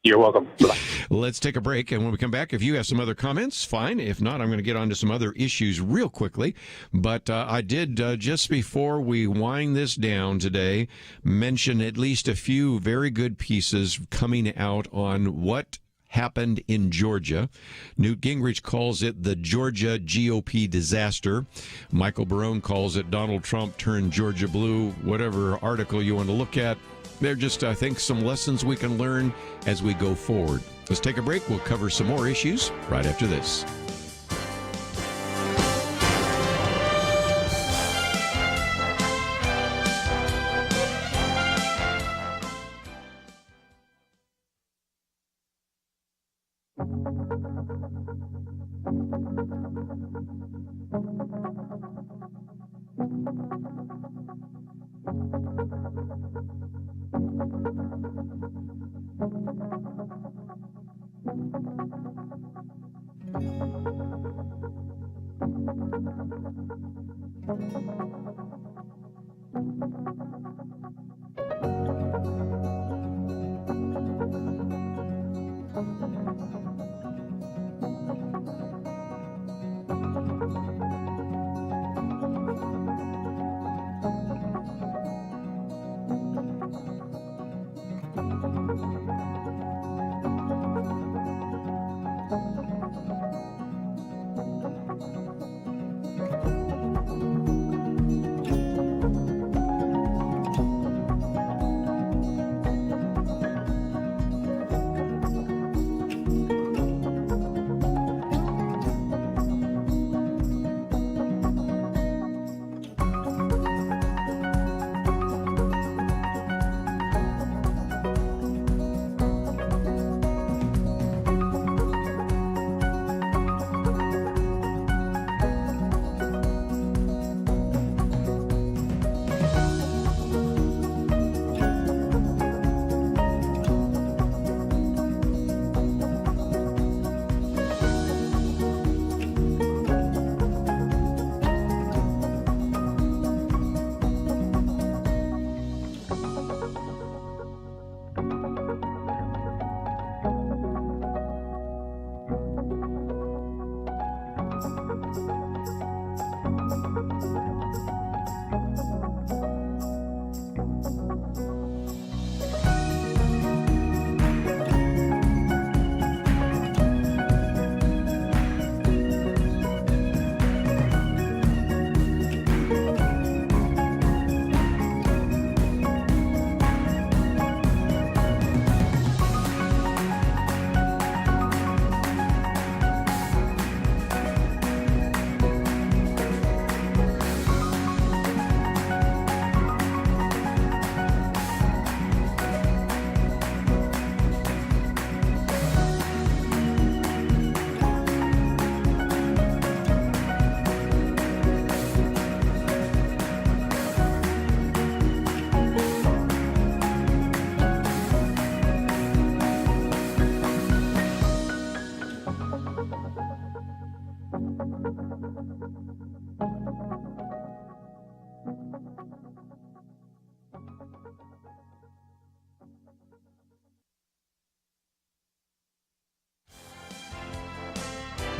You're welcome. Bye. Let's take a break, and when we come back, if you have some other comments, fine. If not, I'm going to get on to some other issues real quickly. But I did, just before we wind this down today, mention at least a few very good pieces coming out on what happened in Georgia. Newt Gingrich calls it the Georgia GOP disaster. Michael Barone calls it Donald Trump turned Georgia blue. Whatever article you want to look at, they're just, I think, some lessons we can learn as we go forward. Let's take a break. We'll cover some more issues right after this.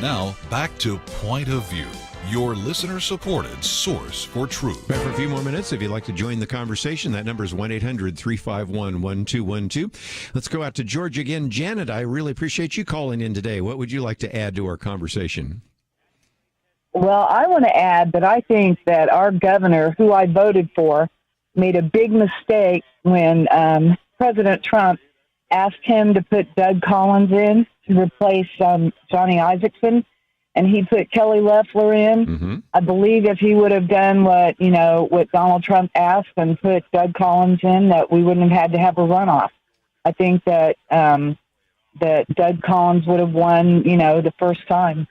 Now, back to Point of View, your listener-supported source for truth. Back for a few more minutes. If you'd like to join the conversation, that number is 1-800-351-1212. Let's go out to Georgia again. Janet, I really appreciate you calling in today. What would you like to add to our conversation? Well, I want to add that I think that our governor, who I voted for, made a big mistake when President Trump asked him to put Doug Collins in to replace Johnny Isaacson, and he put Kelly Loeffler in. Mm-hmm. I believe if he would have done what Donald Trump asked and put Doug Collins in, that we wouldn't have had to have a runoff. I think that that Doug Collins would have won, the first time.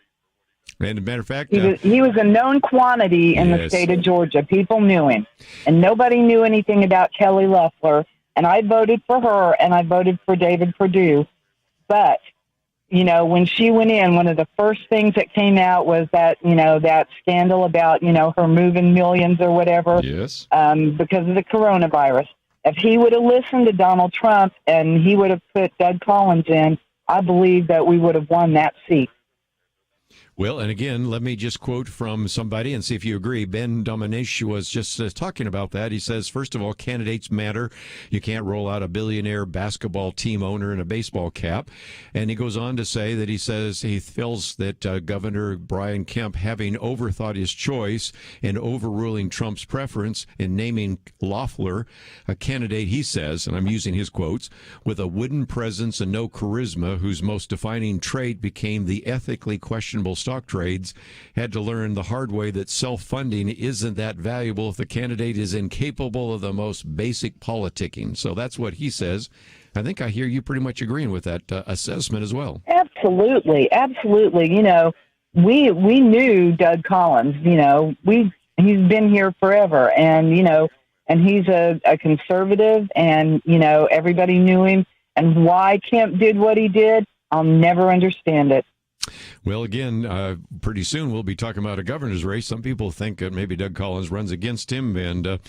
And as a matter of fact, he was a known quantity in the state of Georgia. People knew him, and nobody knew anything about Kelly Loeffler. And I voted for her, and I voted for David Perdue. But, when she went in, one of the first things that came out was that, that scandal about, her moving millions or whatever. Yes. Because of the coronavirus. If he would have listened to Donald Trump and he would have put Doug Collins in, I believe that we would have won that seat. Well, and again, let me just quote from somebody and see if you agree. Ben Dominish was just talking about that. He says, first of all, candidates matter. You can't roll out a billionaire basketball team owner in a baseball cap. And he goes on to say that he says he feels that Governor Brian Kemp, having overthought his choice and overruling Trump's preference in naming Loeffler a candidate, he says, and I'm using his quotes, with a wooden presence and no charisma, whose most defining trait became the ethically questionable stock trades, had to learn the hard way that self-funding isn't that valuable if the candidate is incapable of the most basic politicking. So that's what he says. I think I hear you pretty much agreeing with that assessment as well. Absolutely. We knew Doug Collins. He's been here forever, and and he's a conservative, and everybody knew him. And why Kemp did what he did, I'll never understand it. Well, again, pretty soon we'll be talking about a governor's race. Some people think that maybe Doug Collins runs against him, and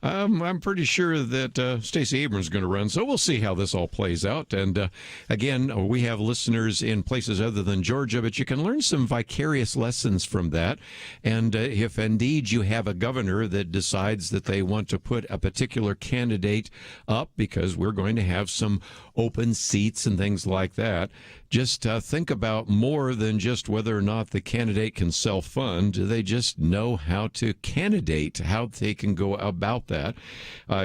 I'm pretty sure that Stacey Abrams is going to run. So we'll see how this all plays out. And again, we have listeners in places other than Georgia, but you can learn some vicarious lessons from that. And if indeed you have a governor that decides that they want to put a particular candidate up, because we're going to have some open seats and things like that, just think about more than just whether or not the candidate can self-fund. Do they just know how to candidate, how they can go about that?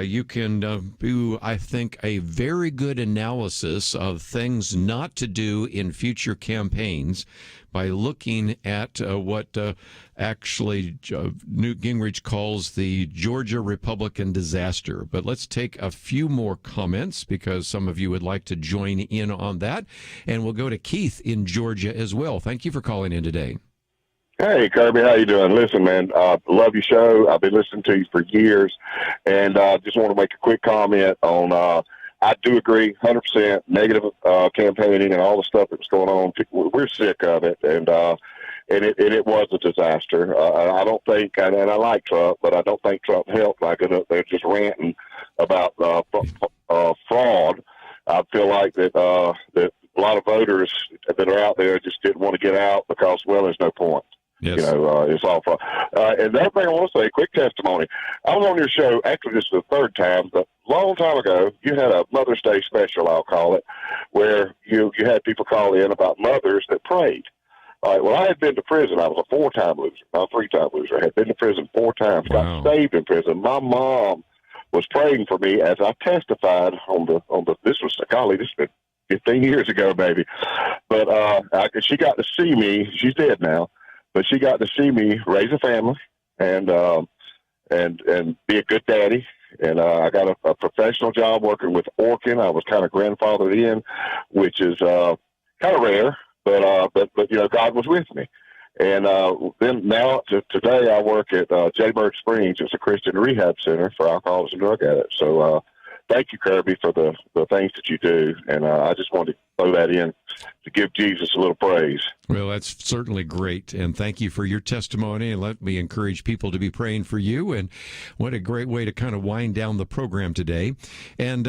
You can do, I think, a very good analysis of things not to do in future campaigns by looking at what actually Newt Gingrich calls the Georgia Republican disaster. But let's take a few more comments, because some of you would like to join in on that. And we'll go to Keith in Georgia as well. Thank you for calling in today. Hey, Kerby, how you doing? Listen, man, love your show. I've been listening to you for years, and just want to make a quick comment on I do agree 100% negative campaigning and all the stuff that was going on. We're sick of it, and it was a disaster. I don't think, and I like Trump, but I don't think Trump helped by getting up there just ranting about fraud. I feel like that a lot of voters that are out there just didn't want to get out because, well, there's no point. Yes. It's all fraud. And the other thing I want to say, quick testimony. I was on your show, actually this is the third time, but a long time ago, you had a Mother's Day special, I'll call it, where you had people call in about mothers that prayed. All right, well, I had been to prison. I was a 4-time loser, not a 3-time loser. I had been to prison 4 times, got saved in prison. My mom was praying for me as I testified on the this was, golly, this has been 15 years ago, maybe. But she got to see me. She's dead now. But she got to see me raise a family and be a good daddy. And I got a professional job working with Orkin. I was kind of grandfathered in, which is kind of rare. But God was with me. And then now today I work at Jaybird Springs. It's a Christian rehab center for alcoholics and drug addicts. So thank you, Kerby, for the things that you do. And I just wanted to throw that in to give Jesus a little praise. Well, that's certainly great. And thank you for your testimony. And let me encourage people to be praying for you. And what a great way to kind of wind down the program today. And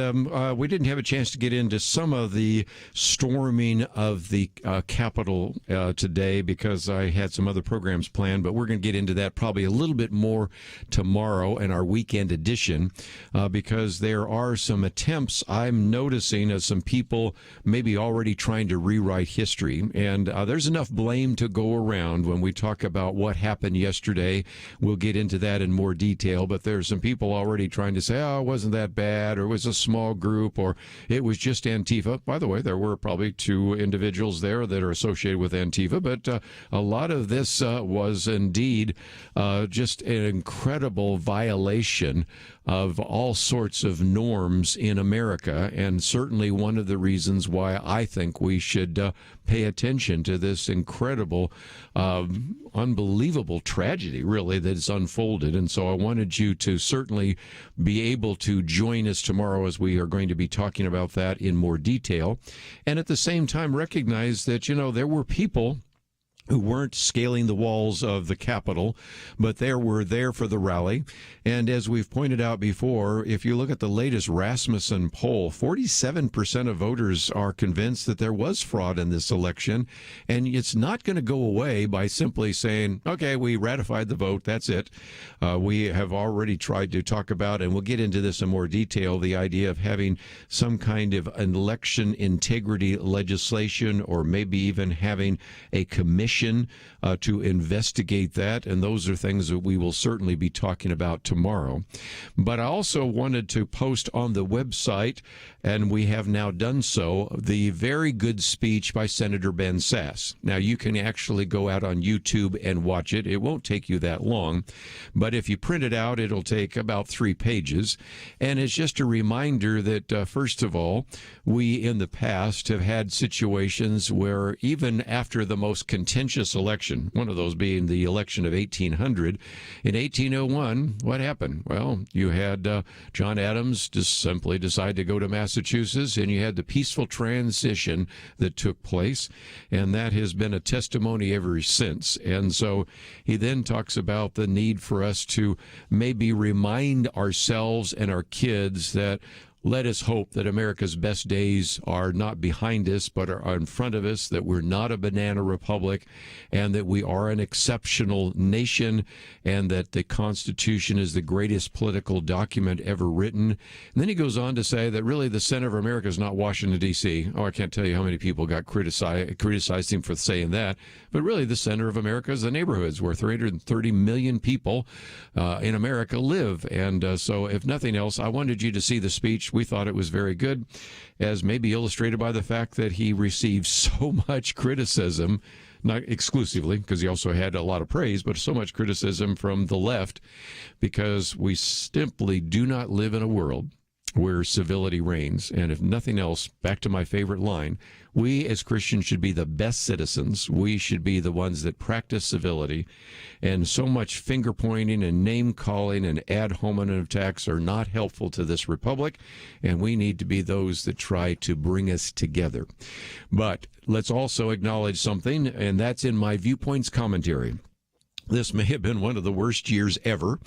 we didn't have a chance to get into some of the storming of the Capitol today because I had some other programs planned. But we're going to get into that probably a little bit more tomorrow in our weekend edition because there are some attempts I'm noticing of some people maybe already trying to rewrite history. And there's enough blame to go around when we talk about what happened yesterday. We'll get into that in more detail, but there's some people already trying to say, oh, it wasn't that bad, or it was a small group, or it was just Antifa. By the way, there were probably 2 individuals there that are associated with Antifa, but a lot of this was indeed just an incredible violation of all sorts of norms in America, and certainly one of the reasons why I think we should pay attention to this incredible, unbelievable tragedy, really, that has unfolded. And so I wanted you to certainly be able to join us tomorrow as we are going to be talking about that in more detail, and at the same time recognize that, there were people who weren't scaling the walls of the Capitol, but they were there for the rally. And as we've pointed out before, if you look at the latest Rasmussen poll, 47% of voters are convinced that there was fraud in this election, and it's not going to go away by simply saying, okay, we ratified the vote, that's it. We have already tried to talk about, and we'll get into this in more detail, the idea of having some kind of election integrity legislation, or maybe even having a commission to investigate that, and those are things that we will certainly be talking about tomorrow. But I also wanted to post on the website, and we have now done so, the very good speech by Senator Ben Sasse. Now, you can actually go out on YouTube and watch it. It won't take you that long, but if you print it out, it'll take about 3 pages. And it's just a reminder that, first of all, we in the past have had situations where even after the most contentious election, one of those being the election of 1800, in 1801, what happened? Well, you had John Adams just simply decide to go to Massachusetts, and you had the peaceful transition that took place, and that has been a testimony ever since. And so he then talks about the need for us to maybe remind ourselves and our kids that let us hope that America's best days are not behind us, but are in front of us, that we're not a banana republic, and that we are an exceptional nation, and that the Constitution is the greatest political document ever written. And then he goes on to say that really the center of America is not Washington, D.C. Oh, I can't tell you how many people got criticized him for saying that. But really the center of America is the neighborhoods where 330 million people in America live. And so if nothing else, I wanted you to see the speech. We thought it was very good, as maybe illustrated by the fact that he received so much criticism, not exclusively, because he also had a lot of praise, but so much criticism from the left, because we simply do not live in a world where civility reigns. And if nothing else, back to my favorite line, we as Christians should be the best citizens. We should be the ones that practice civility. And so much finger pointing and name calling and ad hominem attacks are not helpful to this republic. And we need to be those that try to bring us together. But let's also acknowledge something, and that's in my Viewpoints commentary. This may have been one of the worst years ever,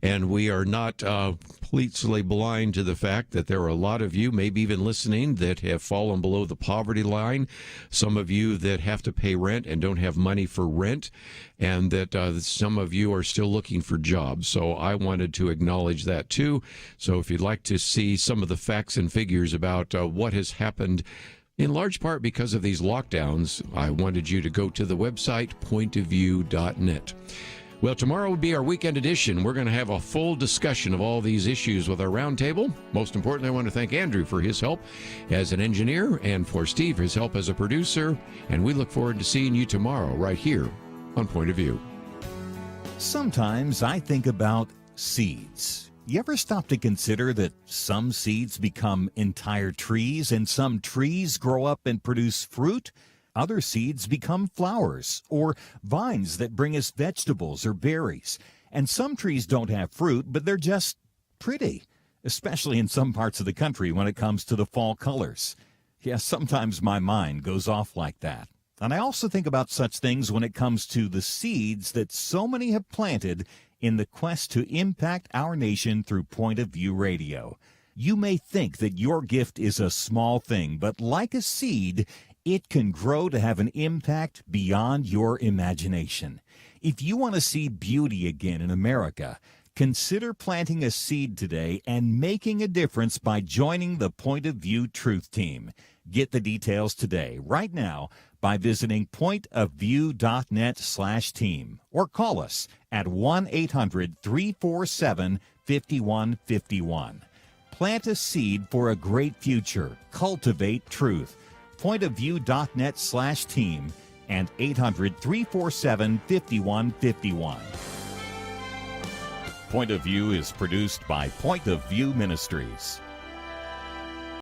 and we are not completely blind to the fact that there are a lot of you, maybe even listening, that have fallen below the poverty line, some of you that have to pay rent and don't have money for rent, and that some of you are still looking for jobs. So I wanted to acknowledge that too. So if you'd like to see some of the facts and figures about what has happened, in large part because of these lockdowns, I wanted you to go to the website, pointofview.net. Well, tomorrow will be our weekend edition. We're going to have a full discussion of all these issues with our roundtable. Most importantly, I want to thank Andrew for his help as an engineer, and for Steve for his help as a producer. And we look forward to seeing you tomorrow right here on Point of View. Sometimes I think about seeds. You ever stop to consider that some seeds become entire trees, and some trees grow up and produce fruit? Other seeds become flowers or vines that bring us vegetables or berries. And some trees don't have fruit, but they're just pretty, especially in some parts of the country when it comes to the fall colors. Yes, sometimes my mind goes off like that. And I also think about such things when it comes to the seeds that so many have planted in the quest to impact our nation through Point of View Radio. You may think that your gift is a small thing, but like a seed, it can grow to have an impact beyond your imagination. If you want to see beauty again in America, consider planting a seed today and making a difference by joining the Point of View Truth Team. Get the details today, right now, by visiting pointofview.net/team or call us at 1-800-347-5151. Plant a seed for a great future. Cultivate truth. Pointofview.net/team and 800-347-5151. Point of View is produced by Point of View Ministries.